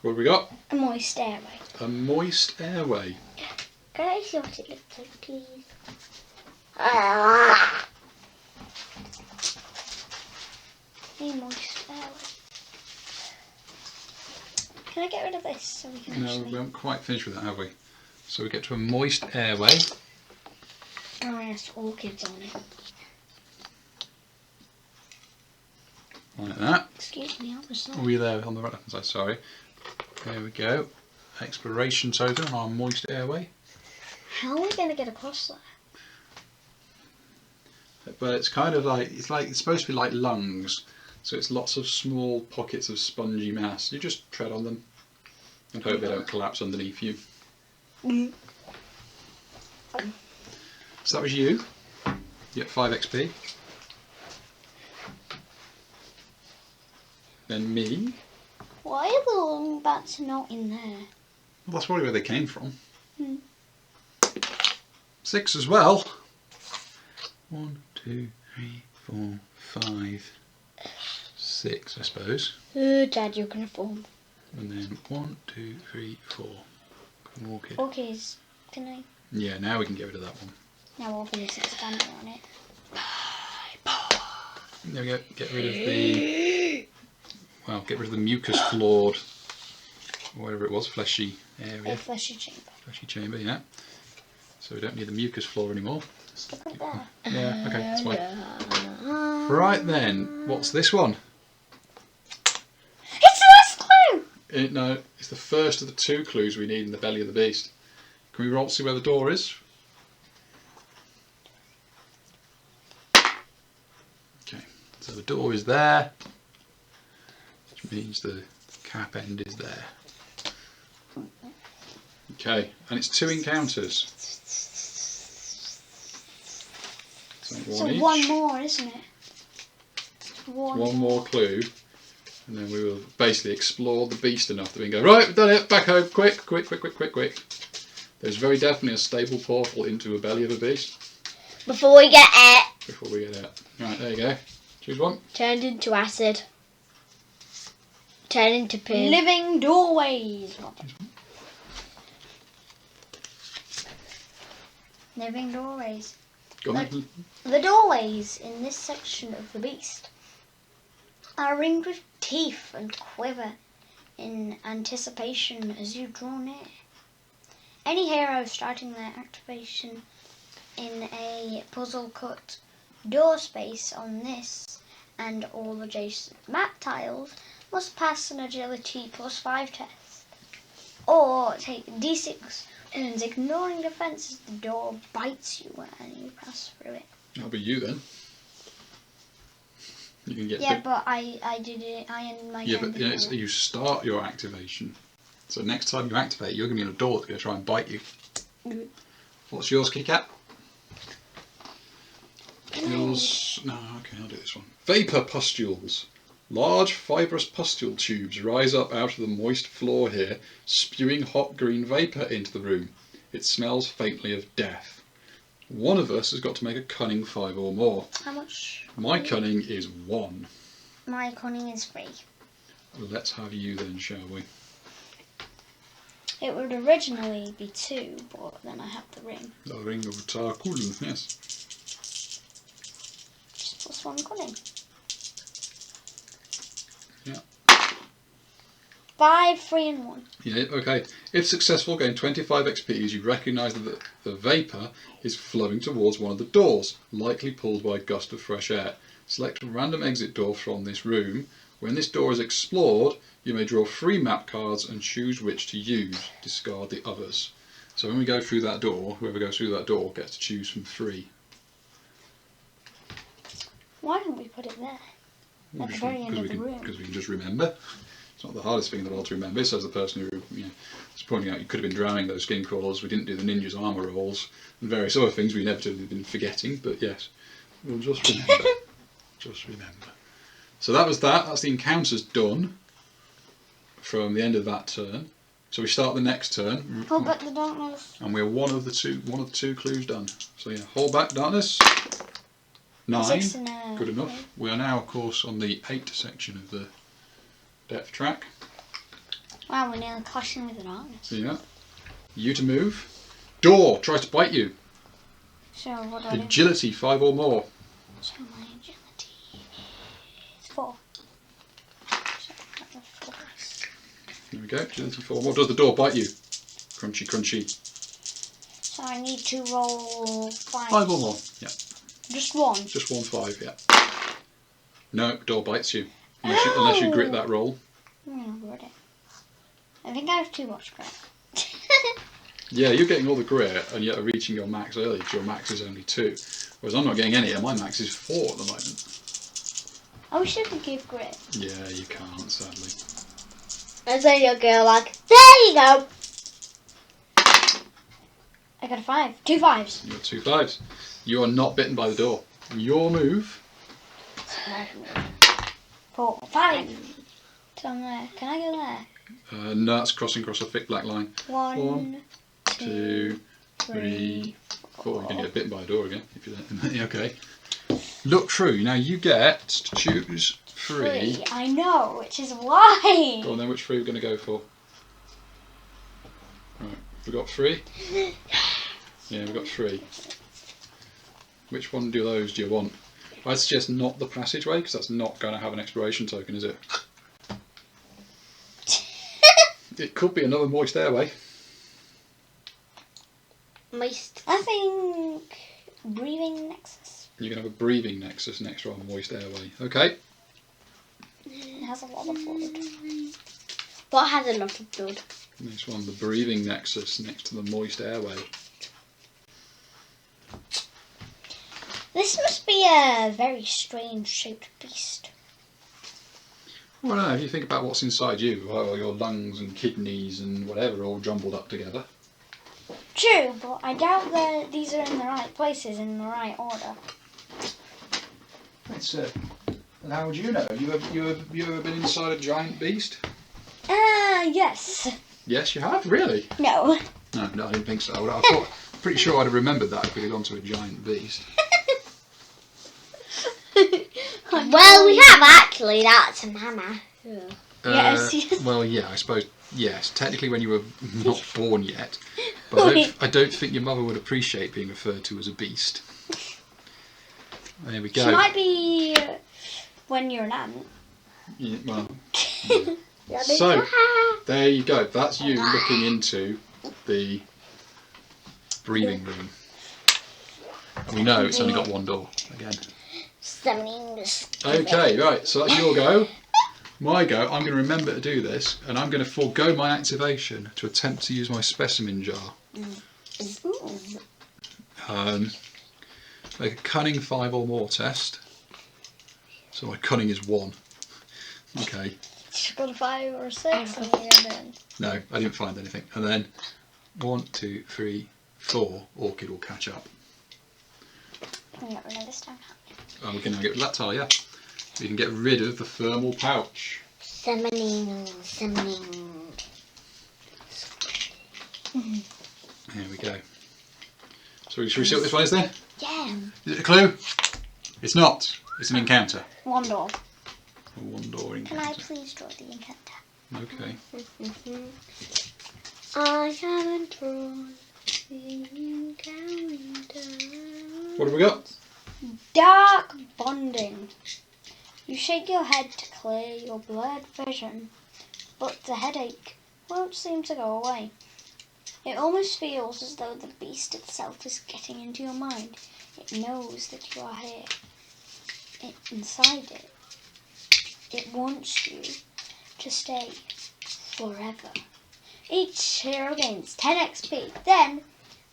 What have we got? A moist airway. A moist airway. Can I see what it looks like, please? A moist airway. Can I get rid of this so we can No, actually... we haven't quite finished with that, have we? So we get to a moist airway. Oh yes, orchids on it. Like that. Excuse me, I was Oh, not. we're there on the right hand side, sorry. There we go. Exploration token on our moist airway. How are we going to get across that? But it's kind of like it's supposed to be like lungs. So it's lots of small pockets of spongy mass. You just tread on them and hope they don't collapse underneath you. So that was you. You get 5 XP. Then me. Why are the long bats not in there? Well, that's probably where they came from. Hmm. 6 as well. 1, 2, 3, 4, 5, 6, I suppose. Oh, Dad, you're going to fall. And then 1, 2, 3, 4. Orchid. Orchids. Can I? Yeah, now we can get rid of that one. Now orchids expanding on it. There we go. Get rid of the. Well, get rid of the mucus floored, or whatever it was, fleshy area. A fleshy chamber. Fleshy chamber, yeah. So we don't need the mucus floor anymore. Look at that. Yeah, okay, that's fine. Right then, what's this one? It's the last clue! No, it's the first of the 2 clues we need in the belly of the beast. Can we roll to see where the door is? Okay, so the door is there, which means the cap end is there. Okay, and it's 2 encounters. So So one each. one more, isn't it? One more clue, and then we will basically explore the beast enough that we can go, right, we've done it, back home, quick. There's very definitely a stable portal into a belly of a beast Before we get it, before we get out. Right, there you go. Choose one. turned into acid. Turned into poo. Living doorways. Living doorways. Go on. The doorways in this section of the beast are ringed with teeth and quiver in anticipation as you draw near. Any hero starting their activation in a puzzle cut door space on this and all adjacent map tiles must pass an agility +5 test or take D6 and ignoring defense as the door bites you and you pass through it. That'll be you then. You can get. Yeah, but I did it. I and my Yeah, friend but did it's, it. you start your activation. So next time you activate, you're going to be in a door that's going to try and bite you. Mhm. What's yours, Kit Kat? Can I- Yours. No, okay, I'll do this one. Vapour pustules. Large fibrous pustule tubes rise up out of the moist floor here, spewing hot green vapour into the room. It smells faintly of death. One of us has got to make a cunning 5 or more. How much? My cunning is 1. My cunning is 3. Let's have you then, shall we? It would originally be 2, but then I have the ring. The ring of Tarkul, yes. Just +1 cunning. Yeah. 5, 3 and 1. Yeah, okay. If successful, gain 25 XP as you recognise that the vapour is flowing towards one of the doors, likely pulled by a gust of fresh air. Select a random exit door from this room. When this door is explored, you may draw 3 map cards and choose which to use. Discard the others. So when we go through that door, whoever goes through that door gets to choose from 3. Why don't we put it there? At the very end of the room. Because we can just remember. It's not the hardest thing in the world to remember, says the person who was pointing out you could have been drowning those skin crawlers, we didn't do the ninja's armour rolls, and various other things we inevitably have been forgetting, but yes, we'll just remember. Just remember. So that was that. That's the encounters done from the end of that turn. So we start the next turn. Hold back the darkness. And we're one of the two clues done. So yeah, hold back darkness. 9. 6 and a... Good enough. We are now, of course, on the 8 section of the depth track. Wow, we're nearly clashing with the darkness. See that? You to move. Door tries to bite you. So what do I do? Agility 5 or more. So my agility is 4. So that's 4 dice. There we go. Agility 4 or more. Does the door bite you? Crunchy, crunchy. So I need to roll 5. 5 or more. Yeah. Just 1. Just 1 5. Yeah. No, door bites you. Unless you grit that roll. I'm gonna grit it. I think I have too much grit. Yeah, you're getting all the grit and yet are reaching your max early because your max is only 2. Whereas I'm not getting any and my max is 4 at the moment. I wish I could give grit. Yeah, you can't, sadly. And then you'll go like, there you go. I got a 5. 2 5s. You got 2 5s. You are not bitten by the door. Your move. 4 5. So I'm there. Can I go there? No, that's crossing across a thick black line. 1, 2, 3, 4. You're going to get bitten by a door again. If you're okay. Look through. Now you get to choose 3. I know, which is why. Go on then, which 3 we're going to go for? Right, we got 3? Yeah, we got 3. Which one do those do you want? I'd suggest not the passageway because that's not going to have an exploration token, is it? It could be another moist airway. Moist. I think breathing nexus. You're going to have a breathing nexus next to our moist airway. Okay. It has a lot of blood. What has a lot of blood? Next one, the breathing nexus next to the moist airway. This must be a very strange shaped beast. Well, no, if you think about what's inside you, well, your lungs and kidneys and whatever all jumbled up together. True, but I doubt that these are in the right places in the right order. It's and how would you know? You ever been inside a giant beast? Yes. Yes, you have. Really? No. No, I didn't think so. I thought, pretty sure I'd have remembered that if we'd have gone to a giant beast. Well, we have actually. That's an hammer. Yeah. Yes. Well, yeah, I suppose. Yes, technically when you were not born yet. But I don't think your mother would appreciate being referred to as a beast. There we go. She might be when you're an ant. Yeah, well. Yeah. So, there you go. That's you looking into the breathing room. And we know it's only got one door, again. Okay, right, so that's your go. My go, I'm going to remember to do this, and I'm going to forego my activation to attempt to use my specimen jar. Make a cunning 5 or more test. So my cunning is 1. Okay. She's got a 5 or a 6 and we're in. No, I didn't find anything. And then 1, 2, 3, 4, Orchid will catch up. Can we get rid of this down? And we can now get rid of that tile, yeah. So you can get rid of the thermal pouch. Summoning. There we go. So should we see what this one is then? Yeah. Is it a clue? It's not. It's an encounter. One door. A 1 door Can I encounter. please draw the encounter? Okay. I haven't drawn the encounter. What have we got? Dark bonding. You shake your head to clear your blurred vision, but the headache won't seem to go away. It almost feels as though the beast itself is getting into your mind. It knows that you are here. Inside it. It wants you to stay forever. Each hero gains 10 XP. Then,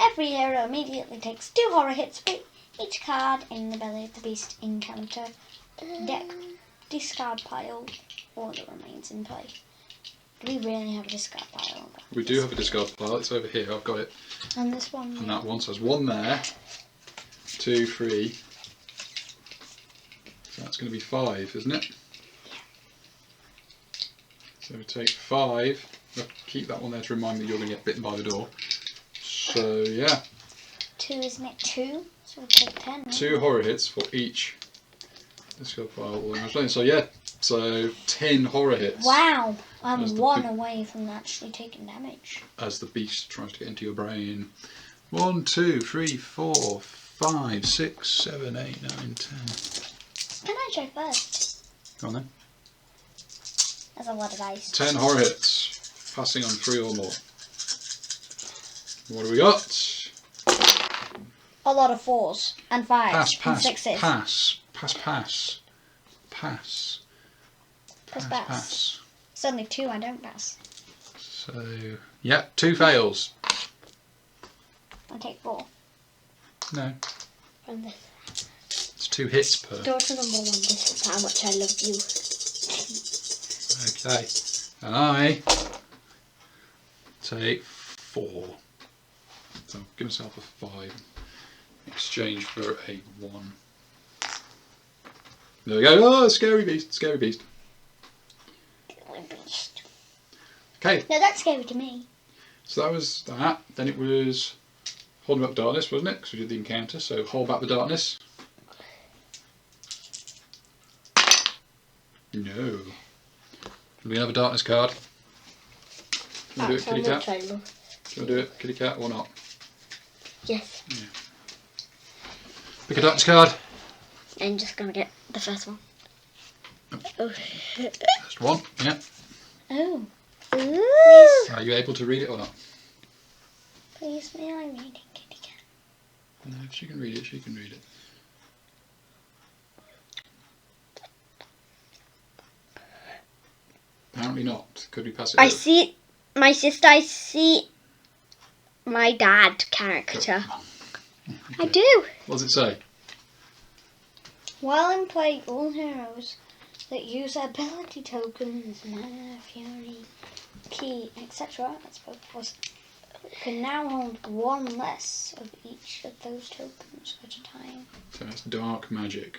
every hero immediately takes 2 horror hits for each card in the belly of the beast encounter deck, discard pile, or that remains in play. Do we really have a discard pile? We do have a discard pile. It's over here. I've got it. And this one. And that one. So there's 1 there. 2, 3. So that's going to be 5, isn't it? So we take 5 I'll keep that one there to remind me you're going to get bitten by the door. So yeah. 2, isn't it? 2? So we'll take 10. Right? 2 horror hits for each. Let's go file. So yeah, so 10 horror hits. Wow! I'm 1 away from actually taking damage. As the beast tries to get into your brain. 1, 2, 3, 4, 5, 6, 7, 8, 9, 10. Can I try first? Go on then. That's a lot of dice. 10 horror hits. Passing on 3 or more. What do we got? A lot of 4s and 5s Pass, and pass, 6s. pass, pass, pass, pass, Pass. It's only 2 I don't pass. So, yeah, 2 fails. I take 4. No, From this. it's 2 hits per. Daughter number 1, this is how much I love you. Okay, and I take 4. So give myself a 5 in exchange for a 1. There we go. Oh, scary beast, scary beast. Okay, No, that's scary to me. so that was that. Then it was holding up darkness, wasn't it? Because we did the encounter. So hold back the darkness. No. Do we have a darkness card? Do you want to do it, kitty cat? Do you want to do it, kitty cat, or not? Yes. Yeah. Pick a darkness card. I'm just gonna get the first one. Oh. First one. Yeah. Oh. Ooh. Are you able to read it or not? Please, may I read it, kitty cat? No, if she can read it, she can read it. Apparently not. Could we pass it I over? see my sister, I see my dad character. I do. What does it say? While in play, all heroes that use ability tokens, mana, fury, key, etc., that's both of us, can now hold 1 less of each of those tokens at a time. So that's dark magic.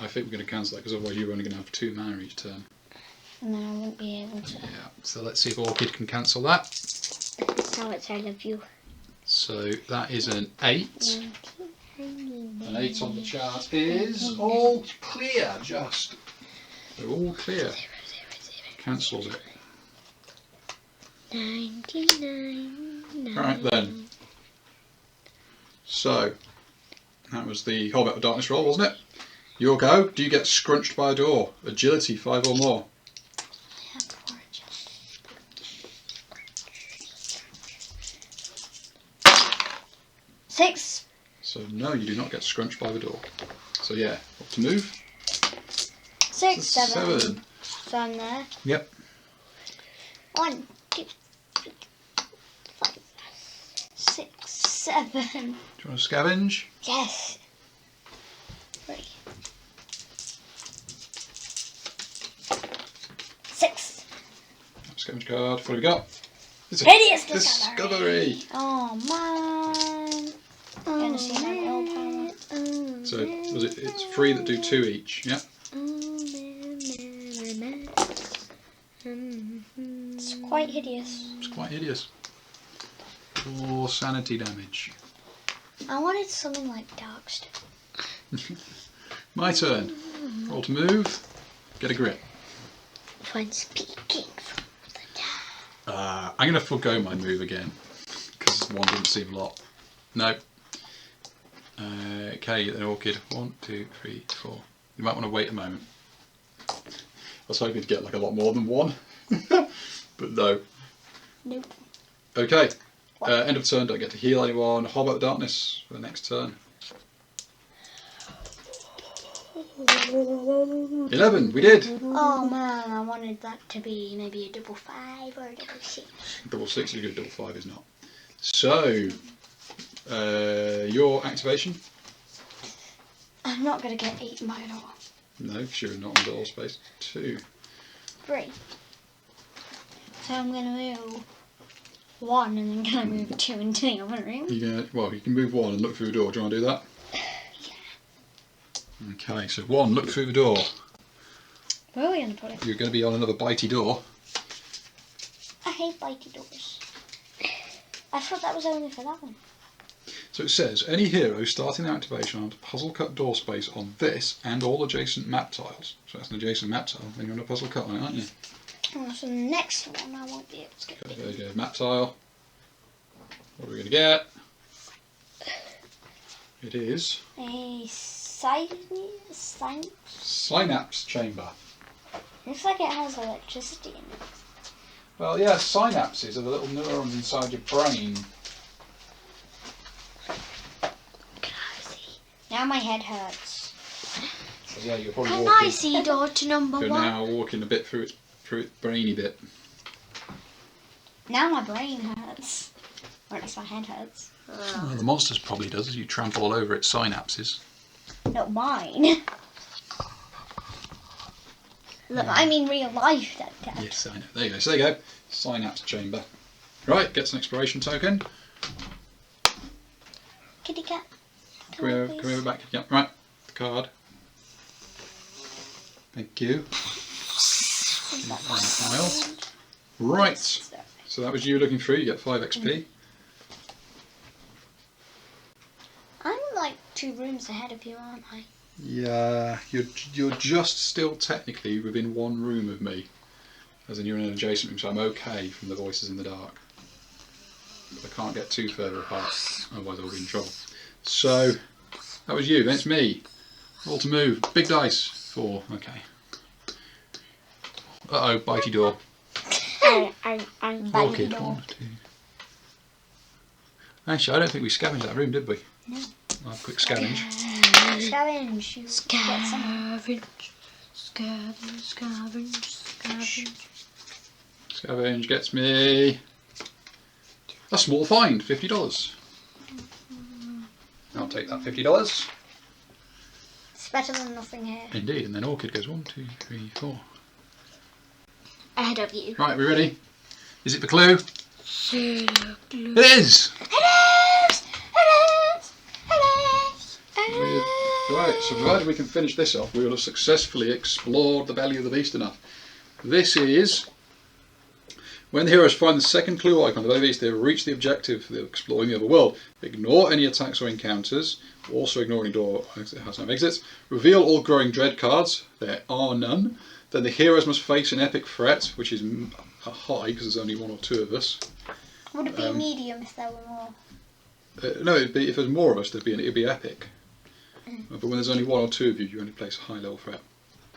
I think we're going to cancel that because otherwise you're only going to have 2 mana each turn. And then I won't be able to. Yeah. So let's see if Orchid can cancel that. This is how much I love you. So that is an 8. An 8 on the chart is all clear, just. They're all clear. Cancels it. 99. Alright then. So, that was the Hold Back the Darkness roll, wasn't it? Your go. Do you get scrunched by a door? Agility 5 or more. I have 4 adjustments. 6. So no, you do not get scrunched by the door. So yeah, what to move? 6, 7. 7. So I'm there. Yep. 1, 2, 3, 4, 5, 6, 7. Do you want to scavenge? Yes. 3. 6. Scavenge card. What have we got? It's a Hideous discovery. Oh man. Oh, Gonna see my old power. So was it? It's 3 that do 2 each. Yeah. It's quite hideous. It's quite hideous. 4 sanity damage. I wanted something like Darkstone. My turn. Roll to move. Get a grip. When speaking from the dark. I'm going to forgo my move again because 1 didn't seem a lot. No. Okay, then Orchid. 1, 2, 3, 4. You might want to wait a moment. I was hoping to get like a lot more than 1, but no. Nope. Okay. End of turn. Don't get to heal anyone. Hold Back the Darkness for the next turn. 11. We did. Oh man, I wanted that to be maybe a double 5 or a double 6. Double 6 is good. Double 5 is not. So, your activation? I'm not gonna get eaten by a door. No, because you're not on door space. 2. 3. So I'm gonna move 1 and then gonna move 2 into the other room. Well, you can move 1 and look through the door. Do you want to do that? Yeah. Okay, so 1, look through the door. Where are we gonna put it? You're going to be on another bitey door. hate bitey doors. I thought that was only for that one. So it says, any hero starting their activation on a puzzle cut door space on this and all adjacent map tiles. So that's an adjacent map tile, then you're on a puzzle cut on it, aren't you? Oh, so the next one I won't be able to get. There you go, map tile. What are we going to get? It is A synapse chamber. looks like it has electricity in it. Well, yeah, synapses are the little neurons inside your brain. Now my head hurts. So yeah, you're probably Can walking. I see door to number You're 1? now walking a bit through its brainy bit. Now my brain hurts. Or at least my head hurts. Well, the monsters probably does as you trample all over its synapses. Not mine. Look, I mean real life, Dad. Yes, I know. There you go. So there you go. Synapse chamber. Right, gets an exploration token. Kitty cat. Come over back. Yep, right. The card. Thank you. Pile. Right. So that was you looking through. You get 5 XP. I'm like 2 rooms ahead of you, aren't I? Yeah, you're just still technically within 1 room of me. As in you're in an adjacent room, so I'm okay from the voices in the dark. But I can't get too further apart, otherwise I'll be in trouble. So, that was you, then it's me. All to move. Big dice. 4, okay. Uh-oh, bitey door. I'm Orchid, 1, 2. Actually, I don't think we scavenged that room, did we? No. I'll have a quick scavenge. Scavenge. You get some. Scavenge. Scavenge gets me a small find, $50. I'll take that $50. It's better than nothing here. Indeed, and then Orchid goes 1, 2, 3, 4. Ahead of you. Right, we ready? Is it the clue? It is! It is! It is! Right, so provided we can finish this off, we will have successfully explored the belly of the beast enough. This is when the heroes find the second clue icon on the belly of the beast, they have reached the objective of exploring the other world. Ignore any attacks or encounters, also ignore any door that has no exits. Reveal all growing dread cards, there are none. Then the heroes must face an epic threat, which is high because there's only 1 or 2 of us. Would it be medium if there were more? No, it'd be, if there's more of us, it'd be epic. But when there's only 1 or 2 of you, you only place a high level threat.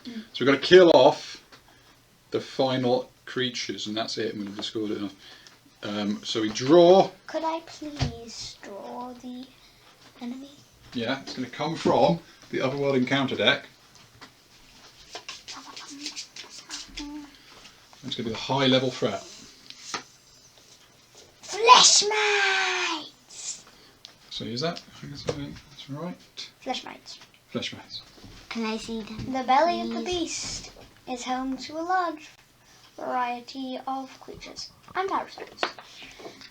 So we've got to kill off the final creatures, and that's it. I'm going to discord it enough. So we draw. Could I please draw the enemy? Yeah, it's going to come from the Otherworld Encounter deck. It's going to be the high level threat. Flesh mites! So is that? I think that's right. Flesh mites. Flesh mites. Can I see them? The belly of the beast is home to a large variety of creatures and parasites,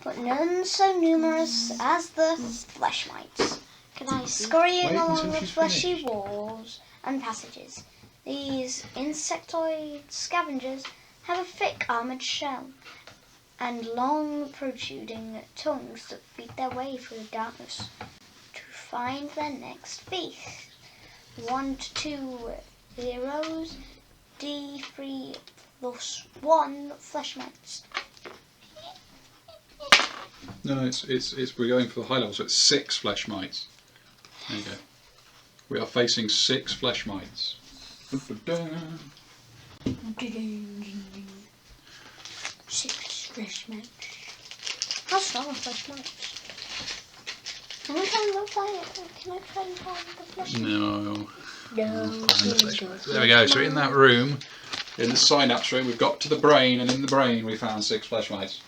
but none so numerous as the flesh mites. Can I see? Scurrying Wait along until the she's fleshy finished. walls and passages, these insectoid scavengers have a thick armoured shell and long protruding tongues that feed their way through the darkness to find their next feast. 1 to 2 heroes, D3 plus 1 flesh mites. No, it's we're going for the high level, so it's 6 flesh mites. There you go. We are facing 6 flesh mites. Dun-dun-dun. 6 flesh mites. How strong are flesh mites? Can I try and go find it? Can I try and find the flesh mites? No. No. Find the flesh mites. There we go. So in that room, in the synapse room, we've got to the brain, and in the brain we found 6 flesh mites.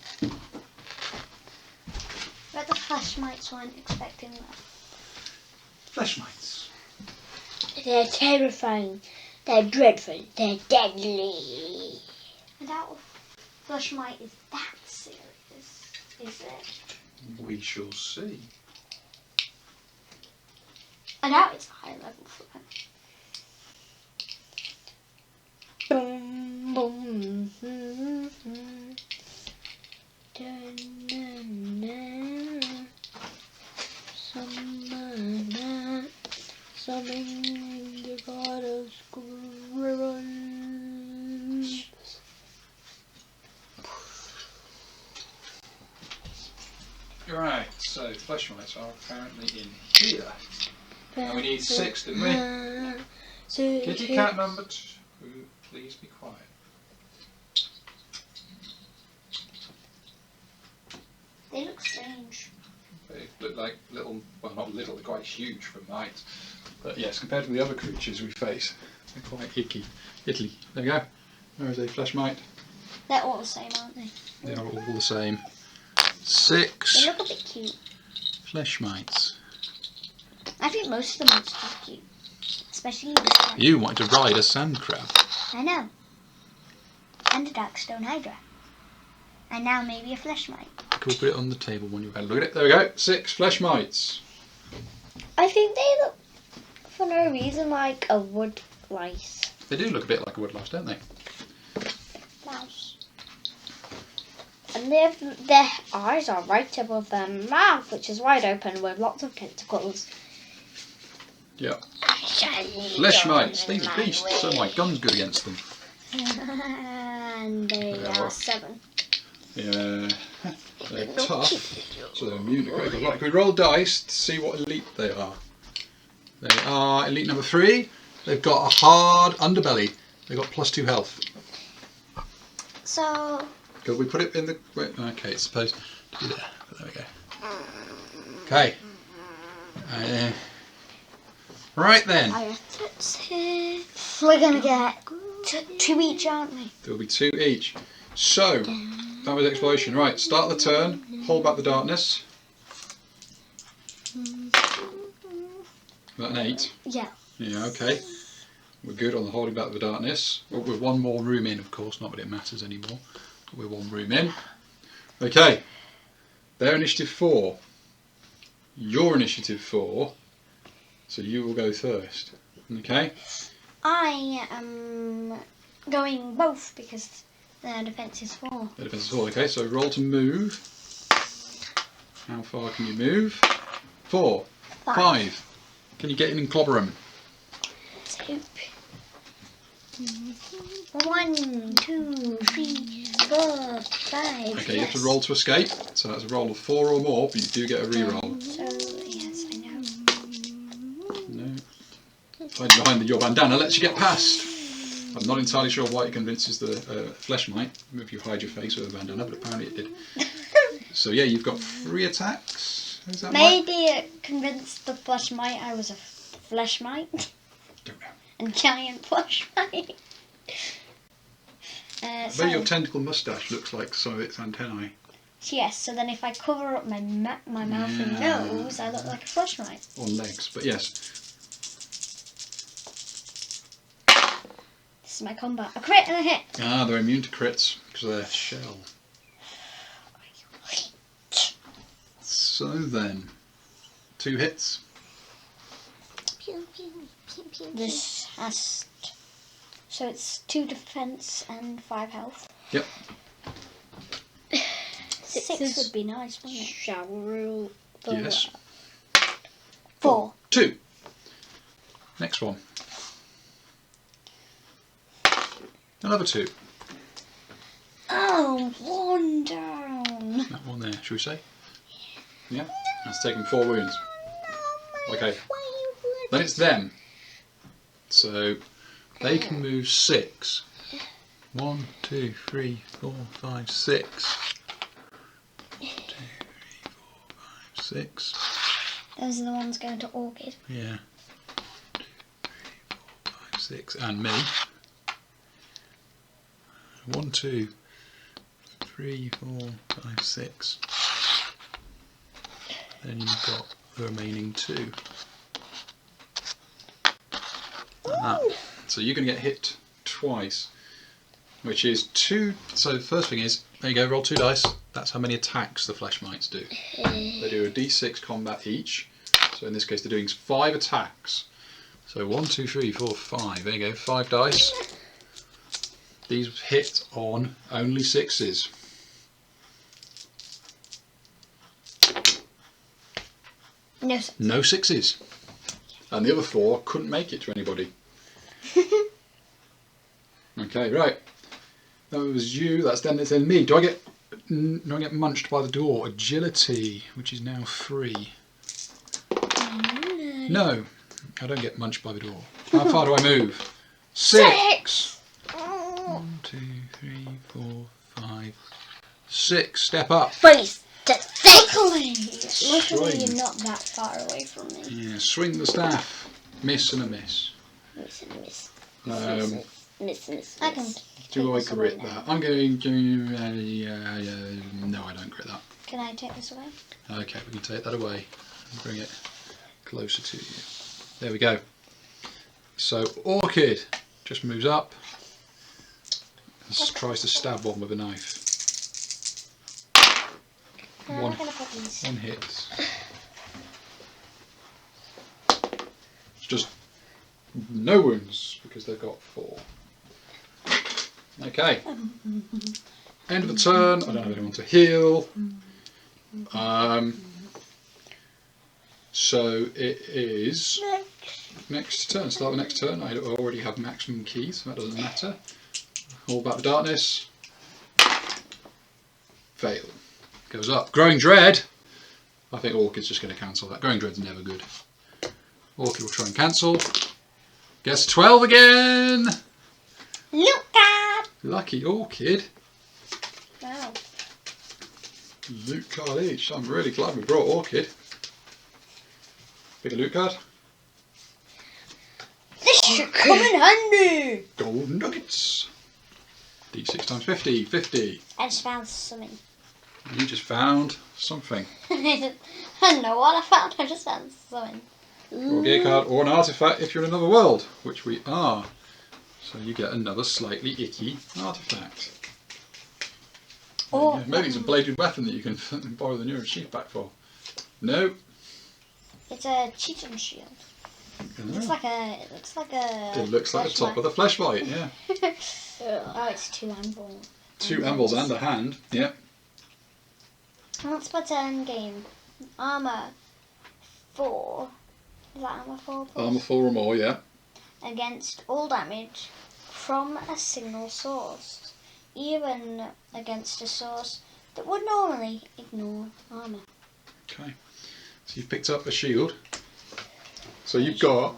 But the flesh mites weren't expecting that. Flesh mites. They're terrifying. They're dreadful. They're deadly. I doubt flesh mite is that serious, is it? We shall see. I doubt it's a high level threat. Boom, boom. Summoning the goddess wherein. Right, so flesh mites are apparently in here. And we need 6, didn't we? Kitty cat number 2, please be quiet. They look strange. They look like little, well not little, they're quite huge for mites. But yes, compared to the other creatures we face, they're quite icky. Italy, there we go. There is a flesh mite. They're all the same, aren't they? They are all the same. They 6 look a bit cute. flesh mites. I think most of them are cute. Especially this one. You wanted to ride a sand crab. I know. And a dark stone hydra. And now maybe a flesh mite. Cool, put it on the table when you've had a look at it. There we go, 6 flesh mites. I think they look for no reason like a wood lice. They do look a bit like a wood lice, don't they? Mouse. And their eyes are right above their mouth, which is wide open with lots of tentacles. Yeah. Flesh mites, these are beasts, so my gun's good against them. And they are 7. Yeah, they're tough, so they're immune to critical. Right, can we roll dice to see what elite they are? They are elite number 3. They've got a hard underbelly. They've got +2 health. So, Could we put it in the... Wait, okay, it's supposed to be there. There we go. Okay. Right then. we're going to get 2 each, aren't we? There'll be 2 each. So, that was exploration. Right, start the turn. Hold back the darkness. That an 8? Yeah. Yeah, okay. We're good on the holding back the darkness. Well, with 1 more room in, of course. Not that it matters anymore. But we're 1 room in. Okay. Their initiative 4. Your initiative 4. So you will go first. Okay? I am going both because their defence is 4. Their defence is 4. Okay, so roll to move. How far can you move? 4. 5. Can you get in and clobber them? 2. 1, 2, 3, 4, 5. Okay, you have to roll to escape. So that's a roll of 4 or more, but you do get a re-roll. So, yes, I know. No. Hiding behind your bandana lets you get past. I'm not entirely sure why it convinces the flesh mite if you hide your face with a bandana, but apparently it did. So yeah, you've got 3 attacks. Is that right? Maybe it convinced the flesh mite I was a flesh mite. Don't know. A giant flesh mite. I bet your tentacle moustache looks like some of its antennae. Yes, so then if I cover up my mouth and nose, I look like a flesh mite. Or legs, but yes. This is my combat. A crit and a hit. Ah, they're immune to crits because of their shell. So then, 2 hits. This has... So it's 2 defence and 5 health. Yep. 6 would be nice, wouldn't it? Shall rule the Yes. 4. 2. Next one. Another 2. Oh, 1 down. That one there, should we say? Yeah. That's taken 4 wounds. Okay. Then it's them. So they can move 6. 1, 2, 3, 4, 5, 6. 1, 2, 3, 4, 5, 6. Those are the ones going to Orchid. Yeah. 2, 3, 4, 5, 6. And me. 1, 2, 3, 4, 5, 6. Then you've got the remaining 2. Like that. So you're going to get hit twice, which is 2. So the first thing is, there you go, roll 2 dice. That's how many attacks the flesh mites do. They do a d6 combat each. So in this case, they're doing 5 attacks. So 1, 2, 3, 4, 5. There you go, 5 dice. These hit on only 6s. No sixes. No sixes. And the other 4 couldn't make it to anybody. Okay, right. That was you. That's then me. Do I get munched by the door? Agility, which is now 3. No, I don't get munched by the door. How far do I move? 6. 1, 2, 3, 4, 5, 6. Step up. Face to face. Luckily Swing. you're not that far away from me. Yeah, swing the staff. Miss and a miss. Miss. Miss. I can. Do I take this away grit now. that? I'm going to... no, I don't grit that. Can I take this away? Okay, we can take that away and bring it closer to you. There we go. So Orchid just moves up and tries to stab one with a knife. No, I'm One. not gonna put these. One hit. It's just no wounds because they've got 4. Okay. End of the turn. I don't have anyone to heal. So it is next turn. Start the next turn. I already have maximum keys, so that doesn't matter. All about the darkness. Fail. Goes up. Growing Dread. I think Orchid's just going to cancel that. Growing Dread's never good. Orchid will try and cancel. Gets 12 again. Look at. Lucky Orchid. Wow. Loot card each. I'm really glad we brought Orchid. Bigger loot card. This should come in handy. Gold nuggets. D6 times 50. 50. I just found something. You just found something. I don't know what I found. I just found something. Or a gear card or an artifact if you're in another world, which we are. So you get another slightly icky artifact. Or Maybe it's a bladed weapon that you can borrow the nearest sheath back for. No. it's a chitin shield. It looks like a. It looks like a. It looks like the top of the fleshlight, yeah. Oh, it's 2 anvils. 2 anvils and a hand, yeah. Let's put end game. Armour 4. Is that armour 4? Plus? Armour 4 or more, yeah. Against all damage from a single source, even against a source that would normally ignore armour. Okay. So you've picked up a shield. So you've got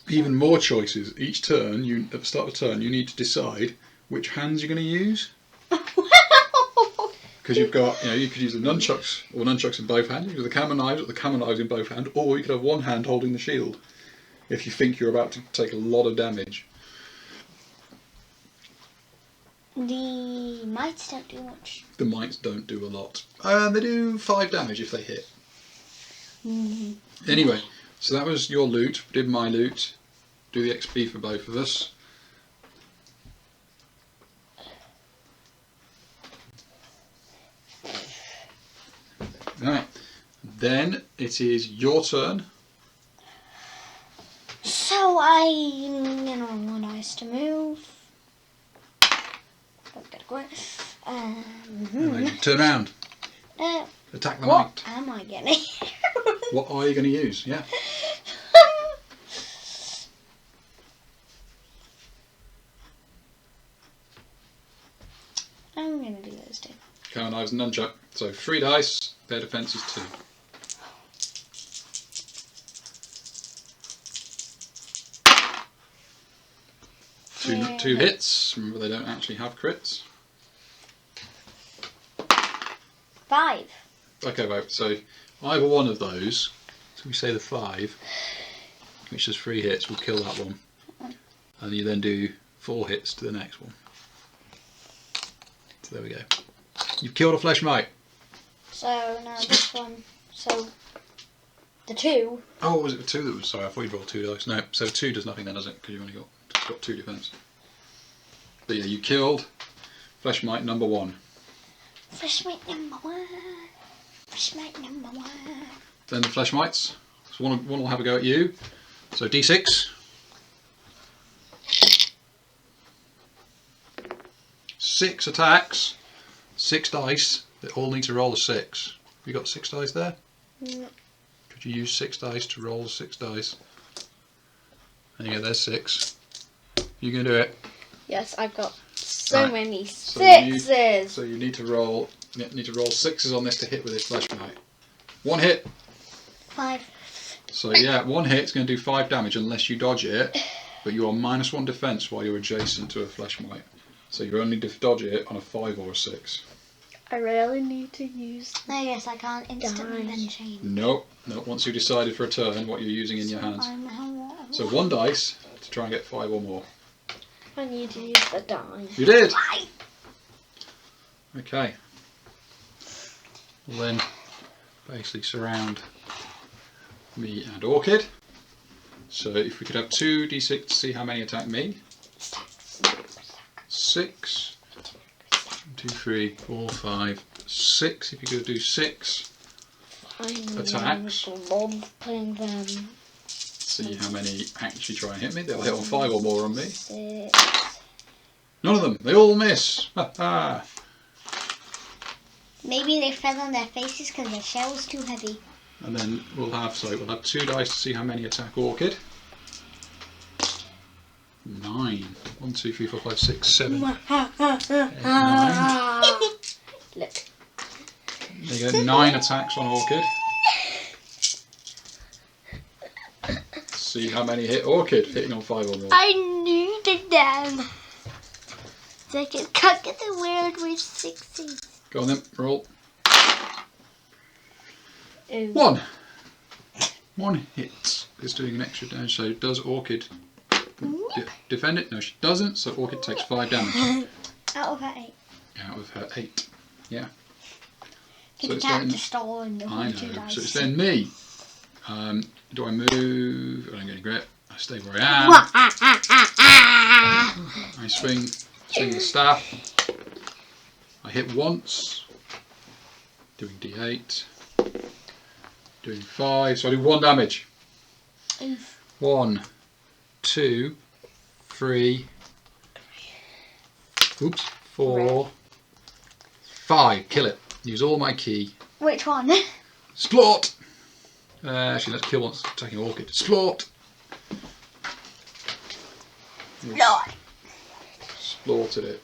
even more choices. Each turn, at the start of the turn, you need to decide which hands you're going to use. Because you've got, you could use the nunchucks or nunchucks in both hands. You could use the camera knives or the camera knives in both hands, or you could have one hand holding the shield if you think you're about to take a lot of damage. The mites don't do much. The mites don't do a lot. They do 5 damage if they hit. Anyway, so that was your loot. Did my loot. Do the XP for both of us. Right. Then it is your turn. So want nice to move. Don't get away. And then you turn around. Attack the What mite. am I getting? What are you going to use? Yeah. I'm going to do those 2. Camera knives and nunchuck. So 3 dice. Their defense is 2. Two hits. Remember, they don't actually have crits. 5. Okay, right. So either one of those. So we say the 5, which is 3 hits, will kill that one, and you then do 4 hits to the next one. So there we go. You've killed a flesh mite. So now this one. So the 2. Oh, was it the 2 that was? Sorry, I thought you'd rolled 2 dice. No, so 2 does nothing then, does it? Because you've only got 2 defense. But yeah, you killed flesh mite number 1. Flesh mite number 1. Flesh mite number 1. Then the flesh mites. So one will have a go at you. So D6. 6 attacks. 6 dice. They all need to roll a 6. You got 6 dice there? Could you use 6 dice to roll 6 dice? And yeah, there's 6. You can do it. Yes, I've got so Right. many So sixes. So you need to roll 6s on this to hit with this flashlight. 1 hit. 5. So yeah, 1 hit's going to do 5 damage unless you dodge it, but you are -1 defense while you're adjacent to a flashlight. So you only dodge it on a 5 or a 6. I really need to use. No, yes, I can't instantly Dice. then change. Nope. Once you've decided for a turn what you're using in your hands. So 1 dice to try and get 5 or more. I need to use the die. You did! Okay. We'll then basically surround me and Orchid. So if we could have 2d6 to see how many attack me. 6. 2, 3, 4, 5, 6. If you could do 6 attacks. Love playing them. See how many actually try and hit me. They'll hit on 5 or more on me. 6. None of them. They all miss. Ha ha. Maybe they fell on their faces because their shell was too heavy. And then we'll have 2 dice to see how many attack Orchid. 9. 1, 2, 3, 4, 5, 6, 7, 8, 9. Look. They get 9 attacks on Orchid. See how many hit Orchid, hitting on 5 or more. I knew them. They can't get the weird with 60s. Go on then, roll. Ooh. 1. 1 hit is doing an extra damage, so does Orchid defend it? No, she doesn't, so Orchid takes 5 damage. Out of her 8. Out of her 8. Yeah. Did So the it's cat then, just stolen the I 2 know, dice? so it's then me. Do I move? I don't get any grip. I stay where I am. I swing the staff. I hit once. Doing d8. Doing 5. So I do 1 damage. Oof. 1, 2, 3. Oops. 4, 5. Kill it. Use all my key. Which one? Splort! Actually, let's kill once attacking Orchid. Splort! Lord. Splorted it.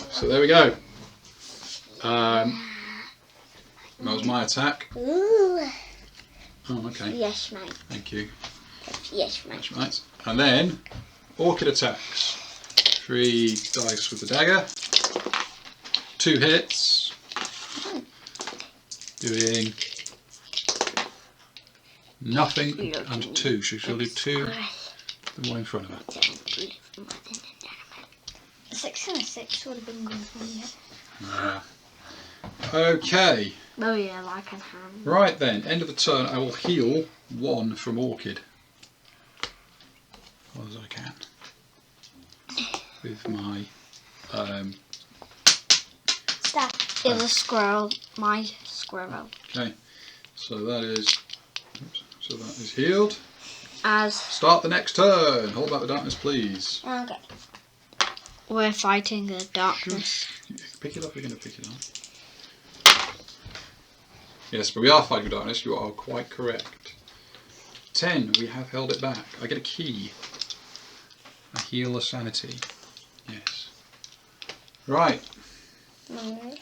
So there we go. That was my attack. Ooh. Oh, okay. Yes, mate. Thank you. Yes, mate. That's right. And then, Orchid attacks. 3 dice with the dagger. 2 hits. Doing nothing and 2. She'll do 2. The one in front of her. A 6 and a 6 would have been good for me. Yeah. Okay. Oh yeah, like a hand. Right then, end of the turn, I will heal 1 from Orchid. As well as I can. With my Staff. Is a squirrel. My squirrel. okay. So that is healed. As Start the next turn. Hold back the darkness, please. Okay. we're fighting the darkness. Pick it up, you're going to pick it up. Yes, but we are fighting the darkness, you are quite correct. 10, we have held it back. I get a key. I heal a sanity. Yes. Right. Move.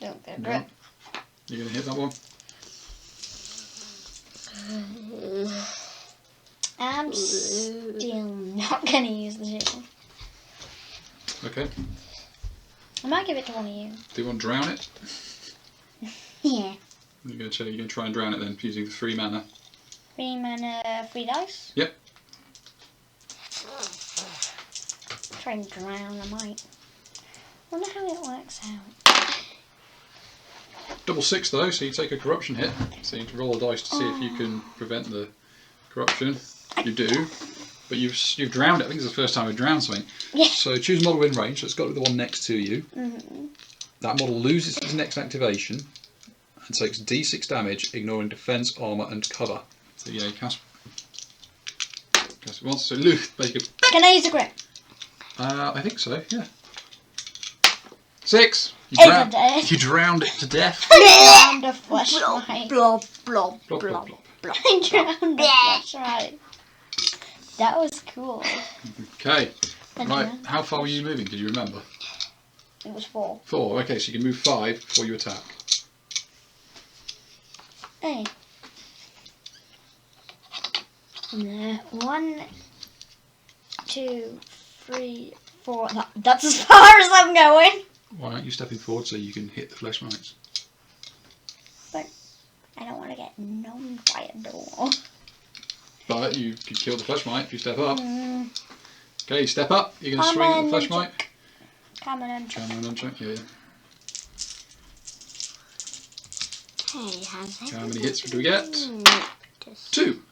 Don't get No. grip. You're going to hit that one? I'm still not going to use the shield. Okay. I might give it to one of you. Do you want to drown it? Yeah. You're going to try and drown it then, using the 3 mana. 3 mana, 3 dice. Yep. Try and drown, I might. Wonder how it works out. Double 6 though, so you take a corruption hit. So you need to roll a dice to see if you can prevent the corruption. You do, but you've drowned it. I think it's the first time we've drowned something. Yeah. So choose model in range. So it's got to be the one next to you. Mm-hmm. That model loses its next activation and takes d6 damage, ignoring defense, armour, and cover. So yeah, you cast it once. So Luth, make a. Can I use a grip? I think so. Yeah. 6. It's You drowned it to death. Drowned a flesh mite. Blob, blob, Blop, blop, blob. blop. I drowned a flesh mite. That was cool. Okay. I Right. drowned. How far were you moving? Did you remember? It was 4. 4. Okay, so you can move 5 before you attack. Hey. There. 1, 2, 3, 4. That's as far as I'm going. Why aren't you stepping forward so you can hit the flesh mites? But I don't want to get known by a door. But you can kill the flesh mite if you step up. Mm. Okay, step up. You're going to swing at the flesh mite. Come on, Camera and uncheck. Yeah. How many hits do we get? 2.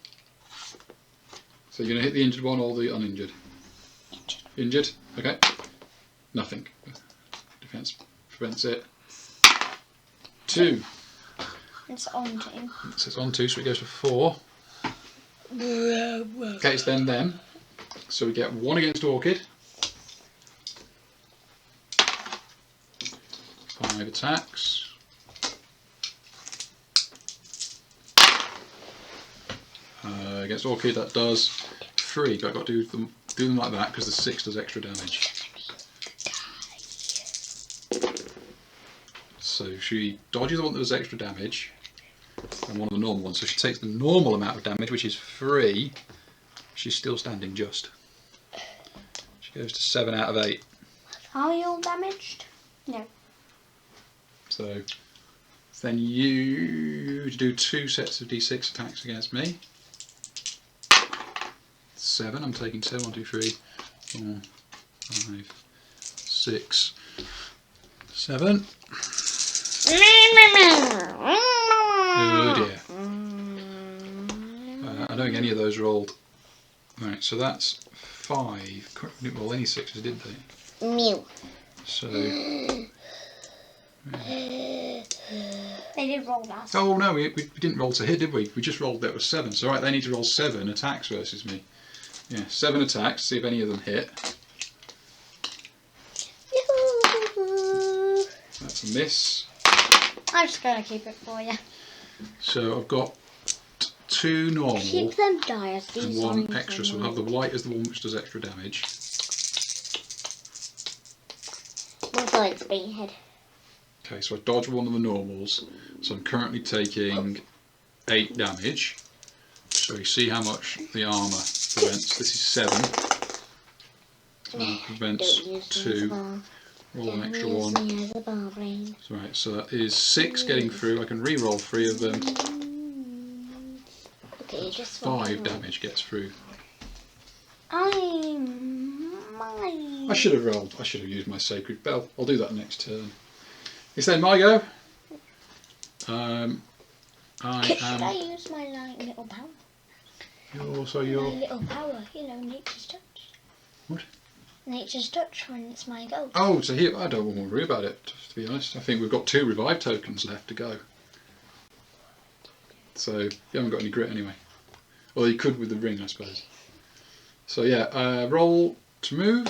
So you're going to hit the injured one or the uninjured? Injured. Okay. Nothing. Defense prevents it. 2. It's on to. So it's on 2, so it goes for 4. Okay, it's then them. So we get 1 against Orchid. 5 attacks. Against Orchid that does 3, but I've got to do them like that because the 6 does extra damage. So she dodges the one that does extra damage and one of the normal ones. So she takes the normal amount of damage, which is 3. She's still standing just. She goes to 7 out of 8. Are you all damaged? No. So then you do 2 sets of d6 attacks against me. 7, I'm taking 7, 1, 2, 3, 4, 5, 6, 7. Oh dear. I don't think any of those rolled. Right, so that's 5. Didn't roll any 6s, did they? Mew. So. They did roll that. Oh no, we didn't roll to hit, did we? We just rolled that was 7. So right, they need to roll 7 attacks versus me. Yeah, 7 attacks, see if any of them hit. That's a miss. I'm just going to keep it for you. So I've got 2 normal Keep them dire. and 1 extra, so I'll have the white as the one which does extra damage. Looks like it's being hit. Okay, so I dodge one of the normals, so I'm currently taking 8 damage. So you see how much the armour prevents. This is 7. So prevents 2. Roll an extra 1. Right, so that is 6 getting through. I can re-roll 3 of them. Okay, just 5 damage gets through. I should have rolled. I should have used my sacred bell. I'll do that next turn. It's then my go. Should I use my little power? My little power, nature's touch. What? Nature's touch when it's my go. Oh, so here I don't want to worry about it. To be honest, I think we've got 2 revive tokens left to go. So you haven't got any grit anyway. Well, you could with the ring, I suppose. So yeah, roll to move.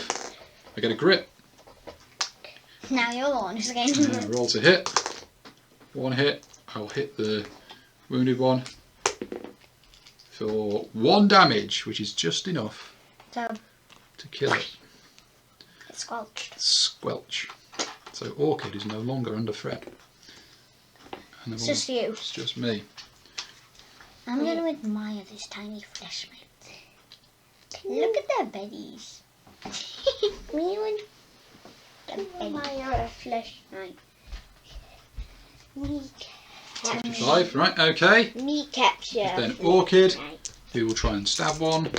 I get a grit. Now you're the one who's against Roll to hit. 1 hit. I'll hit the wounded one for 1 damage, which is just enough So to kill it. it's squelched. Squelch. So Orchid is no longer under threat. And It's just you. It's just me. I'm going to admire this tiny flesh mate. Look at their bellies. Me and admire a flesh mate. 55, right, okay. Me capture. Then Orchid, who will try and stab one.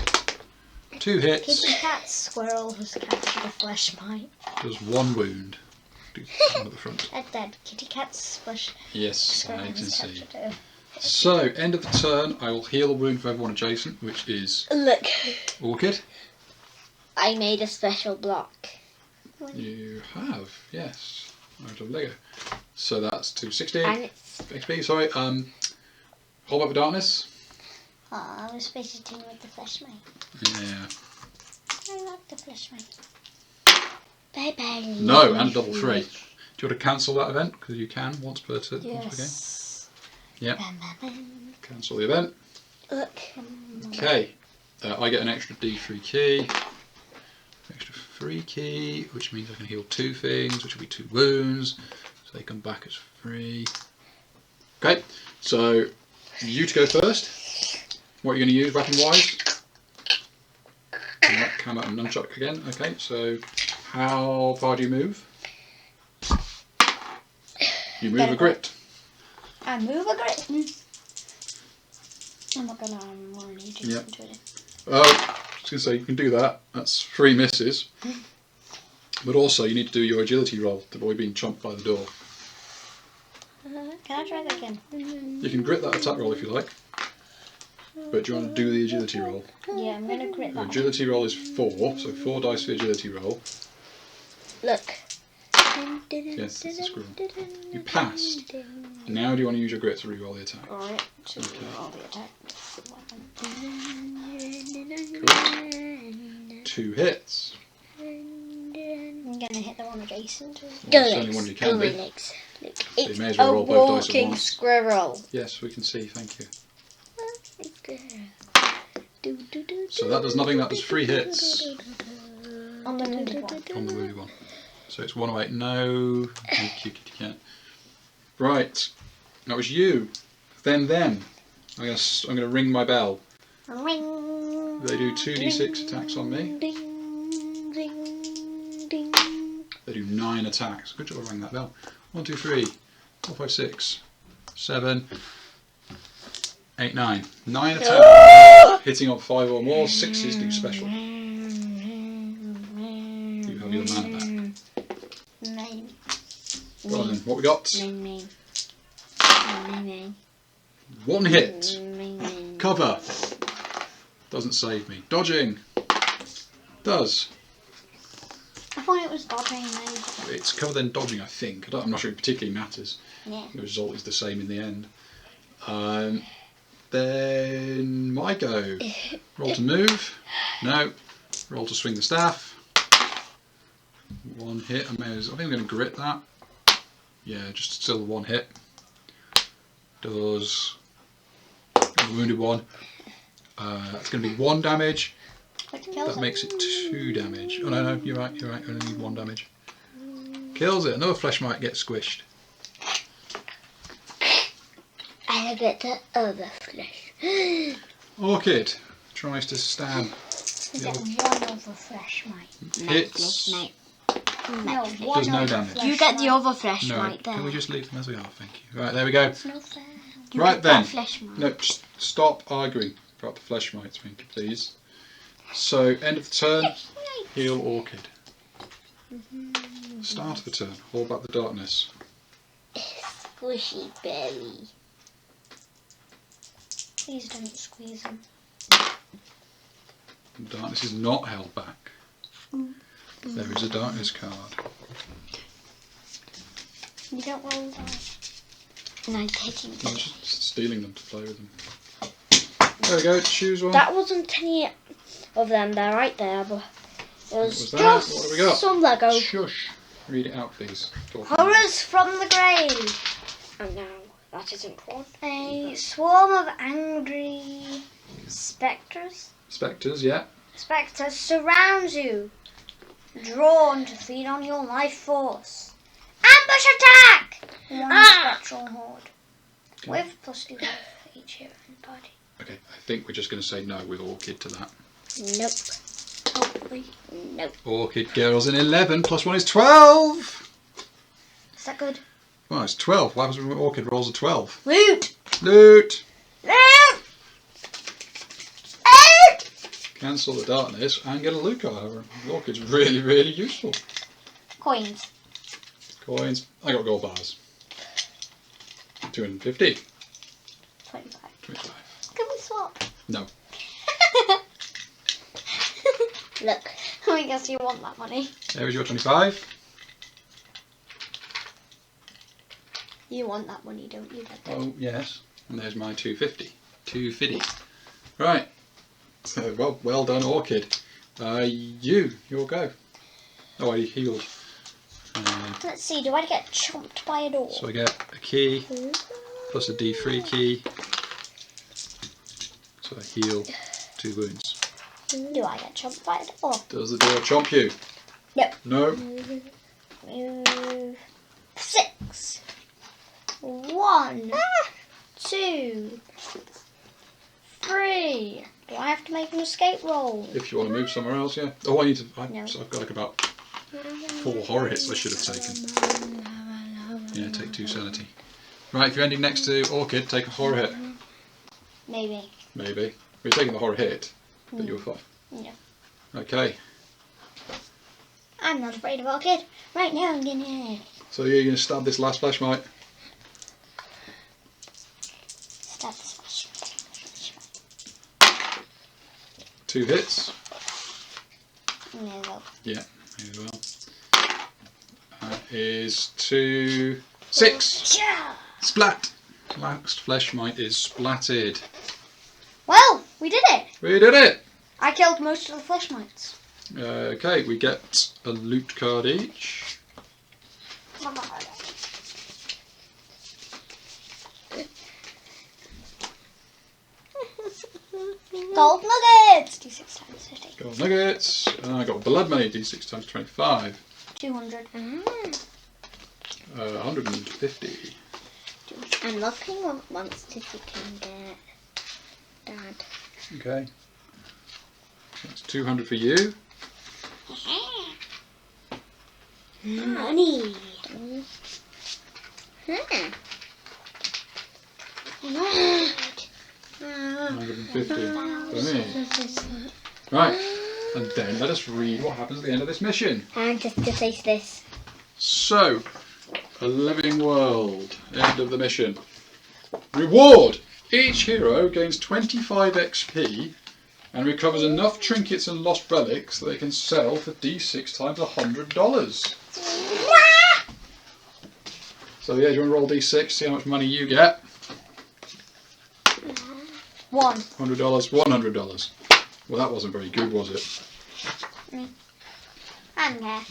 2 hits. Kitty cat squirrel has captured a flesh mite. Does 1 wound. Do one at the front. At that, kitty cat's flesh Yes, squirrel I can has see. captured a... So, end of the turn, I will heal a wound for everyone adjacent, which is Look, Orchid. I made a special block. You have, yes. Out of Lego. So that's 260 And it's XP, sorry. Hold up with darkness. Oh, I was visiting with the flesh mate. Yeah. I like the flesh mate. baby. No, and double 3. you want to cancel that event? Because you can once per game. Yes. Yeah. Cancel the event. Look. Okay. I get an extra D3 key. Extra free key, which means I can heal 2 things, which will be 2 wounds. So they come back as free. Okay. So you to go first. What are you going to use weapon-wise? Come out and nunchuck again. Okay. So how far do you move? You move a grit. I move a grit. I'm not gonna need to listen to it. I was going to say you can do that. That's 3 misses. But also you need to do your agility roll to avoid being chomped by the door. Can I try that again? You can grit that attack roll if you like. But do you want to do the agility roll? Yeah, I'm gonna grit Your that. agility roll is 4, so 4 dice for agility roll. Look. Yes, that's a squirrel. You passed. Now do you want to use your grit to reroll the attack? Alright, to Okay. roll the attack. Cool. 2 hits. I'm gonna hit the one adjacent to it. Well, it's the only one you can do. legs. Look, So you it's may as a well roll both dice at walking once. squirrel. Yes, we can see, thank you. Do, do, do, So that does nothing, that does 3 hits On the wounded one. on the wounded one. So it's 108. No, you can't. Right, that was you. Then I'm gonna ring my bell. Ring. They do 2d6 attacks on me. Ding, ding, ding. They do 9 attacks. Good job I rang that bell. 1, 2, 3, 4, 5, 6, 7, 8, 9. 9 attacks. Hitting on 5 or more. 6s do special. You have your mana back. Name. Well then, what we got? Name. 1 hit. Cover. Doesn't save me. Dodging. Does. I thought it was dodging. It's cover then dodging, I think. I'm not sure it particularly matters. Yeah. The result is the same in the end. Then my go. Roll to move. No. Roll to swing the staff. 1 hit. I think I'm going to grit that. Yeah, just still 1 hit. Does the wounded one. That's going to be 1 damage. That makes it 2 damage. Oh no, you're right. I only need 1 damage. Kills it. Another flesh might get squished. I get the other flesh. Orchid tries to stab. You get 1 over flesh mite. Hits. No, Does 1 no over damage. flesh You get the mite. other flesh No, right there. can we just leave them as we are? Thank you. Right, there we go. It's no fair. You Right get then. that flesh mite. No, stop arguing about the flesh mites, thank you, please. So, end of the turn, heal Orchid. Start of the turn, hold back the darkness. Squishy belly. Please don't squeeze him. The darkness is not held back. There is a darkness card. You don't roll dice. And I'm taking I'm them. just stealing them to play with them. There we go, choose one. That wasn't any of them there, right there, but it was, was that? just What have we got? some Lego. Shush. Read it out, please. Talk. Horrors from the grave. And now, that isn't one. A swarm of angry spectres. Spectres, yeah. Spectres surrounds you, drawn to feed on your life force. Ambush attack! One spectral horde. Okay. With +2 health for each hero in the party. Okay, I think we're just going to say no with Orchid to that. Nope. Hopefully, nope. Orchid girls in 11, plus 1 is 12! Is that good? Well, it's 12. What happens when Orchid rolls a 12? Loot! Loot! Loot! Cancel the darkness and get a loot card. However, Orchid's really, really useful. Coins. Coins. I got gold bars. 250. 25. 25. Can we swap? No. Look, I guess you want that money. There's your 25. You want that money, don't you? Oh, yes. And there's my 250. 250. Right. So, well done, Orchid. Your go. Oh, I healed. Let's see, do I get chomped by a door? So I get a key plus a D3 key. So I heal 2 wounds. Do I get chomped by a door? Does the door chomp you? Yep. No. Move 6. 1, 2, 3. Do I have to make an escape roll? If you want to move somewhere else, yeah. Oh, I need to. No. So I've got like about 4 horror hits I should have taken. Yeah, take 2 sanity. Right, if you're ending next to Orchid, take a horror hit. Maybe. Maybe. You're taking the horror hit, but you're fine. No. Okay. I'm not afraid of Orchid. Right now I'm gonna So you're going to stab this last flesh mite. stab this flash. 2 hits. No. Yeah, very well. That is 2, 6. Yeah. Splat. Last flesh mite is splatted. Well, we did it. We did it. I killed most of the flesh mites. Okay, we get a loot card each. Gold nuggets. D6 times 50. Gold nuggets. And I got blood money, D6 times 25. 200. 150. I'm looking what monsters you can get, Dad. Okay. That's 200 for you. Money. 150 for me. Right. And then let us read what happens at the end of this mission. And just say this. So, a living world. End of the mission. Reward! Each hero gains 25 XP and recovers enough trinkets and lost relics that they can sell for D6 times $100. So yeah, do you want to roll D6, see how much money you get? $1. $100, $100. Well, that wasn't very good, was it? I don't care.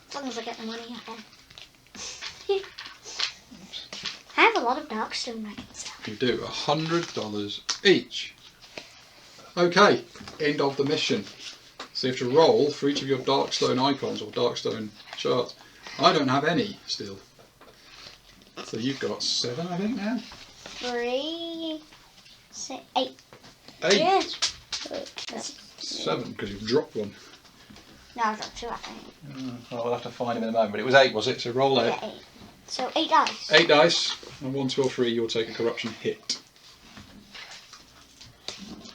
As long as I get the money, I can. I have a lot of darkstone I can sell. You do, $100 each. Okay, end of the mission. So you have to roll for each of your darkstone icons or darkstone charts. I don't have any still. So you've got 7, I think, now? 3, 6, 8. 8. Yeah. 7, because you've dropped one. No, I've got 2, I think. Well, we'll have to find him in a moment. But it was 8, was it? So roll 8. Yeah, 8. So 8 dice. 8 dice, and 1, 2 or 3 you'll take a corruption hit.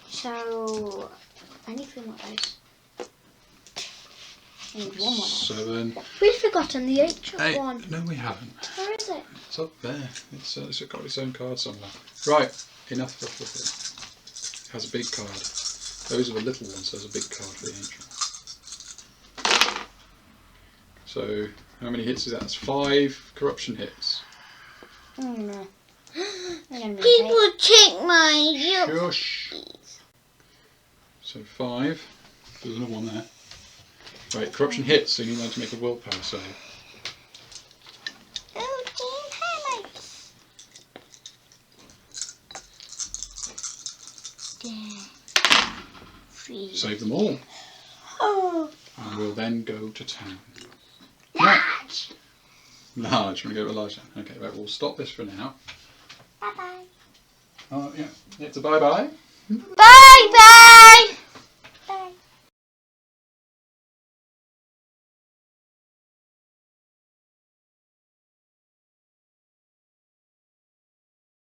So I need 3 more dice. I need 1 more dice. 7. We've forgotten the 8 8. one. No, we haven't. Where is it? It's up there. It's got its own card somewhere. Right, enough stuff with it. It has a big card. Those are the little ones, there's a big card for the ancient. So, how many hits is that? That's 5 corruption hits. No. People take my Shush. So 5. There's another one there. Right, corruption hits, so you need to make a willpower save. Save them all. Oh. And we'll then go to town. Large! Large, we're going to go to large town. Okay, right, we'll stop this for now. Bye bye. Oh, yeah. It's a bye-bye. Bye bye!